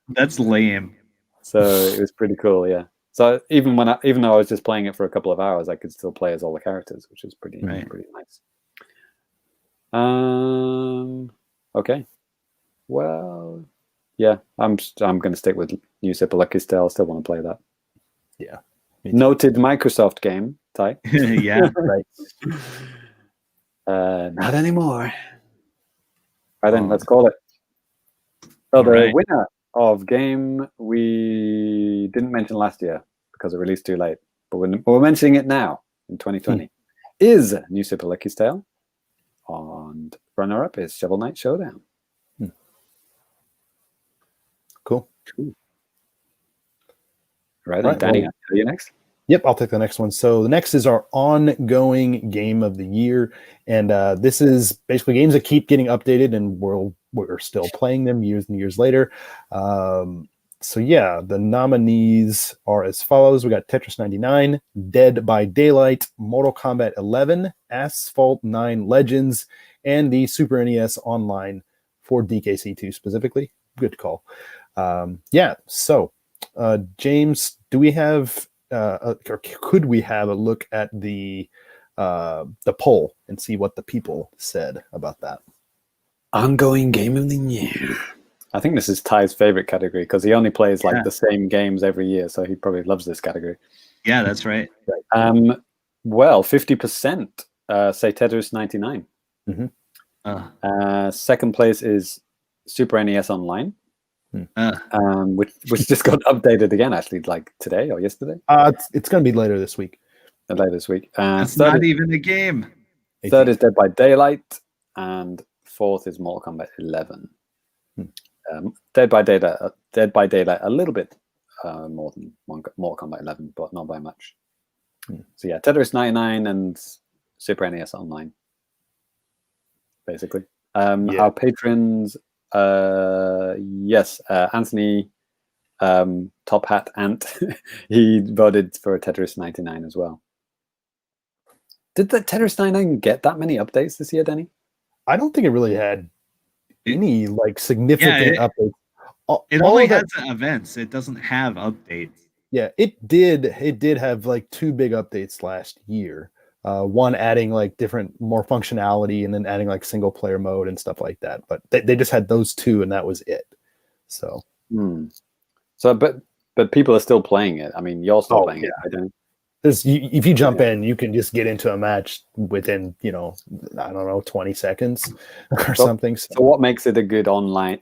that's lame. So it was pretty cool. Yeah. So even though I was just playing it for a couple of hours, I could still play as all the characters, which is pretty nice. Okay. Well, yeah, I'm going to stick with New Super Lucky's Tale. I still want to play that. Yeah. Noted Microsoft game, Ty. Yeah. Right. Not anymore. Right then, let's call it. So the winner of game we didn't mention last year because it released too late, but we're mentioning it now in 2020 is New Super Lucky's Tale, and runner-up is Shovel Knight Showdown. Cool. Right then, Danny, are you next? Yep, I'll take the next one. So the next is our ongoing game of the year, and this is basically games that keep getting updated, and we're still playing them years and years later. So yeah, the nominees are as follows: we got Tetris 99, Dead by Daylight, Mortal Kombat 11, Asphalt 9 Legends, and the Super NES Online for DKC2 specifically. Good call. Yeah. So, James, do we have? Or could we have a look at the poll and see what the people said about that? Ongoing game of the year. I think this is Ty's favorite category because he only plays like the same games every year, so he probably loves this category. Yeah, that's right. Well, 50% say Tetris 99. Mm-hmm. Second place is Super NES Online. Which just got updated again, actually, like today or yesterday. It's going to be later this week. It's not even a game. Third is Dead by Daylight, and fourth is Mortal Kombat 11. Dead by Daylight a little bit more than Mortal Kombat 11, but not by much. So yeah, Tetris 99 and Super NES Online, basically. Our patrons. Yes, Anthony Top Hat Ant, he voted for Tetris 99 as well. Did the Tetris 99 get that many updates this year, Danny? I don't think it really had any like significant updates. It only has events. It doesn't have updates. Yeah, it did have like 2 big updates last year. One adding like more functionality, and then adding like single player mode and stuff like that. But they just had those 2, and that was it. So, but people are still playing it. I mean, you're still playing it. I don't. If you jump in, you can just get into a match within, I don't know, 20 seconds or something. So what makes it a good ongoing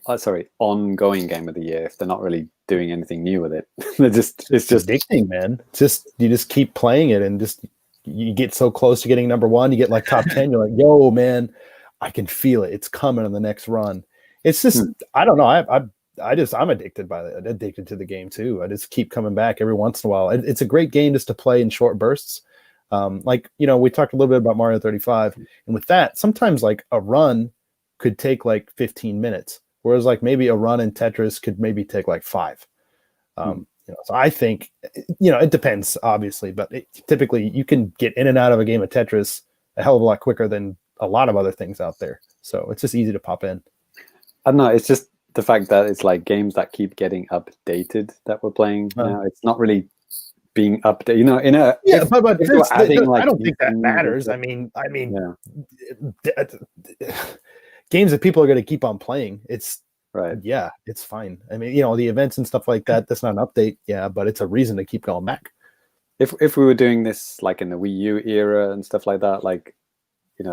game of the year if they're not really doing anything new with it? It's just addicting, man. You just keep playing it, and just you get so close to getting number 1, you get like top 10. You're like, yo, man, I can feel it. It's coming on the next run. It's just I don't know. I'm addicted to the game too. I just keep coming back every once in a while. It's a great game just to play in short bursts. Like, we talked a little bit about Mario 35, and with that, sometimes like a run could take like 15 minutes, whereas like maybe a run in Tetris could maybe take like 5. So I think, it depends obviously, but typically you can get in and out of a game of Tetris a hell of a lot quicker than a lot of other things out there. So it's just easy to pop in. I don't know. It's just the fact that it's like games that keep getting updated that we're playing now. It's not really being updated, I don't think that matters. I mean, games that people are going to keep on playing. It's right. Yeah, it's fine. I mean, the events and stuff like that. That's not an update. Yeah, but it's a reason to keep going back. If we were doing this like in the Wii U era and stuff like that, like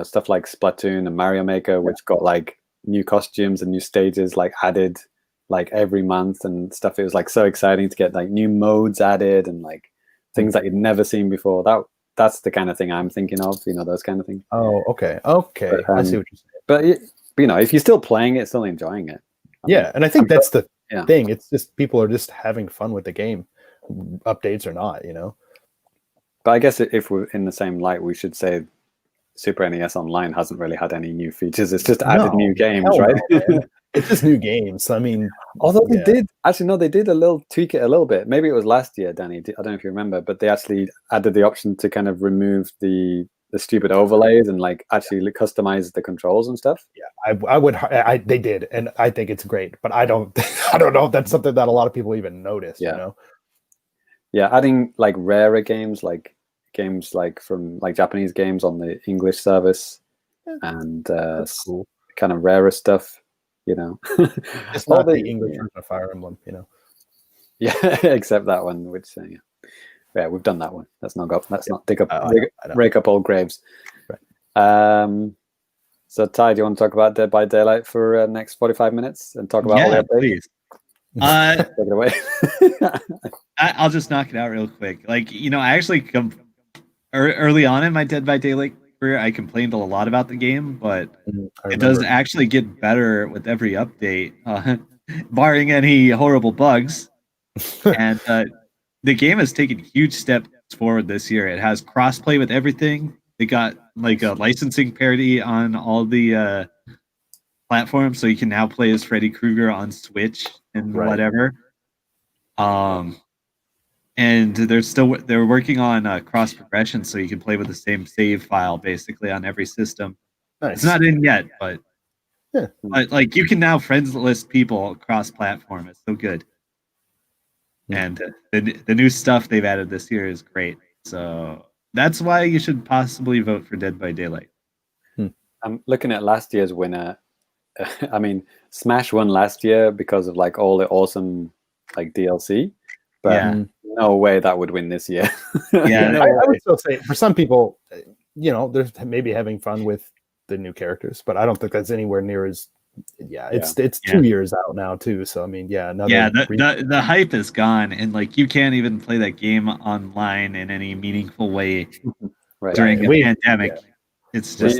stuff like Splatoon and Mario Maker, which got like new costumes and new stages like added like every month and stuff. It was like so exciting to get like new modes added and like things that you'd never seen before. That's the kind of thing I'm thinking of, those kind of things. Oh, okay. But, I see what you're saying. But if you're still playing it, still enjoying it. And I think that's the thing. It's just people are just having fun with the game, updates or not, But I guess if we're in the same light, we should say Super NES Online hasn't really had any new features. It's just added new games, right? No, it's just new games. I mean, although they did tweak it a little bit. Maybe it was last year, Danny. I don't know if you remember, but they actually added the option to kind of remove the stupid overlays and like actually customize the controls and stuff. Yeah, they did, and I think it's great. But I don't know if that's something that a lot of people even notice. Yeah, adding like rarer games like from like Japanese games on the English service and cool. kind of rarer stuff, It's not the English version of Fire Emblem, Yeah, except that one, which we've done that one. Let's not rake up old graves. Right. So Ty, do you want to talk about Dead by Daylight for next 45 minutes and talk about all the updates? Please. Take it away. I'll just knock it out real quick. Like, I actually early on in my Dead by Daylight career, I complained a lot about the game, but it does actually get better with every update, barring any horrible bugs. And the game has taken huge steps forward this year. It has crossplay with everything. They got like a licensing parity on all the platforms, so you can now play as Freddy Krueger on Switch and whatever. And they're working on cross progression, so you can play with the same save file basically on every system. Nice. It's not in yet, but like you can now friends list people cross platform. It's so good. And the new stuff they've added this year is great. So that's why you should possibly vote for Dead by Daylight. I'm looking at last year's winner. I mean, Smash won last year because of like all the awesome like DLC, but no way that would win this year. I would still say for some people, they're maybe having fun with the new characters, but I don't think that's anywhere near as. It's 2 years out now too, so I mean, the hype is gone, and like you can't even play that game online in any meaningful way during a pandemic. It's just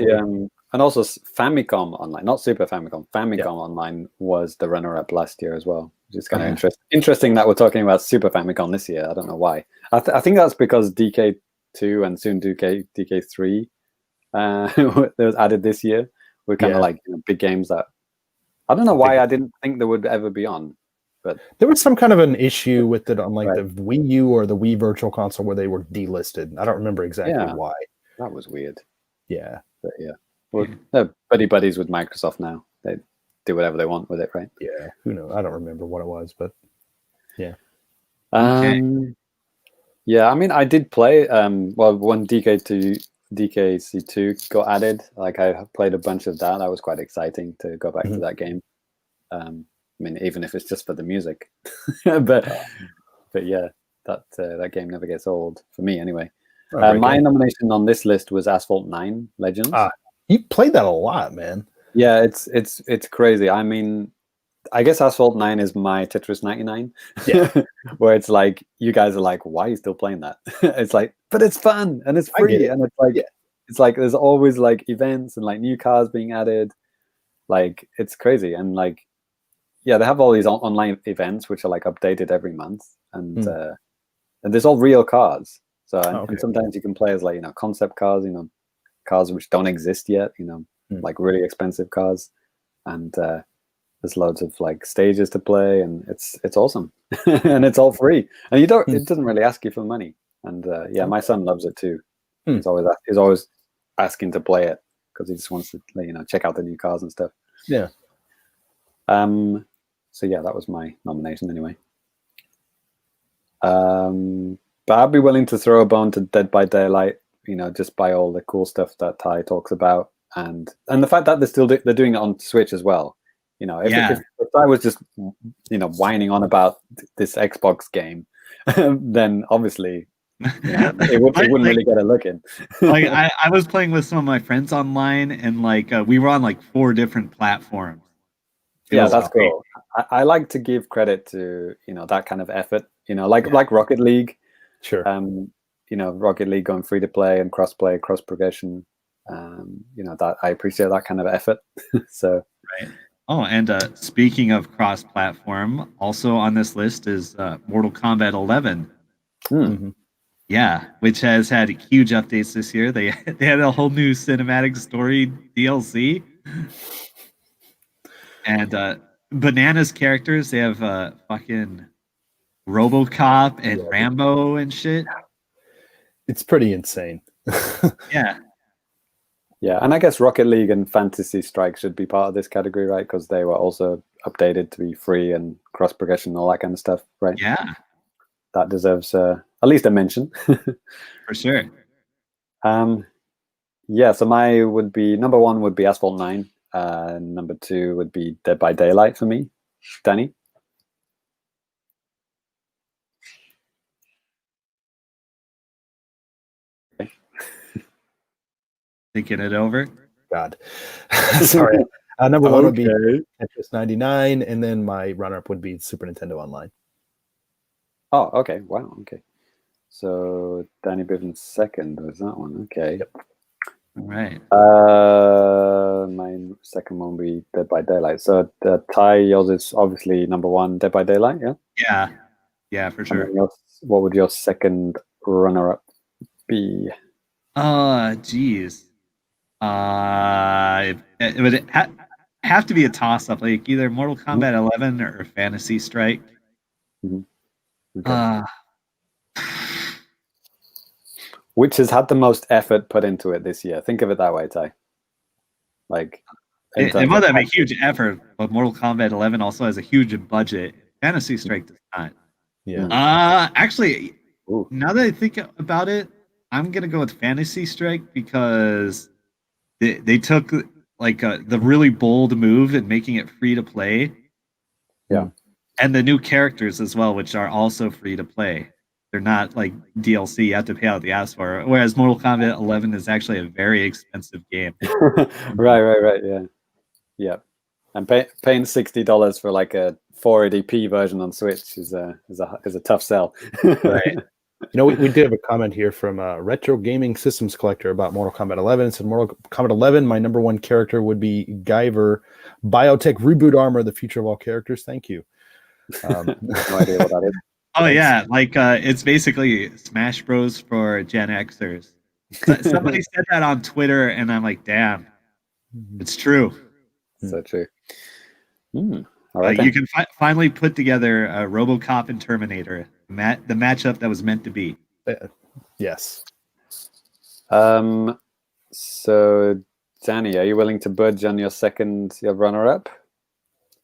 and also Famicom Online, not Super Famicom. Famicom Online was the runner-up last year as well, which is kind of interesting that we're talking about Super Famicom this year. I don't know why. I think that's because DK2 and soon DK3 that was added this year. We're kind of like big games that. I don't know why I didn't think they would ever be on, but there was some kind of an issue with it on like the Wii U or the Wii Virtual Console where they were delisted. I don't remember exactly why. That was weird. Yeah, but well, they're buddies with Microsoft now. They do whatever they want with it, right? Yeah, who knows? I don't remember what it was, but yeah. Yeah, I mean, I did play. When DKC2 got added, like I played a bunch of that. That was quite exciting to go back to that game. I mean, even if it's just for the music, but yeah, that game never gets old for me anyway. My nomination on this list was Asphalt 9 Legends. You played that a lot, man. Yeah, it's crazy. I mean, I guess Asphalt 9 is my Tetris 99. Yeah. Where it's like, you guys are like, why are you still playing that? It's like, but it's fun and it's free. And it's like, there's always like events and like new cars being added. Like it's crazy, and like yeah, they have all these online events which are like updated every month, and there's all real cars. So and sometimes you can play as like concept cars, cars which don't exist yet, like really expensive cars, and there's loads of like stages to play, and it's awesome, and it's all free, and it doesn't really ask you for money, and yeah, my son loves it too. He's always asking to play it because he just wants to check out the new cars and stuff. Yeah. So yeah, that was my nomination anyway. But I'd be willing to throw a bone to Dead by Daylight, just by all the cool stuff that Ty talks about, and the fact that they're doing it on Switch as well. If I was just whining on about this Xbox game, then obviously it wouldn't really get a look in. Like I was playing with some of my friends online, and like we were on like 4 different platforms. Yeah, that's cool. I like to give credit to that kind of effort. Like Rocket League. Sure. Rocket League going free to play and cross progression. That I appreciate that kind of effort. So right. Oh, and speaking of cross-platform, also on this list is Mortal Kombat 11. Mm-hmm. Yeah, which has had huge updates this year. They had a whole new cinematic story DLC, and bananas characters. They have fucking RoboCop and Rambo and shit. It's pretty insane. Yeah. Yeah, and I guess Rocket League and Fantasy Strike should be part of this category, right? Because they were also updated to be free and cross progression and all that kind of stuff, right? Yeah. That deserves at least a mention. For sure. Yeah, so my would be number 1 would be Asphalt 9. Number 2 would be Dead by Daylight for me. Danny? Thinking it over. God. Sorry. Number 1 would be Tetris 99, and then my runner-up would be Super Nintendo Online. Oh, okay. Wow. Okay. So Danny Bivens second was that one. Okay. Yep. All right. My second one would be Dead by Daylight. So Ty, yours is obviously number 1, Dead by Daylight, yeah? Yeah. Yeah, for sure. What would your second runner-up be? Geez. It would have to be a toss-up, like either Mortal Kombat 11 or Fantasy Strike. Mm-hmm. Okay. Which has had the most effort put into it this year? Think of it that way, Ty. Like, it must have a huge effort, but Mortal Kombat 11 also has a huge budget. Fantasy Strike does not. Yeah. Actually, now that I think about it, I'm gonna go with Fantasy Strike because they took like the really bold move in making it free to play. Yeah. And the new characters as well, which are also free to play. They're not like DLC you have to pay out the ass for. Whereas Mortal Kombat 11 is actually a very expensive game. Right. Yeah. And paying $60 for like a 480p version on Switch is a tough sell. Right. We did have a comment here from Retro Gaming Systems Collector about Mortal Kombat 11. It said, Mortal Kombat 11, my number 1 character would be Guyver, Biotech Reboot Armor, the future of all characters. Thank you. No idea what that is. Oh, yeah. Like, it's basically Smash Bros. For Gen Xers. Somebody said that on Twitter, and I'm like, damn, it's true. So true. All right, you can finally put together RoboCop and Terminator, the matchup that was meant to be. Yes. So, Danny, are you willing to budge on your runner-up?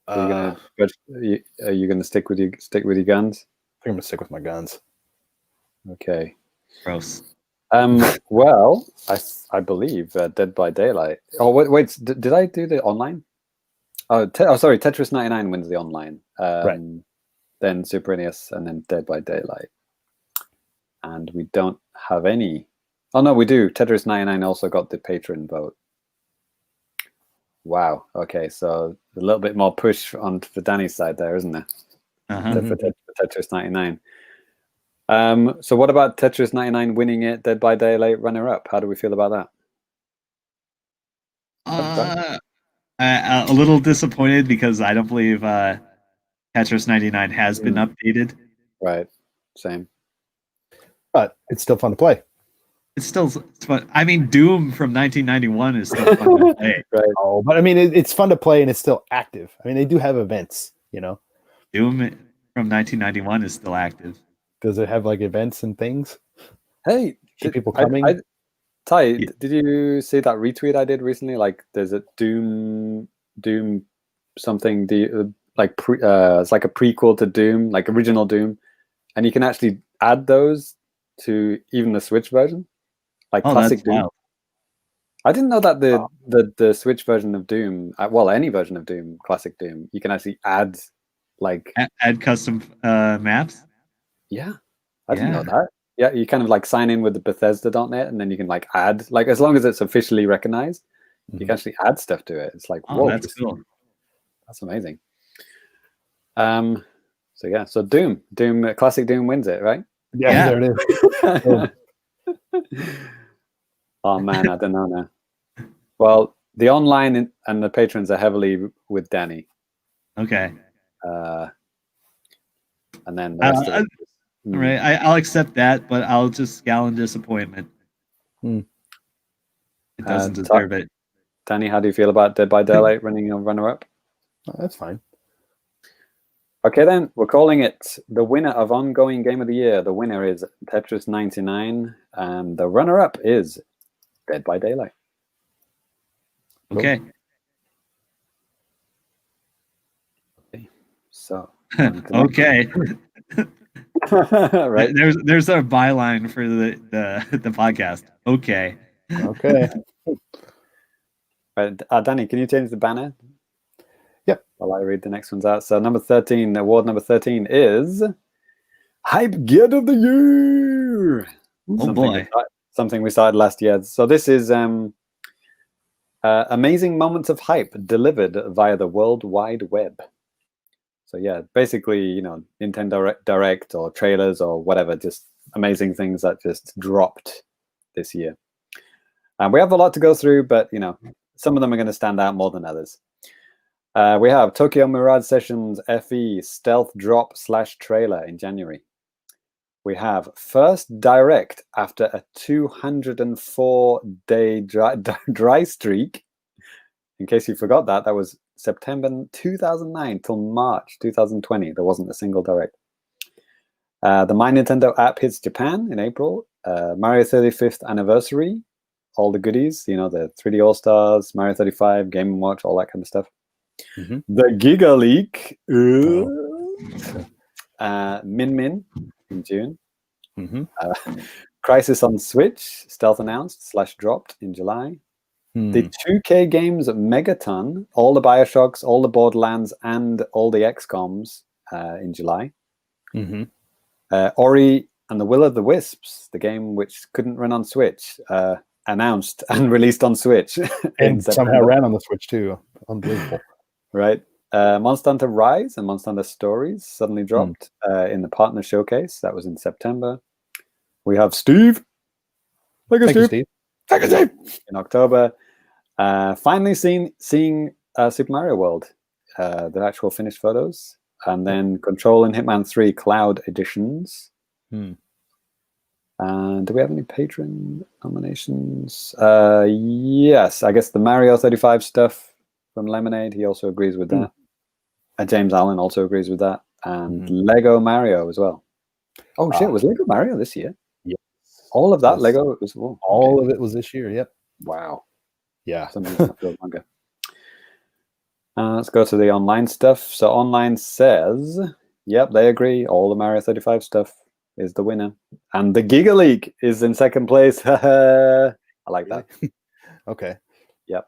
Are you gonna stick with your guns? I think I'm gonna stick with my guns. Okay. Gross. Well, I believe Dead by Daylight. Oh wait, did I do the online? Oh, sorry, Tetris 99 wins the online. Right. Then Super NES, and then Dead by Daylight. And we don't have any. Oh no, we do. Tetris 99 also got the patron vote. Wow. Okay, so a little bit more push for Danny's side there, isn't there? For Tetris 99. So what about Tetris 99 winning it, Dead by Daylight runner-up? How do we feel about that? A little disappointed because I don't believe Tetris 99 has been updated. Right. Same. But it's still fun to play. It's fun. I mean, Doom from 1991 is still fun to play. Right. Oh, but I mean, it's fun to play and it's still active. I mean, they do have events, you know. Doom from 1991 is still active. Does it have like events and things? Hey, keep people coming. Ty, did you see that retweet I did recently? Like, there's a Doom something. It's like a prequel to Doom, like original Doom, and you can actually add those to even the Switch version, like classic Doom. Wild. I didn't know that the Switch version of Doom, well, any version of Doom, classic Doom, you can actually add add custom maps. Yeah, I didn't know that. Yeah, you kind of like sign in with the Bethesda.net, and then you can like add, like as long as it's officially recognized, you can actually add stuff to it. It's like, whoa, that's cool. That's amazing. So Doom, classic Doom wins it, right? Yeah. There it is. Oh man, I don't know now. Well, the online and the patrons are heavily with Danny. Okay. And then the rest of it. All right, I'll accept that, but I'll just scowl in disappointment. It doesn't deserve it. Danny, how do you feel about Dead by Daylight running a runner-up? Oh, that's fine. Okay, then we're calling it the winner of ongoing game of the year. The winner is Tetris 99, and the runner-up is Dead by Daylight. Okay. So. Okay. Right. There's our byline for the podcast. Okay. Okay. Right, Danny, can you change the banner? Yep. While I read the next ones out. So award number 13 is Hype Gear of the Year. Something we started last year. So this is amazing moments of hype delivered via the World Wide Web. So yeah, basically, Nintendo Direct or trailers or whatever, just amazing things that just dropped this year. And we have a lot to go through, but some of them are going to stand out more than others. We have Tokyo Mirage Sessions FE Stealth Drop / trailer in January. We have first Direct after a 204-day dry streak. In case you forgot that was September 2009 till March 2020. There wasn't a single Direct. The My Nintendo app hits Japan in April. Mario 35th anniversary. All the goodies, the 3D All-Stars, Mario 35, Game & Watch, all that kind of stuff. The Giga Leak. Min Min in June. Crisis on Switch, stealth announced / dropped in July. The 2K games Megaton, all the Bioshocks, all the Borderlands, and all the XCOMs in July. Ori and the Will of the Wisps, the game which couldn't run on Switch, announced and released on Switch. And somehow ran on the Switch too. Unbelievable. Right. Monster Hunter Rise and Monster Hunter Stories suddenly dropped in the Partner Showcase. That was in September. We have Steve. Thank you, Steve. In October. Finally seeing Super Mario World, the actual finished photos. And then Control and Hitman 3 Cloud editions. And do we have any patron nominations? Yes, I guess the Mario 35 stuff from Lemonade, he also agrees with that. And James Allen also agrees with that. And Lego Mario as well. Oh shit, was Lego Mario this year? Yes. All of that Lego was all of it was this year, yep. Wow. Yeah. Longer. Let's go to the online stuff. So online says, yep, they agree. All the Mario 35 stuff is the winner. And the Giga League is in second place. I like that. Okay. Yep.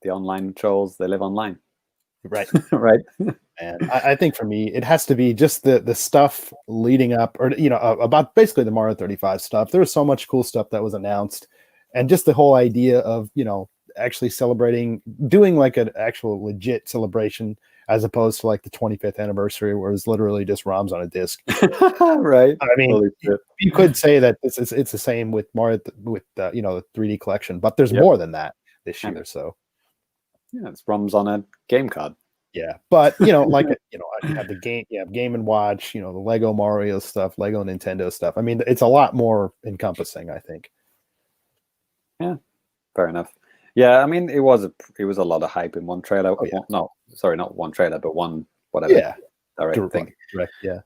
The online trolls, they live online. Right. Right. And I think for me, it has to be just the stuff leading up, or about basically the Mario 35 stuff. There was so much cool stuff that was announced, and just the whole idea of actually celebrating, doing like an actual legit celebration, as opposed to like the 25th anniversary, where it's literally just ROMs on a disc. Right. I mean, you could say that it's the same with Mario with the 3D collection, but there's more than that this year. So Yeah, it's ROMs on a game card. Yeah, but you have the game, Game and Watch, the Lego Mario stuff, Lego Nintendo stuff. I mean, it's a lot more encompassing, I think. Yeah, fair enough. Yeah, I mean, it was a lot of hype in one trailer. Oh, yeah. No, sorry, not one trailer, but one whatever. Yeah, direct thing. Direct, yeah.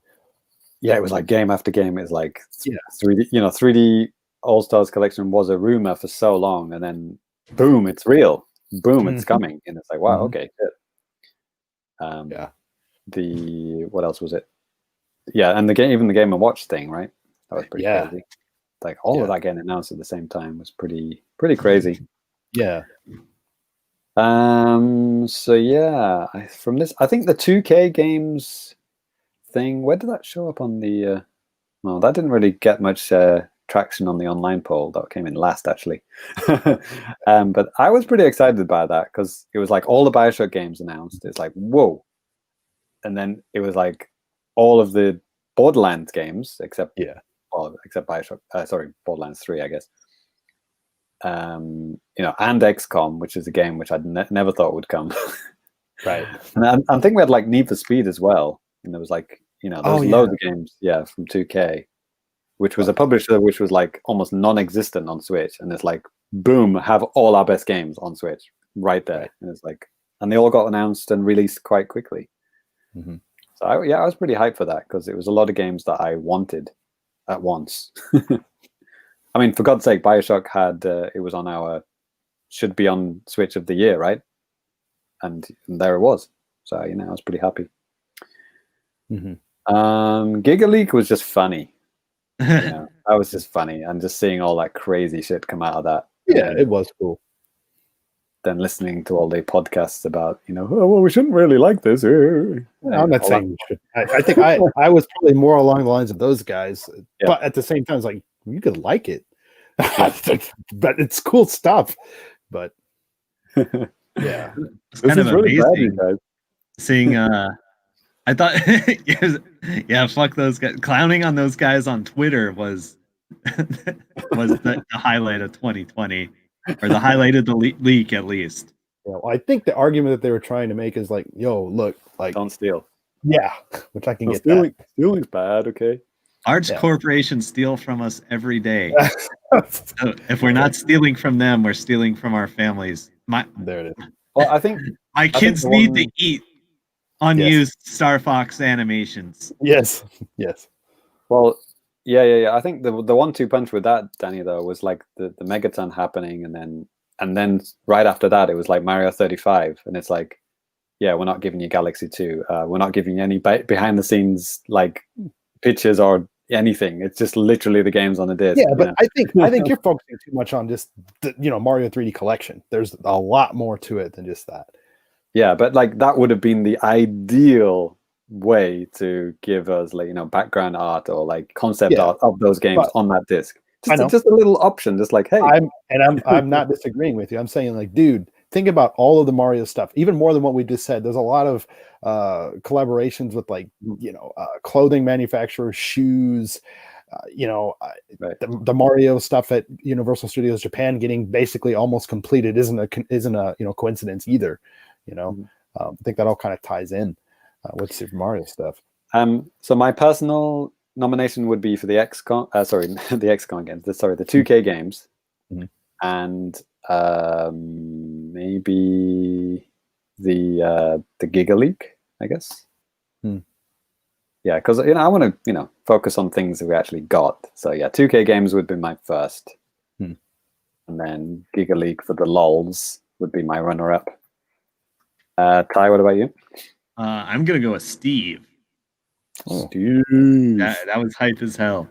Yeah, it was like game after game. It's like 3D. 3D All Stars Collection was a rumor for so long, and then boom, it's real. Boom, it's coming, and it's like, wow, okay, good. What else was it? Yeah, and even the Game and Watch thing, right? That was pretty crazy. Like all of that getting announced at the same time was pretty crazy. Yeah. So yeah, from this, I think the 2K games thing. Where did that show up on the? Well, that didn't really get much traction on the online poll. That came in last, actually. But I was pretty excited by that because it was like all the BioShock games announced. It's like whoa, and then it was like all of the Borderlands games except BioShock. Borderlands 3, I guess. And XCOM, which is a game which I'd never thought would come. Right. And I think we had like Need for Speed as well, and there was like there was loads of games, from 2K, which was a publisher which was like almost non-existent on Switch, and it's like boom, have all our best games on Switch right there, and it's like, and they all got announced and released quite quickly. So I was pretty hyped for that because it was a lot of games that I wanted at once. I mean, for God's sake, BioShock had it was on our should be on Switch of the year, right? And there it was. So I was pretty happy. Giga Leak was just funny. That was just funny, and just seeing all that crazy shit come out of that. Yeah, it was cool. Then listening to all the podcasts about, we shouldn't really like this. I'm not saying we should. I think I was probably more along the lines of those guys, but at the same time, it's like you could like it, but it's cool stuff. But yeah, it's kind of really amazing. Bad, seeing, I thought, fuck those guys. Clowning on those guys on Twitter was the highlight of 2020. Or the highlight of the leak, at least. Yeah, well, I think the argument that they were trying to make is like, yo, look, like don't steal. Yeah, which I can get. Stealing's bad, okay. Large corporations steal from us every day. So if we're not stealing from them, we're stealing from our families. There it is. Well, I think my kids need to eat unused Star Fox animations. Yes. Well. Yeah. I think the 1-2 punch with that, Danny, though, was like the Megaton happening, and then right after that, it was like Mario 35, and it's like, we're not giving you Galaxy 2, we're not giving you any behind the scenes like pictures or anything. It's just literally the games on the disc. Yeah, but I think you're focusing too much on just the Mario 3D collection. There's a lot more to it than just that. Yeah, but like that would have been the ideal way to give us like background art or like concept art of those games on that disc. Just a little option, just like, hey. I'm not disagreeing with you. I'm saying like, dude, think about all of the Mario stuff, even more than what we just said. There's a lot of collaborations with like clothing manufacturers, shoes, the Mario stuff at Universal Studios Japan getting basically almost completed isn't a coincidence either. I think that all kind of ties in with Super Mario stuff. So my personal nomination would be for the XCOM. The XCOM games. The 2K games, and maybe the Giga Leak, I guess. Yeah, because I want to focus on things that we actually got. So yeah, 2K games would be my first, and then Giga Leak for the lols would be my runner-up. Ty, what about you? I'm gonna go with Steve. Steve. That was hype as hell.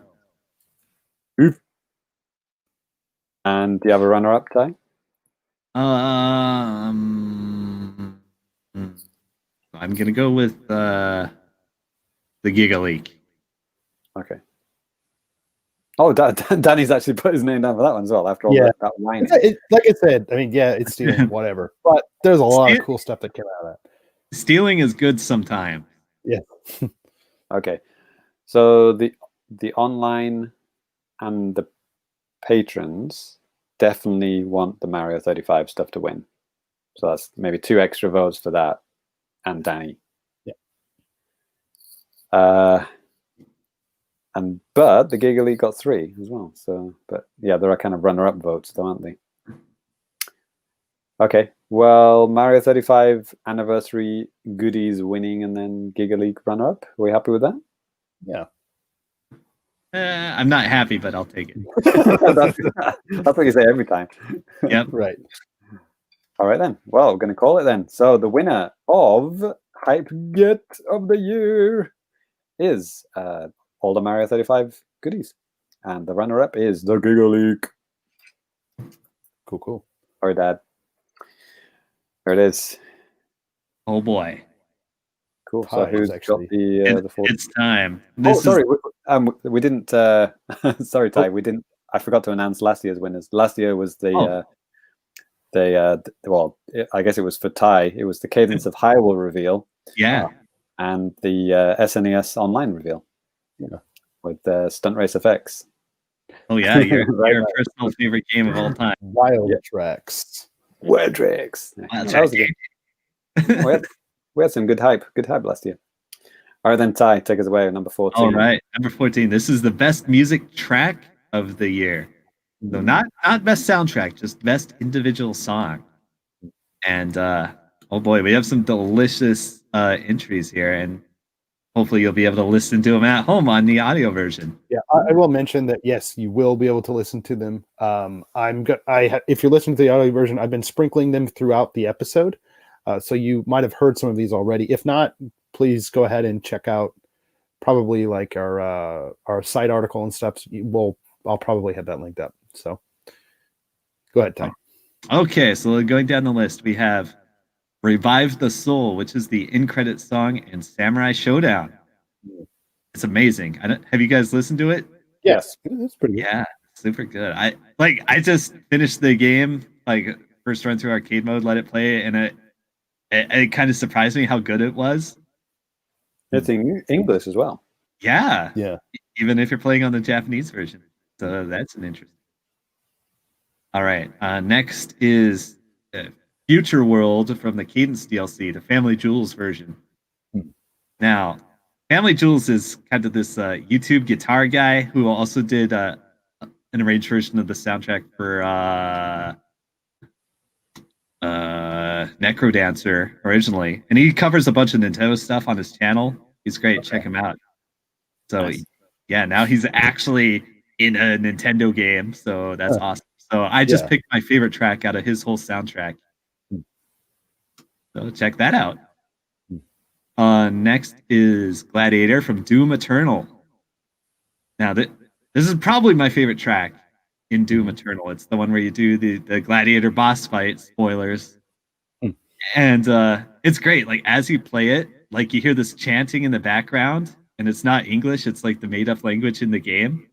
And do you have a runner-up, Ty? I'm gonna go with the Giga Leak. Okay. Oh, Danny's actually put his name down for that one as well. After all that whining. Like I said, I mean, it's stealing, whatever. But there's a lot of cool stuff that came out of that. Stealing is good sometimes. Yeah. Okay. So the online and the patrons definitely want the Mario 35 stuff to win. So that's maybe 2 extra votes for that, and Danny. Yeah. But the Giga League got 3 as well. So, but yeah, there are kind of runner-up votes, though, aren't they? Okay. Well, Mario 35 anniversary goodies winning, and then Giga League runner-up. Are we happy with that? Yeah. I'm not happy, but I'll take it. That's what you say every time. Yep. Right. All right, then. Well, we're going to call it then. So the winner of Hype Get of the Year is all the Mario 35 goodies. And the runner-up is the Giga League. Cool. All right, Dad. There it is. Oh, boy. Cool. So who's got the fourth? It's time. Sorry. We didn't. Sorry, Ty. We didn't. I forgot to announce last year's winners. Last year was the. Well, I guess it was for Ty. It was the Cadence of Hyrule reveal. Yeah. And the SNES Online reveal. Yeah. With Stunt Race FX. Oh yeah, your personal favorite game of all time. Wild Tracks. Wild Tracks. We had some good hype last year. All right, then, Ty, take us away. Number 14. All right, number 14. This is the best music track of the year. So not best soundtrack, just best individual song. And oh boy, we have some delicious entries here, and hopefully you'll be able to listen to them at home on the audio version. Yeah, I will mention that yes, you will be able to listen to them. If you're listening to the audio version, I've been sprinkling them throughout the episode, so you might have heard some of these already. If not, please go ahead and check out probably like our site article and stuff. I'll probably have that linked up. So go ahead, Ty. Okay, so going down the list, we have Revive the Soul, which is the in-credit song in Samurai Showdown. It's amazing. Have you guys listened to it? Yes, it's pretty good. Yeah, super good. I just finished the game, like first run through arcade mode, let it play, and it kind of surprised me how good it was. It's in English as well. Yeah. Even if you're playing on the Japanese version. So that's an interesting. All right. Next is Future World from the Cadence DLC, the Family Jewels version. Now, Family Jewels is kind of this YouTube guitar guy who also did an arranged version of the soundtrack for Necrodancer originally. And he covers a bunch of Nintendo stuff on his channel. He's great. Okay. Check him out. So, nice. Yeah, now he's actually in a Nintendo game. So that's awesome. So I just picked my favorite track out of his whole soundtrack. So check that out. Next is Gladiator from Doom Eternal. Now, this is probably my favorite track in Doom Eternal. It's the one where you do the Gladiator boss fight, spoilers. And it's great. Like, as you play it, like, you hear this chanting in the background, and it's not English. It's like the made-up language in the game.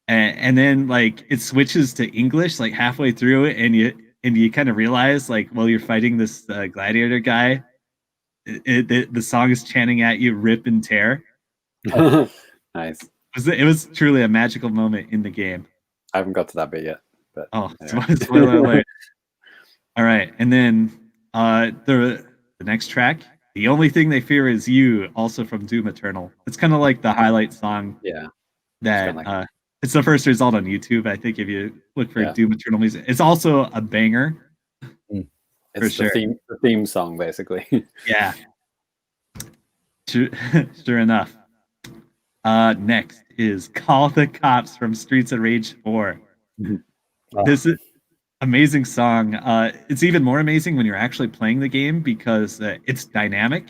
And then, like, it switches to English, like, halfway through it, and you kind of realize, like, while you're fighting this gladiator guy, the song is chanting at you, rip and tear. Nice. It was truly a magical moment in the game. I haven't got to that bit yet. But anyway. Spoiler alert. All right, and then the next track, The Only Thing They Fear Is You, also from Doom Eternal. It's kind of like the highlight song. Yeah. That it's the first result on YouTube. I think if you look for Doom Eternal music, it's also a banger. It's the theme song, basically. Yeah. Sure enough. Next is Call the Cops from Streets of Rage 4. This is amazing song. It's even more amazing when you're actually playing the game because it's dynamic.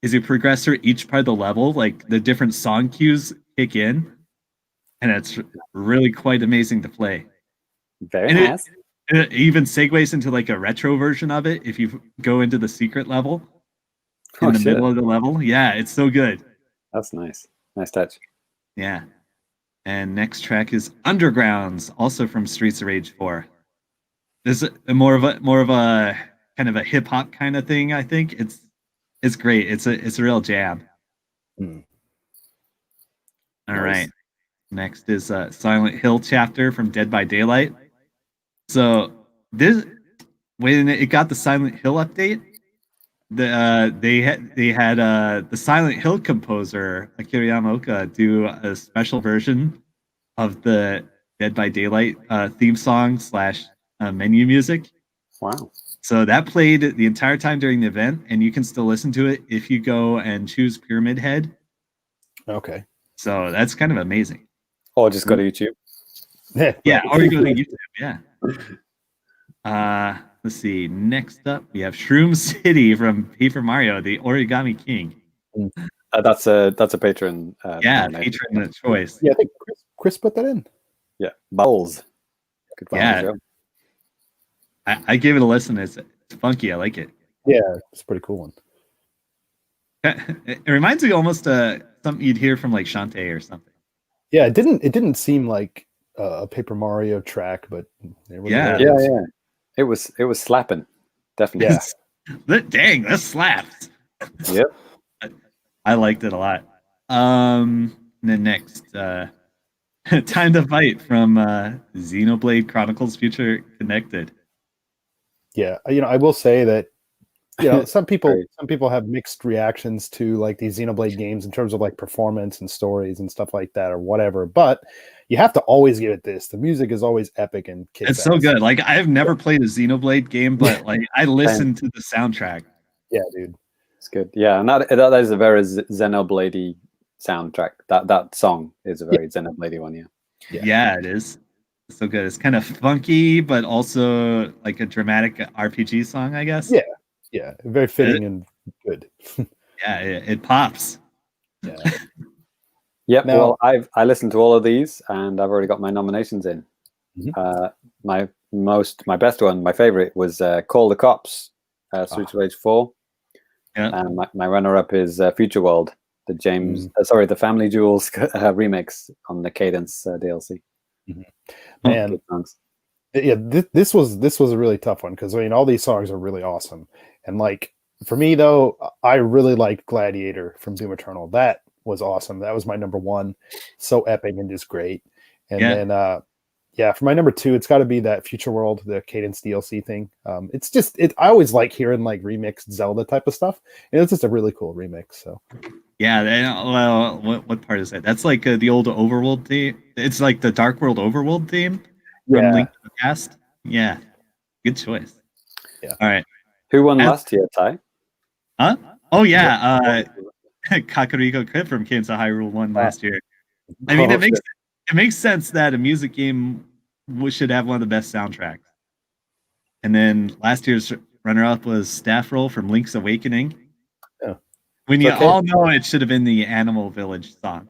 As you progress through each part of the level, like the different song cues kick in, and it's really quite amazing to play. Very nice. It even segues into like a retro version of it if you go into the secret level in the middle of the level. Yeah, it's so good. That's nice. Nice touch. Yeah. And next track is Undergrounds, also from Streets of Rage 4. This is more of a kind of a hip hop kind of thing. I think it's great. It's a real jam. All right. Next is Silent Hill chapter from Dead by Daylight. So this when it got the Silent Hill update, they had the Silent Hill composer Akira Yamaoka do a special version of the Dead by Daylight theme song / menu music. Wow. So that played the entire time during the event, and you can still listen to it if you go and choose Pyramid Head. Okay. So that's kind of amazing. Or just go to YouTube. Yeah, or you go to YouTube. Yeah. Let's see. Next up, we have Shroom City from Paper Mario, the Origami King. That's a patron. Patron choice. Yeah, I think Chris put that in. Yeah, Bowls. Good Yeah. I gave it a listen. It's funky. I like it. Yeah, it's a pretty cool one. It reminds me almost something you'd hear from like Shantae or something. Yeah, it didn't seem like a Paper Mario track, but yeah. It was slapping, definitely. Yeah. Dang, that slaps. Yep. I liked it a lot. And then next, Time to Fight from Xenoblade Chronicles Future Connected. Yeah, I will say that some people have mixed reactions to like these Xenoblade games in terms of like performance and stories and stuff like that or whatever, but you have to always give it this. The music is always epic and it's so good. Like I've never played a Xenoblade game, but like I listened to the soundtrack. Yeah, dude. It's good. Yeah, and that is a very Xenoblade soundtrack. That song is a very Xenoblade one, Yeah, it is. It's so good. It's kind of funky, but also like a dramatic RPG song, I guess. Yeah, very fitting and good. Yeah, it pops. Yeah. Yep. Well, I listened to all of these, and I've already got my nominations in. My best one, my favorite, was Call the Cops, Streets of Rage 4. Yeah. And my runner-up is Future World, the the Family Jewels remix on the Cadence DLC. Man, yeah, this was a really tough one because all these songs are really awesome, and like for me though, I really liked Gladiator from Doom Eternal. That was awesome. That was my number one. So epic and just great. And then for my number two, it's got to be that Future World, the Cadence DLC thing. It's just I always like hearing like remixed Zelda type of stuff, and it's just a really cool remix. So yeah, well, what part is that? That's like the old Overworld theme. It's like the Dark World Overworld theme from Link to the Past. Yeah, good choice. Yeah. All right. Who won last year, Ty? Huh? Oh yeah, Kakariko Kid from Kansas Hyrule won last year. I mean, it makes sense that a music game should have one of the best soundtracks. And then last year's runner-up was Staff Roll from Link's Awakening. Yeah. When you all know it should have been the Animal Village song.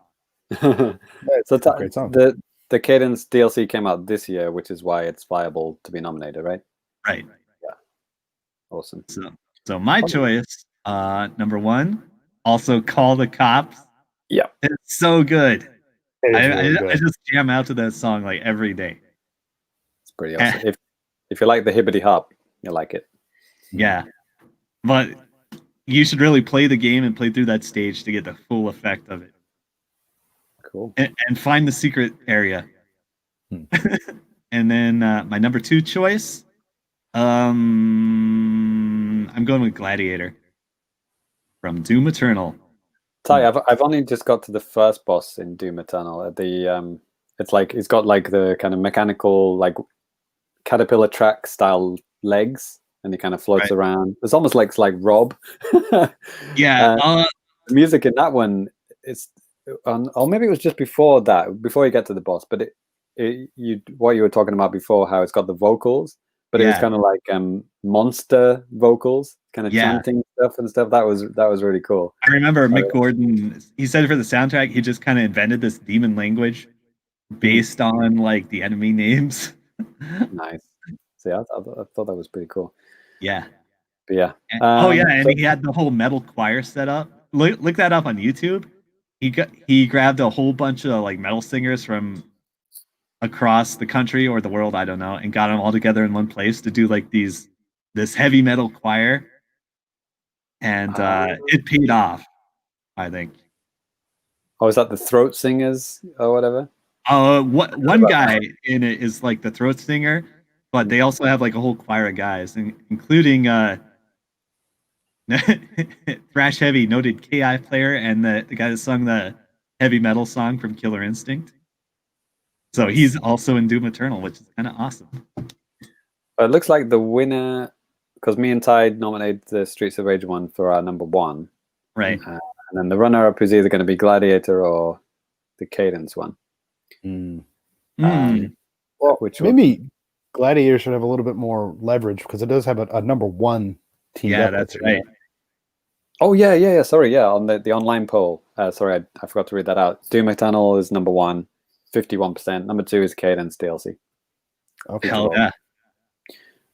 So a great song. The Cadence DLC came out this year, which is why it's viable to be nominated, right? Right. Yeah. Awesome. So my choice, number one, also Call the Cops. Yeah. It's so good. Really good. I just jam out to that song like every day. It's pretty awesome. If you like the hibbity hop, you'll like it. Yeah. But you should really play the game and play through that stage to get the full effect of it. Cool. And find the secret area. And then my number two choice, I'm going with Gladiator from Doom Eternal. Ty, I've only just got to the first boss in Doom Eternal. It's got like the kind of mechanical like caterpillar track style legs, and he kind of floats around. It's almost like Rob. Yeah. The music in that one is, or maybe it was just before that, before you get to the boss. But what you were talking about before, how it's got the vocals, but it was kind of like monster vocals, kind of chanting stuff and stuff. That was really cool. I remember Mick Gordon. He said for the soundtrack, he just kind of invented this demon language based on like the enemy names. Nice. See, I thought that was pretty cool. Yeah. But yeah. And he had the whole metal choir set up. Look that up on YouTube. He grabbed a whole bunch of like metal singers from across the country or the world, I don't know, and got them all together in one place to do like this heavy metal choir, and it paid off, I think. Oh, is that the throat singers or whatever? One guy in it is like the throat singer, but they also have like a whole choir of guys, including Thrash Heavy, noted KI player, and the guy that sung the heavy metal song from Killer Instinct. So he's also in Doom Eternal, which is kind of awesome. It looks like the winner, because me and Tide nominated the Streets of Rage one for our number one. Right. And then the runner-up is either going to be Gladiator or the Cadence one. Which maybe Gladiator should have a little bit more leverage because it does have a number one team. Yeah, that's right. Oh yeah. Sorry, on the online poll. Sorry, I forgot to read that out. Doom Eternal is number one, 51%. Number two is Cadence DLC. Okay. Hell yeah,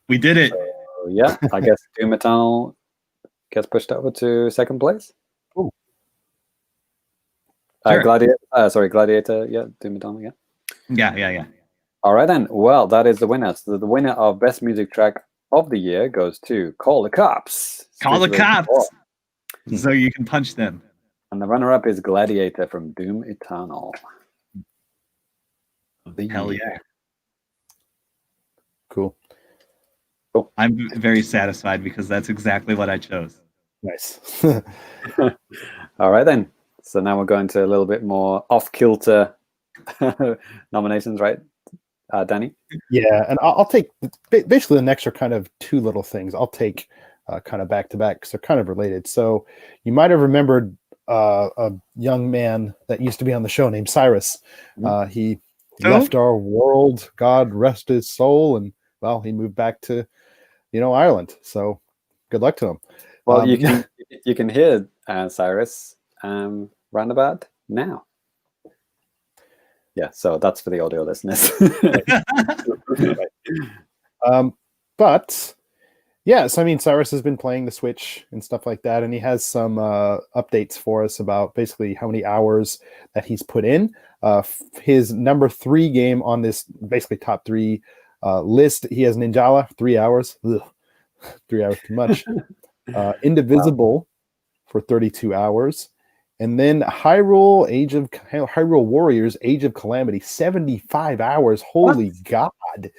we did it. So, yeah, I guess Doom Eternal gets pushed over to second place. Ooh. Sure. Gladiator. Yeah, Doom Eternal. Yeah. All right then. Well, that is the winner. So the winner of best music track of the year goes to Call the Cops. Call the Cops. So you can punch them. And the runner-up is Gladiator from Doom Eternal. Hell yeah. Cool. I'm very satisfied because that's exactly what I chose. Nice. All right then. So now we're going to a little bit more off-kilter nominations, right, Danny? Yeah, and I'll take basically the next are kind of two little things. I'll take kind of back to back because they're kind of related. So you might have remembered a young man that used to be on the show named Sairus. He left our world, God rest his soul, and well, he moved back to Ireland. So good luck to him. Well, you can hear Sairus roundabout now. Yeah, so that's for the audio listeners. But yeah, so I mean, Sairus has been playing the Switch and stuff like that, and he has some updates for us about basically how many hours that he's put in. His number 3 game on this basically top 3 list, he has Ninjala, 3 hours. Ugh, 3 hours too much. Indivisible for 32 hours. And then Hyrule Warriors Age of Calamity, 75 hours. Holy God.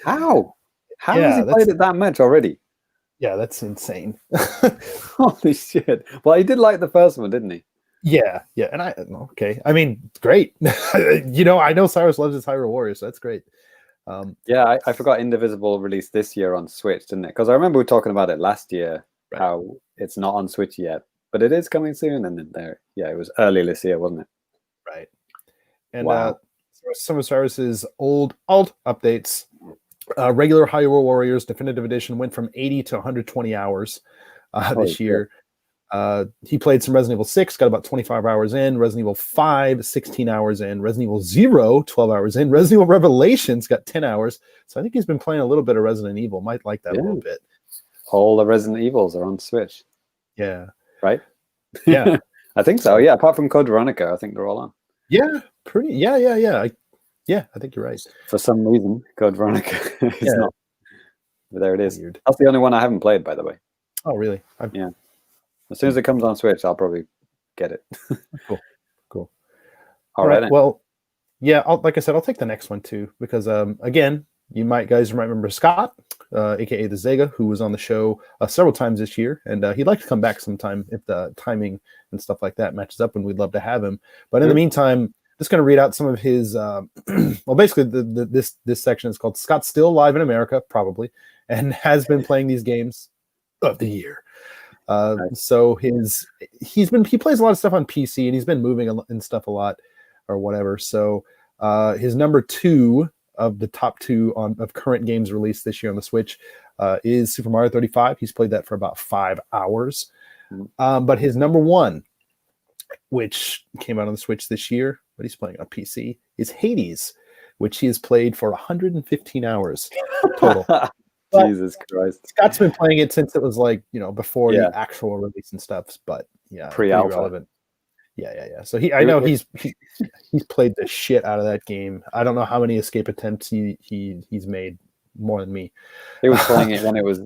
How has he played it that much already? Yeah, that's insane. Holy shit. Well, he did like the first one, didn't he? Yeah. And I mean, great. I know Sairus loves his Hyrule Warriors, so that's great. Yeah, I forgot Indivisible released this year on Switch, didn't it? Because I remember we were talking about it last year, right, how it's not on Switch yet, but it is coming soon. And then it was early this year, wasn't it? Right. And some of Sairus's old alt updates. Regular Hyrule Warriors Definitive Edition went from 80 to 120 hours this year. He played some Resident Evil 6, got about 25 hours in. Resident Evil 5, 16 hours in. Resident Evil 0, 12 hours in. Resident Evil Revelations got 10 hours. So I think he's been playing a little bit of Resident Evil. Might like that a little bit. All the Resident Evils are on Switch. Yeah. Right? Yeah. I think so. Yeah, apart from Code Veronica, I think they're all on. Yeah, pretty. Yeah. I think you're right. For some reason, Code Veronica is not. But there it is. Weird. That's the only one I haven't played, by the way. Oh, really? Yeah. As soon as it comes on Switch, I'll probably get it. Cool. All right. Well, yeah, like I said, I'll take the next one too, because again, you guys might remember Scott, aka the Zega, who was on the show several times this year, and he'd like to come back sometime if the timing and stuff like that matches up, and we'd love to have him. But in the meantime, just going to read out some of his. Well, basically, this section is called "Scott's Still Live in America," probably, and has been playing these games of the year. So he plays a lot of stuff on PC, and he's been moving and stuff a lot or whatever. So his number 2 of the top 2 of current games released this year on the Switch is Super Mario 35. He's played that for about 5 hours. But his number 1, which came out on the Switch this year, but he's playing on PC, is Hades, which he has played for 115 hours total. Jesus Christ. Scott's been playing it since it was before the actual release and stuff, but pre-alpha. Relevant. Yeah. So I know he's played the shit out of that game. I don't know how many escape attempts he's made, more than me. He was playing it when it was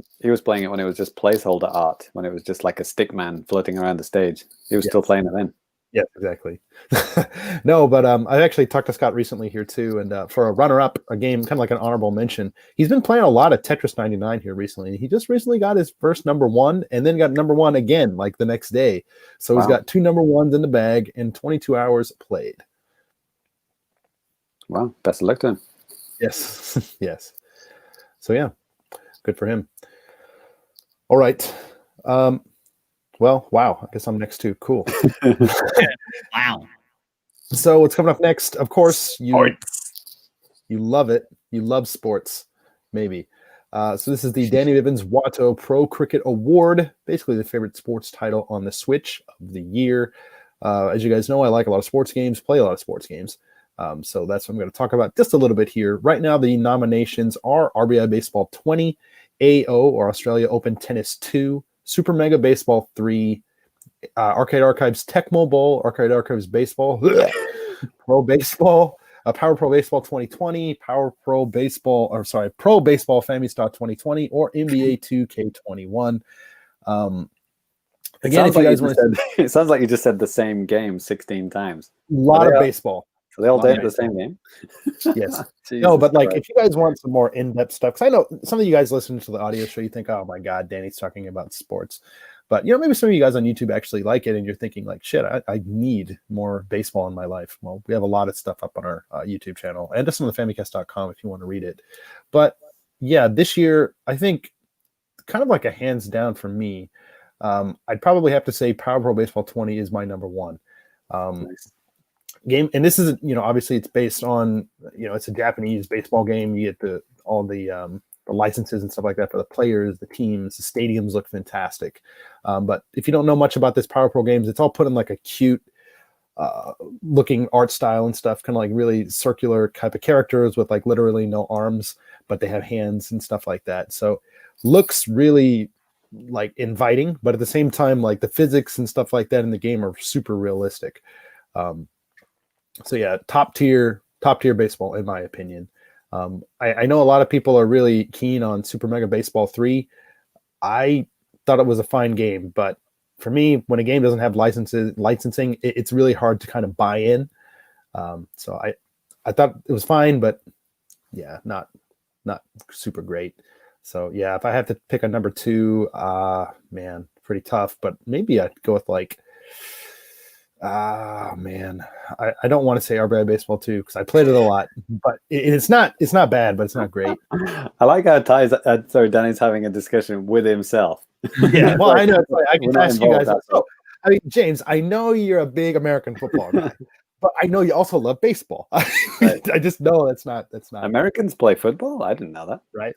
just placeholder art, when it was just like a stick man floating around the stage. He was still playing it then. Yes, exactly. No, but I actually talked to Scott recently here too, and for a runner-up, a game kind of like an honorable mention, he's been playing a lot of Tetris 99 here recently. He just recently got his first #1 and then got #1 again like the next day. So he's got 2 #1s in the bag and 22 hours played. Wow, best of luck to him. Yes, yes. So yeah, good for him. All right. Well, wow. I guess I'm next too. Cool. Wow. So what's coming up next? Of course, you love it. You love sports, maybe. So this is the Danny Bivens Watto Pro Cricket Award, basically the favorite sports title on the Switch of the year. As you guys know, I like a lot of sports games, play a lot of sports games. So that's what I'm going to talk about just a little bit here. Right now, the nominations are RBI Baseball 20, AO or Australia Open Tennis 2, Super Mega Baseball 3, Arcade Archives Tecmo Bowl, Arcade Archives Baseball, Pro Baseball, Power Pro Baseball 2020, Pro Baseball Famicast 2020, or NBA 2K21. Again, if you guys want to, it sounds like you just said the same game 16 times. A lot of baseball. So they all did the same game? Yes. No, but like if you guys want some more in-depth stuff, because I know some of you guys listen to the audio show, you think, oh my God, Danny's talking about sports. But maybe some of you guys on YouTube actually like it, and you're thinking like, shit, I need more baseball in my life. Well, we have a lot of stuff up on our YouTube channel and just on the Famicast.com if you want to read it. But yeah, this year, I think kind of like a hands down for me, I'd probably have to say Power Pro Baseball 20 is my #1. Nice. Game, and this is obviously it's based on it's a Japanese baseball game. You get all the licenses and stuff like that for the players, the teams, the stadiums look fantastic. But if you don't know much about this Power Pro games, it's all put in like a cute looking art style and stuff, kind of like really circular type of characters with like literally no arms, but they have hands and stuff like that. So looks really like inviting, but at the same time, like the physics and stuff like that in the game are super realistic. So yeah, top tier baseball in my opinion. I know a lot of people are really keen on Super Mega Baseball 3. I thought it was a fine game, but for me, when a game doesn't have licensing, it's really hard to kind of buy in. So I thought it was fine, but yeah, not super great. So yeah, if I have to pick a #2, man, pretty tough. But maybe I'd go with like. Man, I don't want to say RBI Baseball 2 because I played it a lot, but it's not bad, but it's not great. I like how Danny's having a discussion with himself. Yeah, well, I know. I can ask you guys. So, I mean, James, I know you're a big American football guy, but I know you also love baseball. Right. I just know that's not. Americans play football? I didn't know that. Right?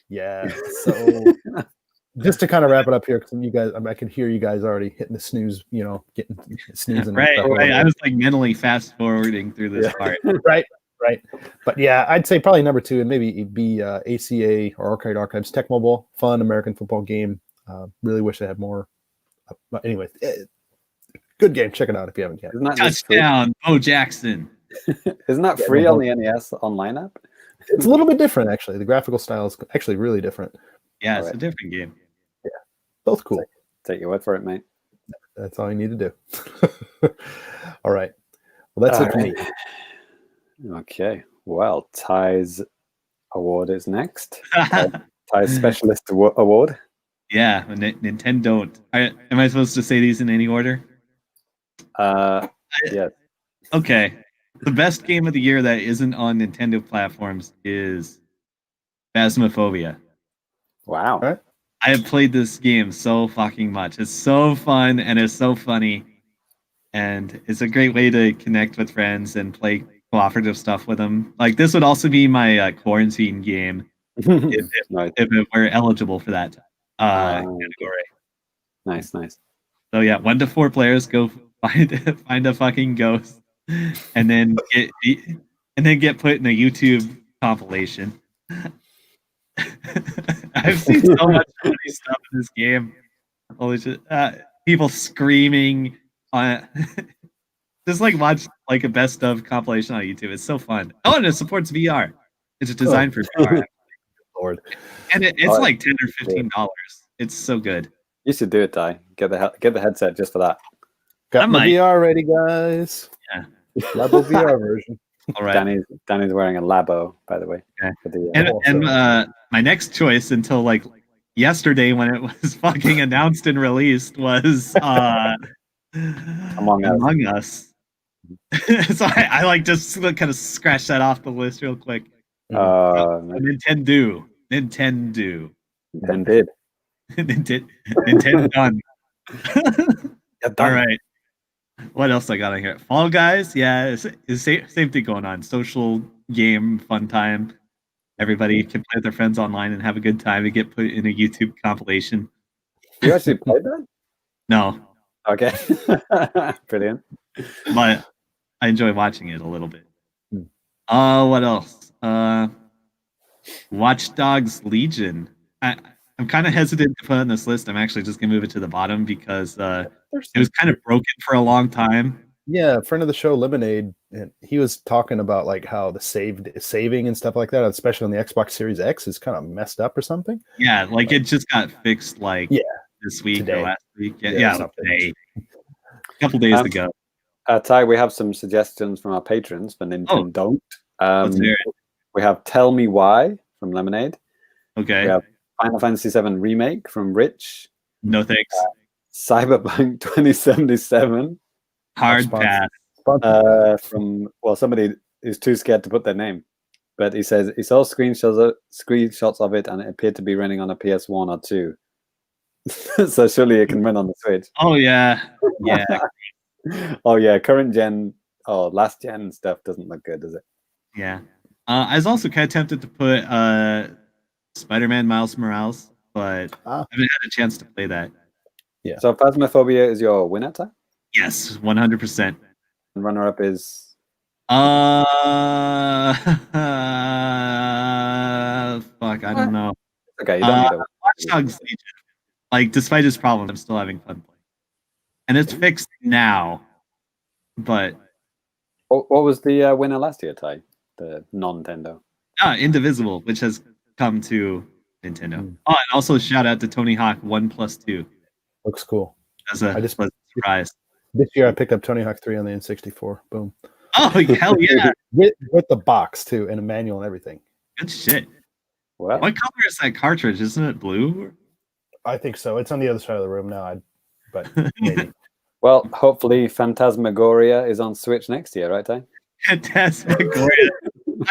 Yeah. So. Just to kind of wrap it up here, because you guys, I can hear you guys already hitting the snooze, getting snoozing. Right. I was like mentally fast forwarding through this part. Right. But yeah, I'd say probably #2, and maybe it'd be ACA or Arcade Archives Tecmo Bowl, fun American football game. Really wish they had more. But anyway, good game. Check it out if you haven't yet. Touchdown, Bo Jackson. Isn't that free on the NES online app? It's a little bit different, actually. The graphical style is actually really different. Yeah, it's a different game. Yeah, both cool. Take your word for it, mate. That's all you need to do. All right. Well, that's it for me. Okay. Well, Ty's award is next. Ty's Specialist Award. Yeah, Nintendon't. Am I supposed to say these in any order? Yeah. Okay. The best game of the year that isn't on Nintendo platforms is Phasmophobia. Wow. All right. I have played this game so fucking much. It's so fun and it's so funny. And it's a great way to connect with friends and play cooperative stuff with them. Like, this would also be my quarantine game if it were eligible for that category. Nice. So yeah, 1 to 4 players go find a fucking ghost and then get put in a YouTube compilation. I've seen so much funny stuff in this game. Holy shit. People screaming on just like watch like a best of compilation on YouTube. It's so fun. Oh, and it supports VR. It's designed for VR. Lord. And it's like $10 or $15. It's so good. You should do it, Ty. Get the headset just for that. Got my VR ready, guys. Yeah. Labo VR version. All right. Danny's wearing a Labo, by the way. Okay. For the, and my next choice until like yesterday when it was fucking announced and released was Among Us. So I like just kind of scratch that off the list real quick. Nintendo. Nintendon't. Nintendon't. All right. What else I got on here? Fall Guys. Yeah, it's same thing going on. Social game, fun time. Everybody can play with their friends online and have a good time and get put in a YouTube compilation. You actually played that? No. Okay. Brilliant. But I enjoy watching it a little bit. What else? Watch Dogs Legion. I'm kind of hesitant to put on this list. I'm actually just gonna move it to the bottom because it was kind of broken for a long time. Yeah, a friend of the show, Lemonade, and he was talking about like how the saving and stuff like that, especially on the Xbox Series X, is kind of messed up or something. Yeah, like it just got fixed like this week today. Or last week. Yeah, today. A couple days ago. Ty, we have some suggestions from our patrons for Nintendon't. We have Tell Me Why from Lemonade. Okay. We have Final Fantasy VII Remake from Rich. No thanks. Cyberpunk 2077. Hard pass. From somebody who's too scared to put their name, but he says he saw screenshots of it and it appeared to be running on a PS1 or 2. So surely it can run on the Switch. Oh yeah. Oh yeah, current gen last gen stuff doesn't look good, does it? Yeah. I was also kind of tempted to put Spider-Man Miles Morales, but I haven't had a chance to play that. Yeah. So Phasmophobia is your winner, Ty? Yes, 100%. And runner-up is fuck, I don't know. Okay, you don't need to Watch Dogs Legion. Like, despite his problems, I'm still having fun playing. And it's fixed now. But what was the winner last year, Ty? The non-Nintendo. Indivisible, which has come to Nintendo. Oh, and also shout out to Tony Hawk 1+2. Looks cool. As a surprise. This year I picked up Tony Hawk 3 on the N64. Boom. Oh, hell yeah. with the box, too, and a manual and everything. Good shit. Wow. What color is that cartridge? Isn't it blue? I think so. It's on the other side of the room now, but maybe. Well, hopefully Phantasmagoria is on Switch next year, right, Ty? Phantasmagoria.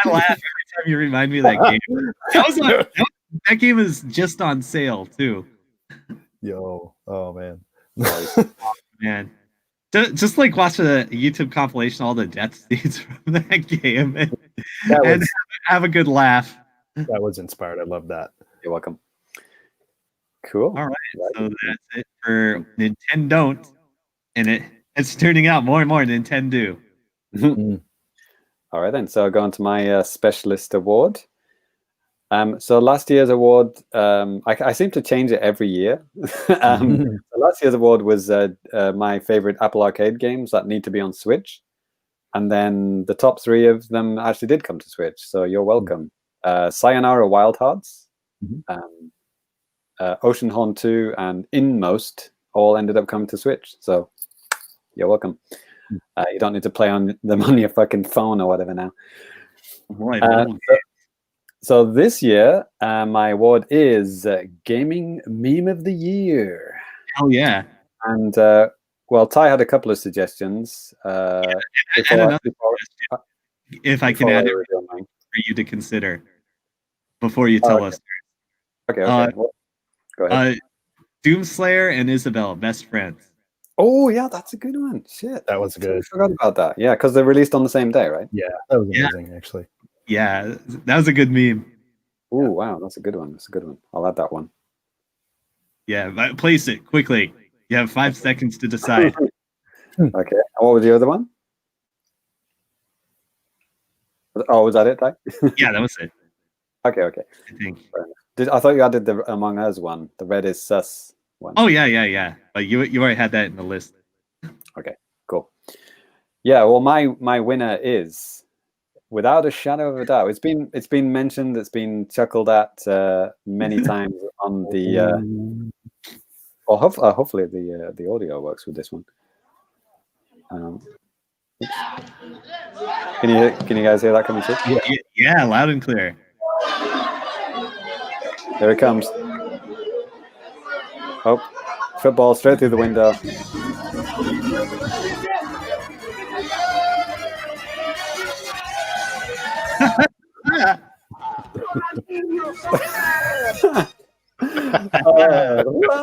I laugh every time you remind me of that game. That game is just on sale, too. Yo. Oh, man. Man. Just like watch a YouTube compilation of all the death scenes from that game and have a good laugh. That was inspired. I love that. You're welcome. Cool. All right. So that's it for Nintendon't. And it's turning out more and more Nintendo. All right, then. So going to my specialist award. So last year's award, I seem to change it every year. So last year's award was my favorite Apple Arcade games that need to be on Switch. And then the top 3 of them actually did come to Switch. So you're welcome. Sayonara Wild Hearts, Oceanhorn 2, and Inmost all ended up coming to Switch. So you're welcome. You don't need to play on them on your fucking phone or whatever now. So this year, my award is Gaming Meme of the Year. Oh, yeah. And, Ty had a couple of suggestions. If I can add it for you to consider before you tell us. Okay. Go ahead. Doomslayer and Isabelle, best friends. Oh, yeah, that's a good one. Shit. That was good. I forgot about that. Yeah, because they're released on the same day, right? Yeah, that was amazing, actually. Yeah, that was a good meme. Oh, wow, that's a good one. That's a good one. I'll add that one. Yeah, place it quickly. You have 5 seconds to decide. Okay. What was the other one? Oh, was that it, Ty? Yeah, that was it. Okay. I think. I thought you added the Among Us one. The Red is Sus one. Oh, yeah. But you already had that in the list. Okay, cool. Yeah, well, my winner is, without a shadow of a doubt, it's been mentioned, it's been chuckled at many times on the. Hopefully the audio works with this one. Can you guys hear that coming through? Yeah, loud and clear. Here it comes. Oh, football straight through the window.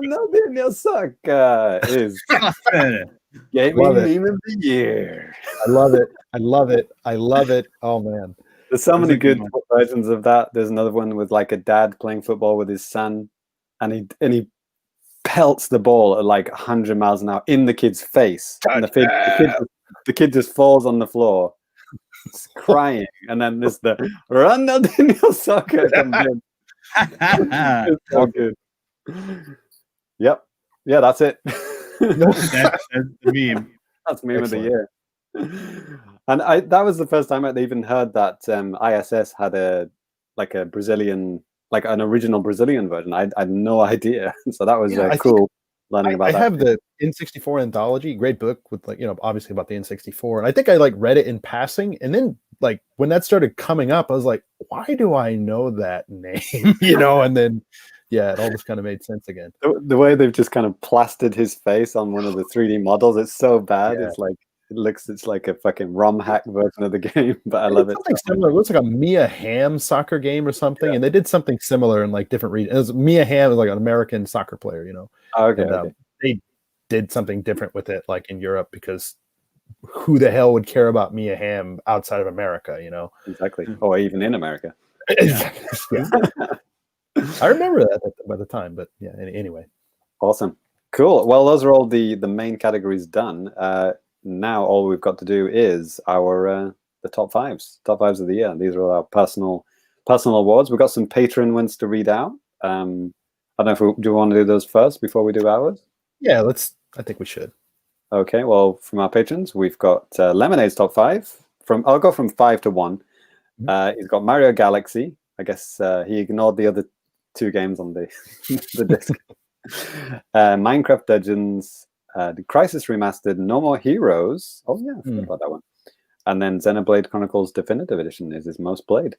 Ronaldinho Soccer is gaming meme of the year. I love it. I love it. I love it. Oh man, there's so many good versions of that. There's another one with like a dad playing football with his son, and he pelts the ball at like 100 miles an hour in the kid's face, and the kid just falls on the floor, crying, and then there's the Ronaldinho Soccer comes in. It's so good. Yep. Yeah, that's it. that's the meme. That's meme of the year. And that was the first time I'd even heard that ISS had a Brazilian, like an original Brazilian version. I had no idea. So that was cool learning about that. I have the N64 anthology, great book with obviously about the N64. And I think I read it in passing. And then when that started coming up, I was like, why do I know that name? And then it all just kind of made sense again. The way they've just kind of plastered his face on one of the 3D models, it's so bad. Yeah. It's like a fucking ROM hack version of the game, but I love it. Something similar. It looks like a Mia Hamm soccer game or something, and they did something similar in different regions. Mia Hamm is like an American soccer player, Oh, okay, and, they did something different with it, in Europe, because who the hell would care about Mia Hamm outside of America, Exactly, or even in America. Yeah. I remember that by the time, but anyway. Awesome, cool. Well, those are all the main categories done. Now all we've got to do is our the top fives of the year. These are all our personal awards. We've got some Patreon ones to read out. I don't know if do you want to do those first before we do ours? Yeah, I think we should. Okay, well, from our patrons, we've got Lemonade's top five. I'll go from 5 to 1. He's got Mario Galaxy. I guess he ignored the other 2 games on the the disc. Minecraft Dungeons. The Crisis Remastered, No More Heroes. Oh yeah, I forgot about that one. And then Xenoblade Chronicles Definitive Edition is his most played.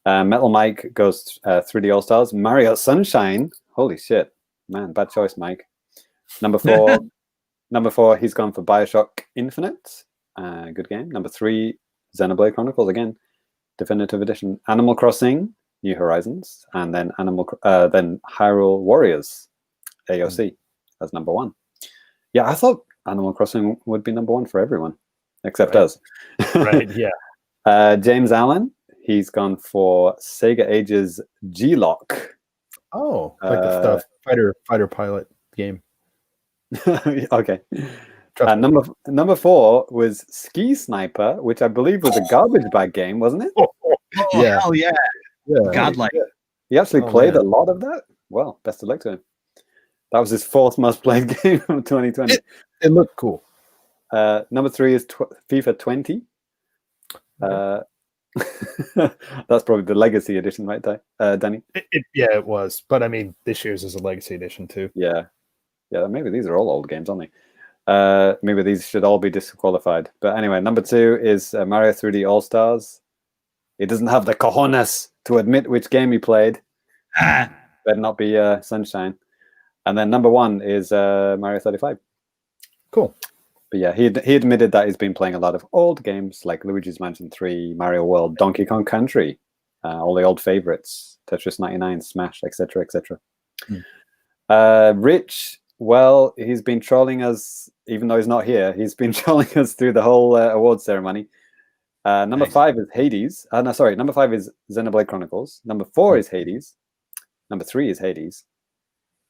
Metal Mike goes 3D All Stars. Mario Sunshine. Holy shit, man, bad choice, Mike. Number 4, he's gone for Bioshock Infinite. Good game. Number 3, Xenoblade Chronicles again, Definitive Edition. Animal Crossing, New Horizons, and then then Hyrule Warriors, AOC as number 1. Yeah, I thought Animal Crossing would be number 1 for everyone, except us. Right, yeah. James Allen, he's gone for Sega Ages G-Lock. Oh, like the fighter pilot game. Okay. Number 4 was Ski Sniper, which I believe was a garbage bag game, wasn't it? Yeah. Hell yeah. GotY. He actually played a lot of that. Well, best of luck to him. That was his 4th most played game of 2020. It looked cool. Number 3 is FIFA 20. That's probably the Legacy Edition, right, Danny? It was. But I mean, this year's is a Legacy Edition too. Yeah. Maybe these are all old games, aren't they? Maybe these should all be disqualified. But anyway, number 2 is Mario 3D All Stars. He doesn't have the cojones to admit which game he played. Better not be Sunshine. And then number 1 is Mario 35. Cool. But yeah, he admitted that he's been playing a lot of old games like Luigi's Mansion 3, Mario World, Donkey Kong Country, all the old favorites, Tetris 99, Smash, etc., etc. Rich, well, he's been trolling us, even though he's not here. He's been trolling us through the whole awards ceremony. Number 5 is Hades. Number 5 is Xenoblade Chronicles. Number 4 is Hades. Number 3 is Hades.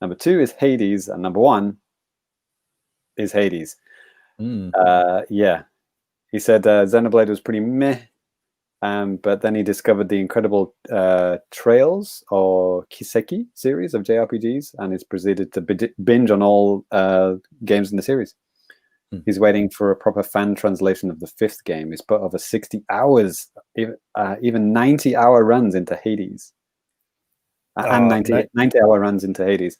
Number 2 is Hades, and number 1 is Hades. Yeah. He said Xenoblade was pretty meh, but then he discovered the incredible Trails or Kiseki series of JRPGs, and he's proceeded to binge on all games in the series. He's waiting for a proper fan translation of the 5th game. He's put over 60 hours, even 90-hour runs into Hades. And 90-hour runs into Hades.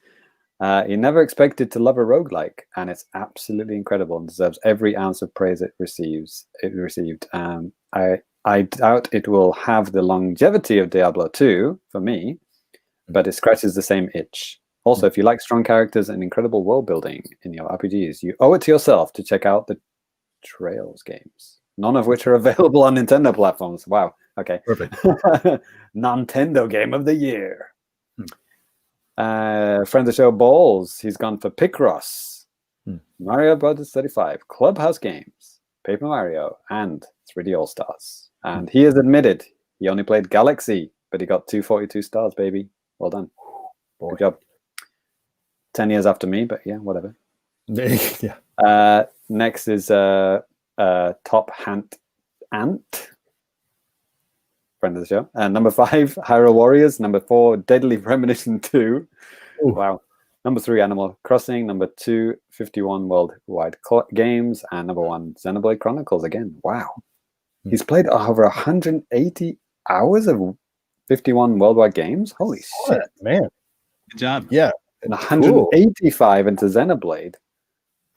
You never expected to love a roguelike, and it's absolutely incredible and deserves every ounce of praise it received. I doubt it will have the longevity of Diablo 2 for me, but it scratches the same itch. Also, if you like strong characters and incredible world building in your RPGs, you owe it to yourself to check out the Trails games, none of which are available on Nintendo platforms. Wow. Okay. Perfect. Nintendo Game of the Year. Friend of the show, Balls. He's gone for Picross, Mario Brothers 35, Clubhouse Games, Paper Mario, and 3D All Stars. And he has admitted he only played Galaxy, but he got 242 stars, baby. Well done. Good job. 10 years after me, but yeah, whatever. Yeah. Next is Top Ant. Friend of the show. Number 5, Hyrule Warriors. Number 4, Deadly Premonition 2. Ooh. Wow. Number 3, Animal Crossing. Number 2, 51 Worldwide Games. And number 1, Xenoblade Chronicles again. Wow. He's played over 180 hours of 51 Worldwide Games. Holy shit. Man. Good job. Yeah. And 185 into Xenoblade.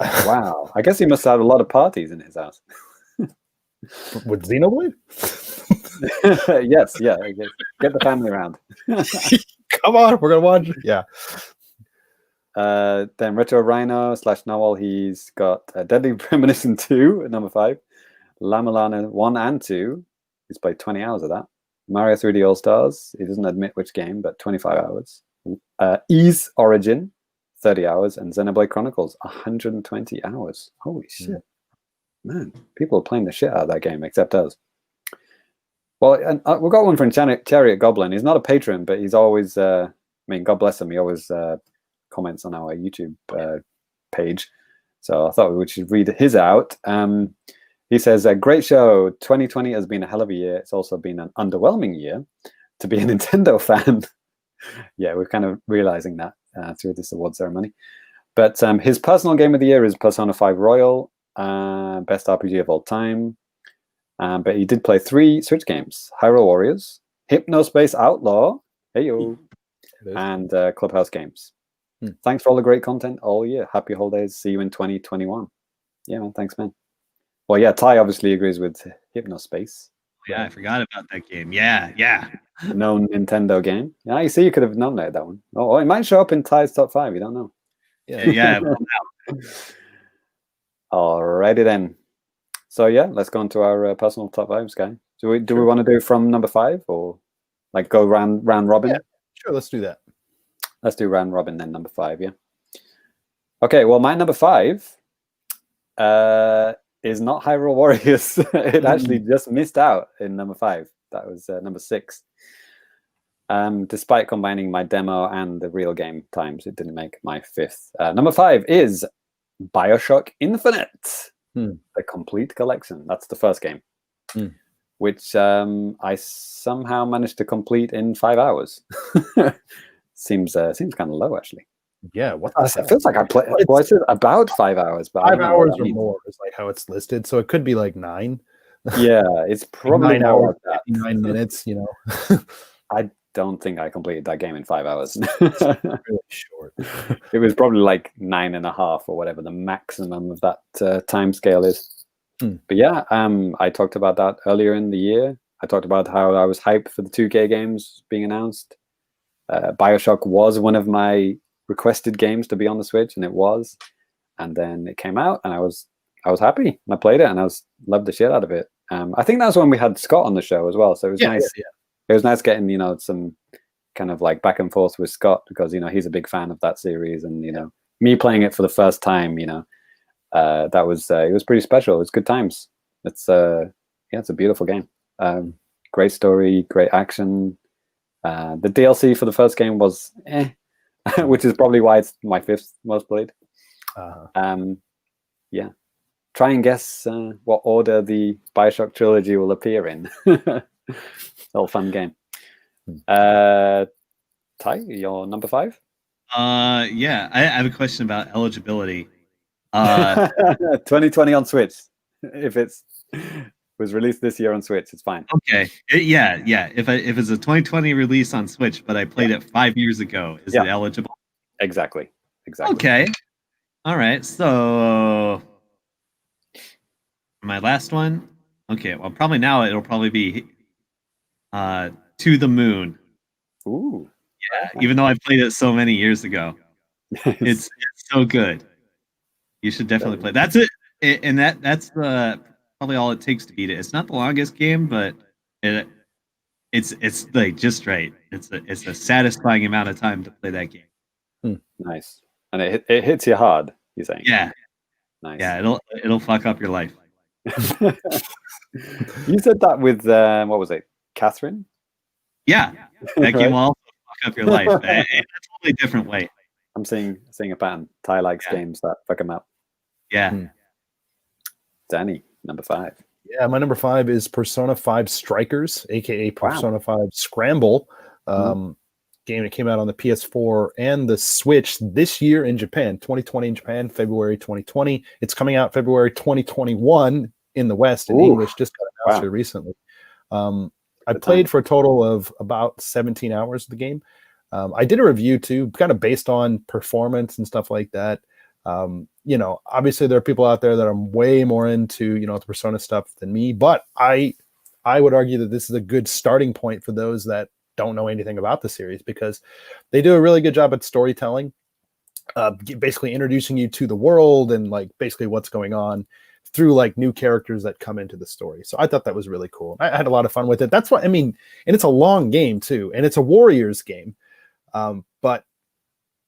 Wow. I guess he must have had a lot of parties in his house. With Xenoblade? Yes, yeah. Get the family around. Come on, we're gonna watch. Yeah. Then Retro Rhino / Noel, he's got Deadly Premonition 2 at number 5. Lamalana 1 and 2. He's played 20 hours of that. Mario 3D All Stars. He doesn't admit which game, but 25 hours. Ease Origin, 30 hours. And Xenoblade Chronicles, 120 hours. Holy shit. Man, people are playing the shit out of that game, except us. Well, and we've got one from Chariot Goblin. He's not a patron, but he's always, God bless him, he always comments on our YouTube page. So I thought we should read his out. He says, great show. 2020 has been a hell of a year. It's also been an underwhelming year to be a Nintendo fan. Yeah, we're kind of realizing that through this award ceremony. But his personal game of the year is Persona 5 Royal, best RPG of all time. But he did play 3 Switch games: Hyrule Warriors, Hypnospace Outlaw, heyo, and Clubhouse Games. Thanks for all the great content all year. Happy holidays. See you in 2021. Yeah, man. Thanks, man. Well, yeah, Ty obviously agrees with Hypnospace. Yeah, I forgot about that game. Yeah. No Nintendo game. Yeah, you see, you could have nominated that one. Oh, it might show up in Ty's top 5. You don't know. Yeah. Alrighty then. So yeah, let's go into our personal top 5s, guy. Do we want to do from number 5 or like go round robin? Yeah, sure, let's do that. Let's do round robin then. Number 5, yeah. Okay, well, my number 5 is not Hyrule Warriors. It actually just missed out in number 5. That was number 6. Despite combining my demo and the real game times, it didn't make my 5th. Number 5 is BioShock Infinite, the complete collection. That's the first game, which I somehow managed to complete in 5 hours. Seems kind of low, actually. Yeah, what it feels like I played. Well, it's about 5 hours, but 5 hours or more is like how it's listed. So it could be like 9. Yeah, it's probably 9 hours, 59 minutes. You know, I don't think I completed that game in 5 hours. Really short. It was probably like 9.5 or whatever the maximum of that time scale is. But yeah, I talked about that earlier in the year. I talked about how I was hyped for the 2K games being announced. BioShock was one of my requested games to be on the Switch, and it was. And then it came out, and I was happy. And I played it, and I loved the shit out of it. I think that's when we had Scott on the show as well. So it was nice. Yeah. It was nice getting some kind of like back and forth with Scott, because he's a big fan of that series, and me playing it for the first time. That was it was pretty special. It was good times. It's it's a beautiful game. Great story, great action. The DLC for the first game was which is probably why it's my 5th most played. Yeah. Try and guess what order the BioShock trilogy will appear in. It's all fun game. Ty, your number 5? Yeah, I have a question about eligibility. 2020 on Switch. If it was released this year on Switch, it's fine. Okay. Yeah. If it's a 2020 release on Switch, but I played it 5 years ago, is it eligible? Exactly. exactly. Okay. All right. So my last one. Okay. Well, probably now it'll probably be To the Moon. Ooh. Yeah. Even though I played it so many years ago, it's so good. You should definitely play. That's it. And that's probably all it takes to beat it. It's not the longest game, but it's like just right. It's a satisfying amount of time to play that game. Nice. And it hits you hard, you're saying? Yeah. Nice. Yeah, it'll fuck up your life. You said that with what was it, Catherine? Yeah, that game will also fuck up your life in a totally different way. I'm seeing a pattern. Ty likes games that fuck him up. Yeah. Danny, number 5. Yeah, my number 5 is Persona 5 Strikers, aka Persona 5 Scramble. Game that came out on the PS4 and the Switch this year in Japan, 2020 in Japan, February 2020. It's coming out February 2021 in the West in English, just got announced here recently. I played for a total of about 17 hours of the game. I did a review too, kind of based on performance and stuff like that. Obviously there are people out there that are way more into, the Persona stuff than me, but I would argue that this is a good starting point for those that don't know anything about the series, because they do a really good job at storytelling, basically introducing you to the world and like basically what's going on through like new characters that come into the story. So I thought that was really cool. I had a lot of fun with it. That's what I mean. And it's a long game too. And it's a Warriors game. But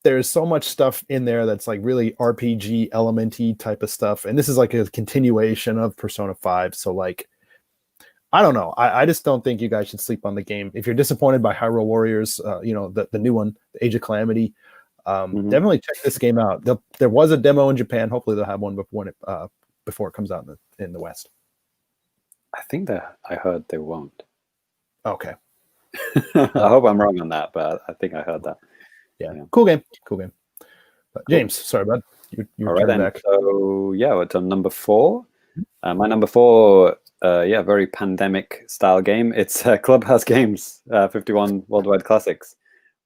there's so much stuff in there that's like really RPG element-y type of stuff. And this is like a continuation of Persona 5. So like, I don't know. I just don't think you guys should sleep on the game. If you're disappointed by Hyrule Warriors, the new one, the Age of Calamity, definitely check this game out. There was a demo in Japan. Hopefully they'll have one before it comes out in the West. I think that I heard they won't. Okay. I hope I'm wrong on that, but I think I heard that. Yeah. Cool game. But James, sorry, bud. You're all right then. back. So yeah, it's on number 4. My number 4, very pandemic style game. It's Clubhouse Games 51 Worldwide Classics,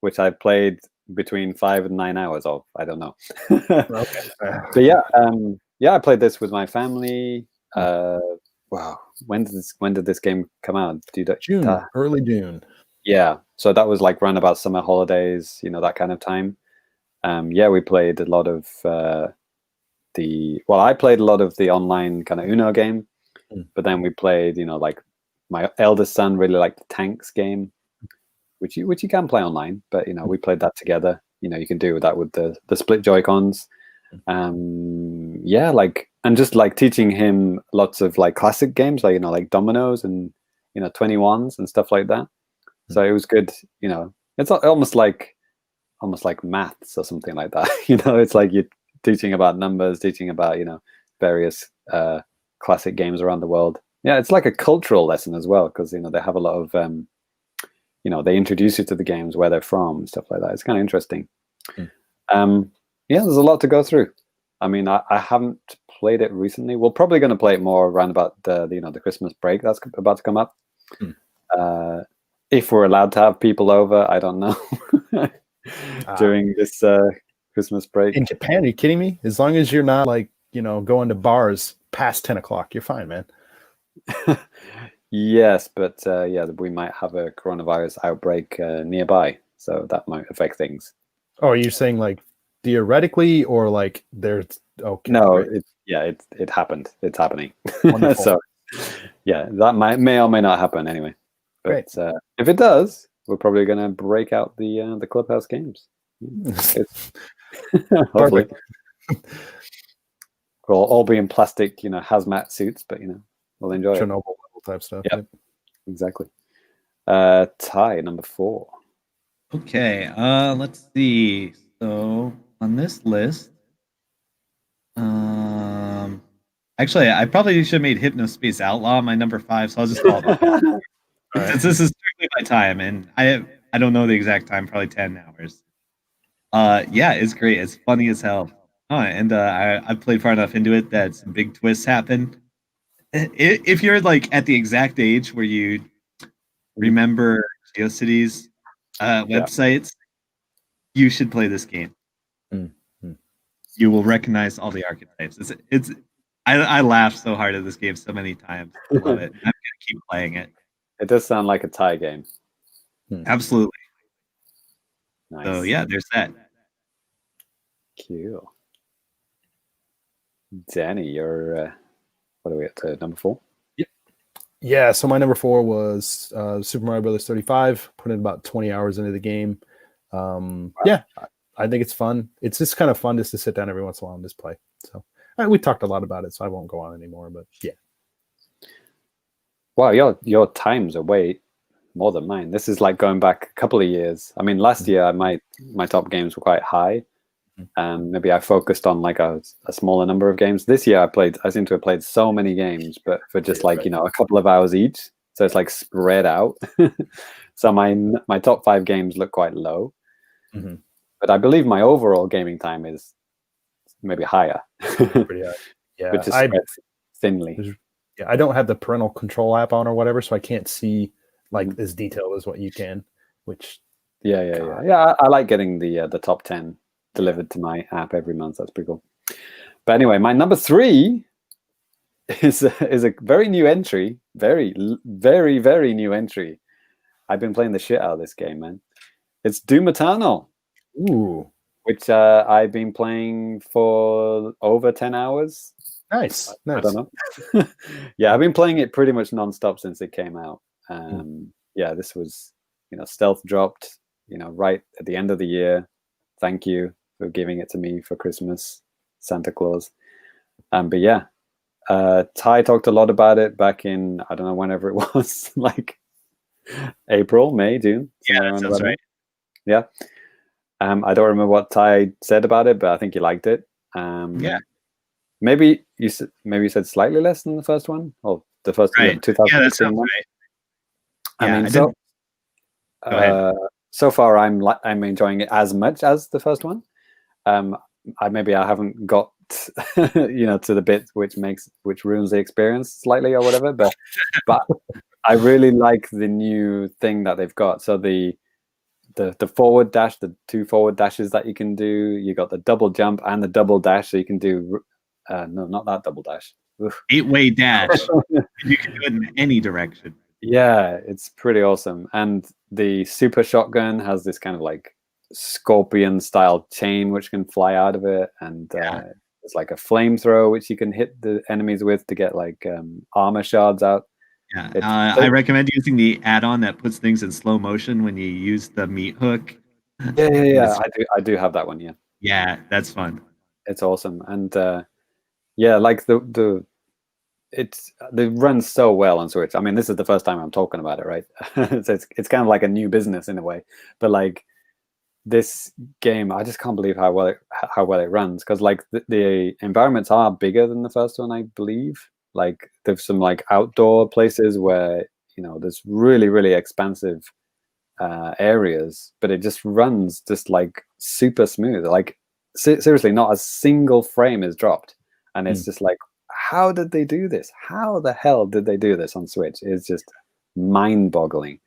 which I played between 5 and 9 hours of. I don't know. Okay. But I played this with my family. Wow, when did this game come out? June, early June. Yeah, so that was like around about summer holidays, that kind of time. We played a lot of I played a lot of the online kind of Uno game, but then we played, like my eldest son really liked the Tanks game, which you can play online, but we played that together. You can do that with the split Joy-Cons. And just like teaching him lots of like classic games, like like dominoes and 21s and stuff like that. So it was good. It's almost like maths or something like that. It's like you're teaching about numbers, teaching about various classic games around the world. Yeah, it's like a cultural lesson as well, because they have a lot of they introduce you to the games, where they're from and stuff like that. It's kind of interesting. There's a lot to go through. I mean, I haven't played it recently. We're probably going to play it more around about the Christmas break that's about to come up. If we're allowed to have people over, I don't know. During this Christmas break in Japan, are you kidding me? As long as you're not like going to bars past 10 o'clock, you're fine, man. Yes, but we might have a coronavirus outbreak nearby, so that might affect things. Oh, are you saying like theoretically, or like there's okay? No, right. it happened. It's happening. So that may or may not happen anyway. But if it does, we're probably going to break out the Clubhouse Games. Hopefully. We'll all be in plastic, hazmat suits, but we'll enjoy Chernobyl level type stuff. Yep. Exactly. Ty, number 4. Okay, let's see. So on this list, actually, I probably should have made Hypnospace Outlaw my number 5, so I'll just call it. Since this is strictly my time, and I don't know the exact time, probably 10 hours. It's great. It's funny as hell. And I've played far enough into it that some big twists happen. If you're like at the exact age where you remember GeoCities websites, you should play this game. you will recognize all the archetypes. I laughed so hard at this game so many times. I love it. I'm gonna keep playing it. It does sound like a tie game. Absolutely. Nice. So yeah, there's that. Cool. Danny, you're what are we at to number 4? Yeah, so my number 4 was Super Mario Brothers 35. Put in about 20 hours into the game. Wow. Yeah, I think it's fun. It's just kind of fun just to sit down every once in a while and just play. So we talked a lot about it, so I won't go on anymore. But yeah. Wow, your times are way more than mine. This is like going back a couple of years. I mean, last year my top games were quite high. Maybe I focused on like a smaller number of games. This year I seem to have played so many games, but for just like, a couple of hours each. So it's like spread out. So my top 5 games look quite low. But I believe my overall gaming time is maybe higher. Pretty high. Yeah. Which is spread thinly. Yeah, I don't have the parental control app on or whatever, so I can't see like as detailed as what you can, which yeah. I like getting the top 10 delivered to my app every month. That's pretty cool. But anyway, my number 3 is a very new entry, very very very new entry. I've been playing the shit out of this game, man. It's Doom Eternal. Ooh, which I've been playing for over 10 hours. Nice. I don't know. Yeah, I've been playing it pretty much nonstop since it came out. Yeah, this was stealth dropped right at the end of the year. Thank you for giving it to me for Christmas, Santa Claus. But yeah, Ty talked a lot about it back in, I don't know, whenever it was, like April, May, June. Yeah, that sounds right. Yeah. I don't remember what Ty said about it, but I think he liked it. Yeah. Maybe you said slightly less than the first one, or the first 2016 yeah, that sounds one. Right. I mean, Go ahead. So far, I'm enjoying it as much as the first one. I haven't got to the bit which ruins the experience slightly or whatever, but I really like the new thing that they've got. So the forward dash, the 2 forward dashes that you can do. You got the double jump and the double dash, so you can do no, not that double dash. 8-way dash. You can do it in any direction. Yeah, it's pretty awesome. And the super shotgun has this kind of like scorpion style chain which can fly out of it, and it's like a flamethrower which you can hit the enemies with to get like armor shards out. Yeah, I recommend using the add-on that puts things in slow motion when you use the meat hook. Yeah. I do have that one. Yeah, that's fun. It's awesome, and like they run so well on Switch. I mean, this is the first time I'm talking about it, right? So it's kind of like a new business in a way. But like this game, I just can't believe how well it runs, because like the environments are bigger than the first one, I believe. Like there's some like outdoor places where there's really really expansive areas, but it just runs just like super smooth. Like seriously, not a single frame is dropped, and it's just like, how did they do this? How the hell did they do this on Switch? It's just mind-boggling.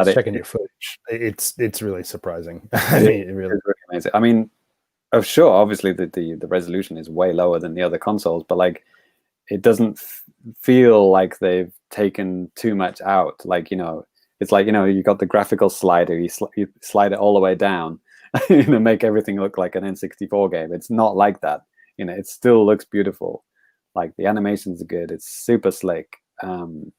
Checking your footage, it's really surprising. I mean, it really amazing. I mean, sure, obviously the resolution is way lower than the other consoles, but like it doesn't feel like they've taken too much out. Like it's like you got the graphical slider, you slide it all the way down, make everything look like an N64 game. It's not like that. It still looks beautiful. Like the animations are good. It's super slick, and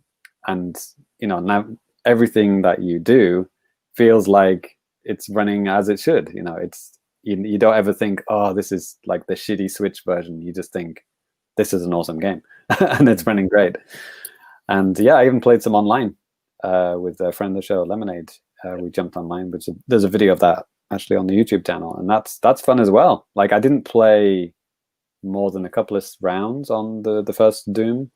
now everything that you do feels like it's running as it should. It's you don't ever think, oh, this is like the shitty Switch version. You just think this is an awesome game, and it's running great. And yeah, I even played some online with a friend of the show, Lemonade. We jumped online, which there's a video of that actually on the YouTube channel, and that's fun as well. Like I didn't play more than a couple of rounds on the first Doom,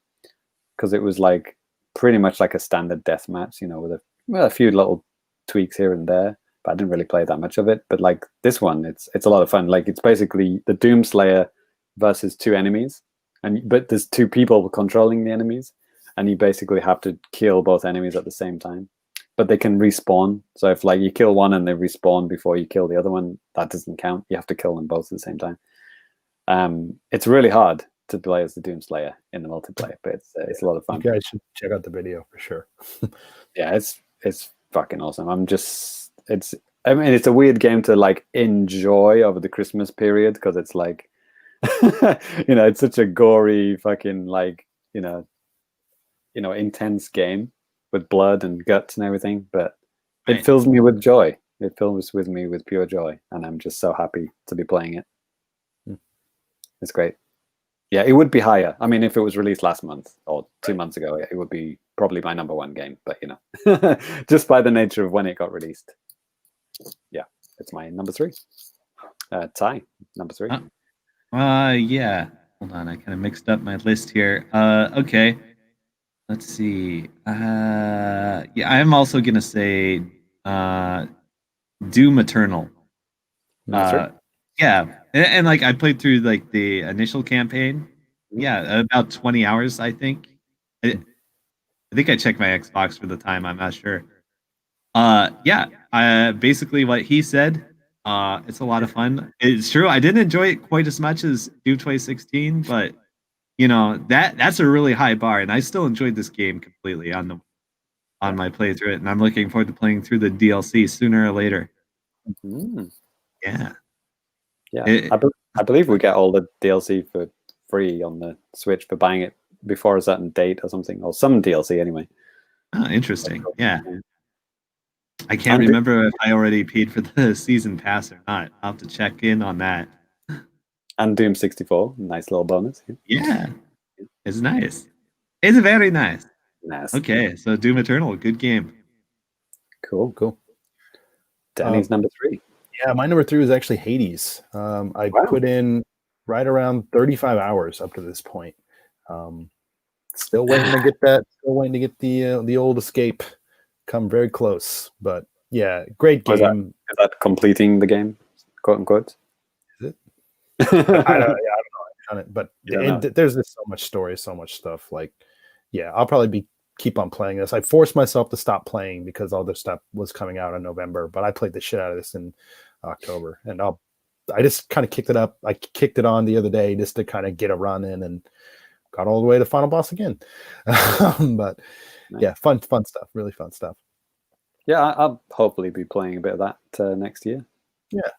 because it was like pretty much like a standard death match, with a few little tweaks here and there, but I didn't really play that much of it. But like this one, it's a lot of fun. Like it's basically the Doom Slayer versus 2 enemies, but there's 2 people controlling the enemies, and you basically have to kill both enemies at the same time, but they can respawn. So if like you kill one and they respawn before you kill the other one, that doesn't count. You have to kill them both at the same time. It's really hard to play as the Doomslayer in the multiplayer, but it's a lot of fun. You guys should check out the video for sure. Yeah, it's fucking awesome. I mean, it's a weird game to like enjoy over the Christmas period because it's like, it's such a gory fucking like, intense game with blood and guts and everything, but it fills me with joy. It fills with me with pure joy, and I'm just so happy to be playing it. It's great. Yeah, it would be higher. I mean, if it was released last month or 2 months ago, it would be probably my number one game. But just by the nature of when it got released, yeah, it's my number 3. Ty, number 3. Yeah. Hold on, I kind of mixed up my list here. Okay, let's see. Yeah, I'm also gonna say Doom Eternal. Yeah, and like I played through like the initial campaign. Yeah, about 20 hours, I think. I think I checked my Xbox for the time. I'm not sure. Yeah. Basically what he said. It's a lot of fun. It's true. I didn't enjoy it quite as much as Doom 2016, but that's a really high bar, and I still enjoyed this game completely on my playthrough it, and I'm looking forward to playing through the DLC sooner or later. Yeah. Yeah, I believe we get all the DLC for free on the Switch for buying it before a certain date or something, or some DLC anyway. Oh, interesting. Yeah. I can't remember if I already paid for the season pass or not. I'll have to check in on that. And Doom 64, nice little bonus. Yeah. It's nice. It's very nice. Nice. Okay, so Doom Eternal, good game. Cool. Danny's number 3. Yeah, my number 3 was actually Hades. I put in right around 35 hours up to this point. Still waiting to get that. Still waiting to get the old escape. Come very close, but yeah, great game. Is that completing the game, quote unquote? Is it? I don't know, but there's just so much story, so much stuff. Like, yeah, I'll probably keep on playing this. I forced myself to stop playing because all this stuff was coming out in November, but I played the shit out of this in October, and I just kind of kicked it up. I kicked it on the other day just to kind of get a run in, and got all the way to final boss again. But yeah, fun stuff, really fun stuff. Yeah, I'll hopefully be playing a bit of that next year. Yeah.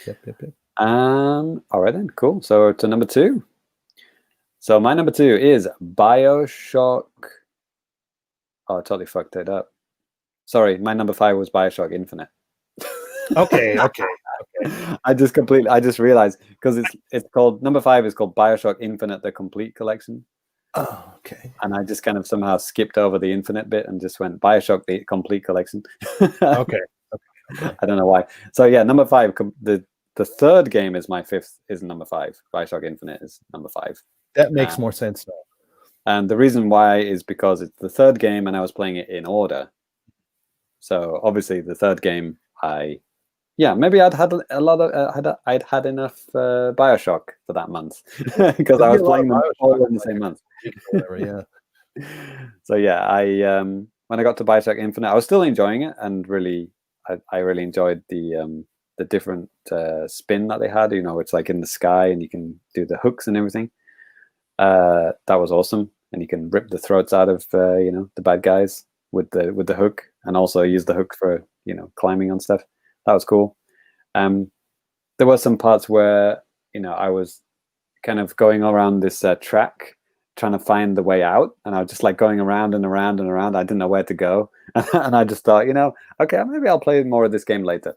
Yep. All right then, cool. So to number 2. So my number 2 is BioShock. Oh, I totally fucked it up. Sorry, my number 5 was BioShock Infinite. Okay. I just realized because it's called number 5 is called BioShock Infinite: The Complete Collection. Oh, okay. And I just kind of somehow skipped over the Infinite bit and just went BioShock: The Complete Collection. Okay. I don't know why. So yeah, number 5. The third game is my 5th. Is number 5. BioShock Infinite is number 5. That makes more sense now. And the reason why is because it's the third game, and I was playing it in order. So obviously, the third game, maybe I'd had a lot of I'd had enough BioShock for that month because I was playing them all in the same month. Whatever, yeah. So yeah, when I got to BioShock Infinite, I was still enjoying it, and really, I really enjoyed the different spin that they had. It's like in the sky, and you can do the hooks and everything. That was awesome, and you can rip the throats out of the bad guys with the hook, and also use the hook for climbing on stuff. That was cool. There were some parts where I was kind of going around this track trying to find the way out, and I was just like going around and around and around. I didn't know where to go, and I just thought, okay, maybe I'll play more of this game later.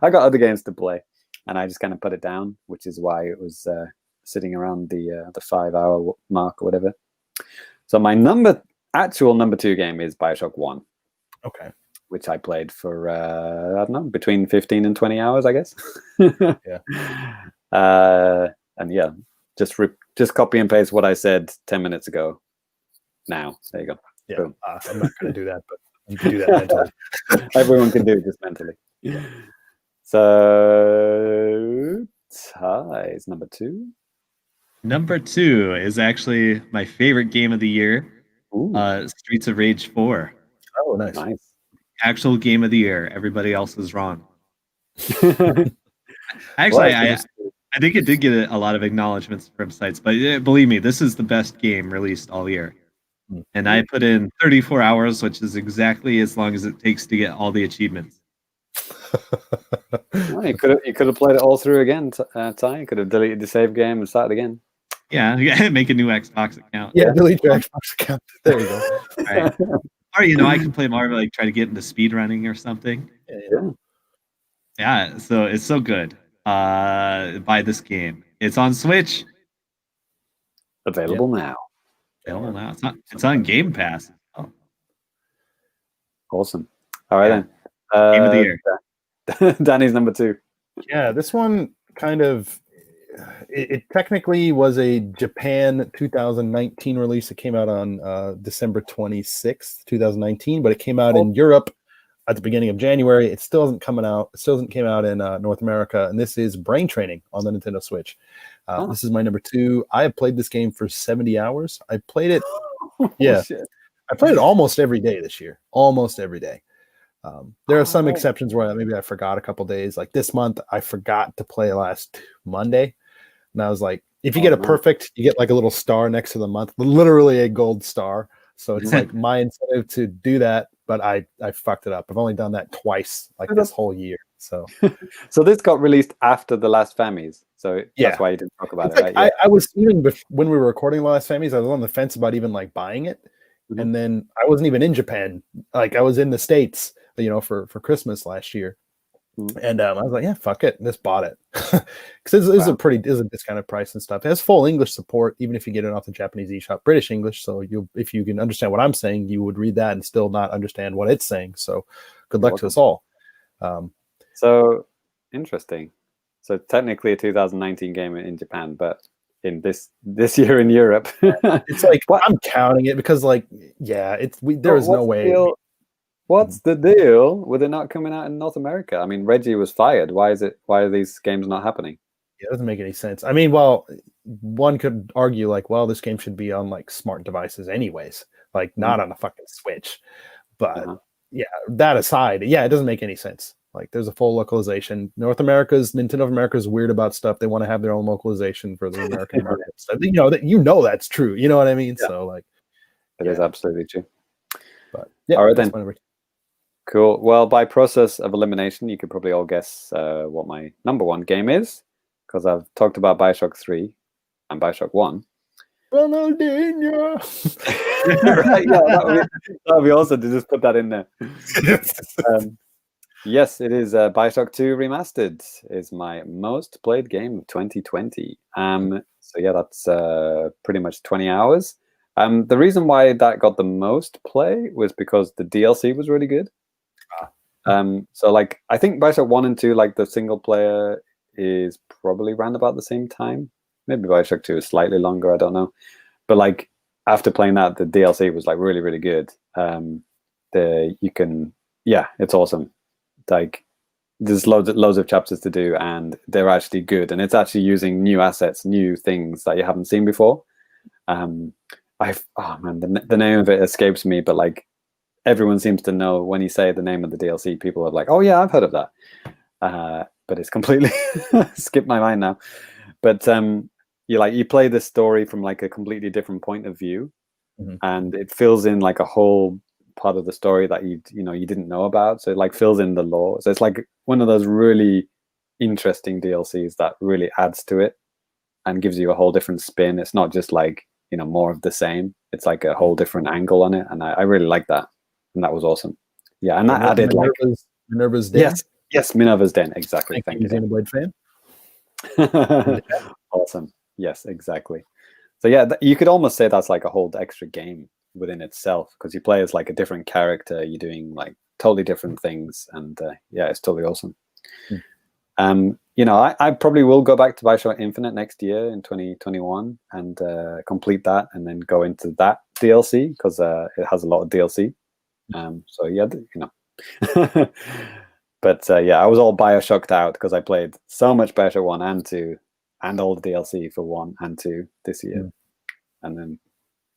I got other games to play, and I just kind of put it down, which is why it was sitting around the 5-hour mark or whatever. So my actual number 2 game is BioShock 1. Okay. Which I played for I don't know, between 15 and 20 hours, I guess. Yeah. And yeah, just copy and paste what I said 10 minutes ago. Now, there you go. Yeah. I'm not going to do that, but you can do that mentally. Everyone can do it just mentally. Yeah. So Ty is number 2. Number 2 is actually my favorite game of the year. Streets of Rage 4. Oh, nice. Actual game of the year. Everybody else is wrong. Actually, I think it did get a lot of acknowledgments from sites, but believe me, this is the best game released all year. And I put in 34 hours, which is exactly as long as it takes to get all the achievements. Well, you could have played it all through again, Ty. You could have deleted the save game and started again. Yeah, make a new Xbox account. Yeah, delete your Xbox account. There you go. Right. Or I can play Marvel, like try to get into speed running or something. Yeah, so it's so good. Buy this game. It's on Switch. Available now. Available now. It's on Game Pass. Oh. Awesome. All right then. Game of the year. Danny's number 2. Yeah, this one kind of it technically was a Japan 2019 release. It came out on December 26th, 2019, but it came out in Europe at the beginning of January. It still hasn't come out. It still hasn't came out in North America, and this is Brain Training on the Nintendo Switch. This is my number 2. I have played this game for 70 hours. I played it. I played it almost every day this year. Almost every day. There are some exceptions where maybe I forgot a couple days. Like this month, I forgot to play last Monday. And I was like, if you get a perfect, you get like a little star next to the month, literally a gold star. So it's like my incentive to do that, but I fucked it up. I've only done that twice, like this whole year. So, so this got released after the last Fammies. So that's why you didn't talk about it. Like, right? I was even when we were recording the last Fammies, I was on the fence about even like buying it, and then I wasn't even in Japan. Like I was in the States, for Christmas last year. And I was like, yeah, fuck it. Just bought it. Because it's a discounted price and stuff. It has full English support, even if you get it off the Japanese eShop, British English. So if you can understand what I'm saying, you would read that and still not understand what it's saying. So good luck to us all. So interesting. So technically a 2019 game in Japan, but in this year in Europe. It's like, I'm counting it because there is no way. What's the deal with it not coming out in North America? I mean, Reggie was fired. Why are these games not happening? It doesn't make any sense. I mean, well, one could argue like, well, this game should be on like smart devices anyways, like not on a fucking Switch. But that aside, it doesn't make any sense. Like there's a full localization. Nintendo of America is weird about stuff. They want to have their own localization for the American market. So, that's true. You know what I mean? Yeah. So like, it is absolutely true. But all right then. Cool. Well, by process of elimination, you could probably all guess what my number 1 game is, because I've talked about Bioshock 3 and Bioshock 1. Ronaldinho. Right, that would be awesome to just put that in there. Yes, it is. Bioshock 2 Remastered is my most played game of 2020. So that's pretty much 20 hours. The reason why that got the most play was because the DLC was really good. So like I think Bioshock 1 and 2, like the single player is probably around about the same time. Maybe Bioshock 2 is slightly longer, I don't know. But like after playing that, the DLC was like really, really good. It's awesome. Like there's loads of chapters to do, and they're actually good, and it's actually using new assets, new things that you haven't seen before. The name of it escapes me, but like everyone seems to know when you say the name of the DLC, people are like, oh yeah, I've heard of that. But it's completely skipped my mind now. But you play this story from like a completely different point of view, and it fills in like a whole part of the story that you didn't know about. So it like fills in the lore. So it's like one of those really interesting DLCs that really adds to it and gives you a whole different spin. It's not just like more of the same. It's like a whole different angle on it, and I really like that. And that was awesome. Yeah, and that added Minerva's Den. Yes, Minerva's Den. Exactly. Thank you. Xenoblade fan. Awesome. Yes, exactly. So yeah, you could almost say that's like a whole extra game within itself, because you play as like a different character. You're doing like totally different things, and it's totally awesome. I probably will go back to Bioshock Infinite next year in 2021 and complete that, and then go into that DLC because it has a lot of DLC. But I was all Bioshocked out because I played so much Bioshock 1 and 2 and all the DLC for 1 and 2 this year, and then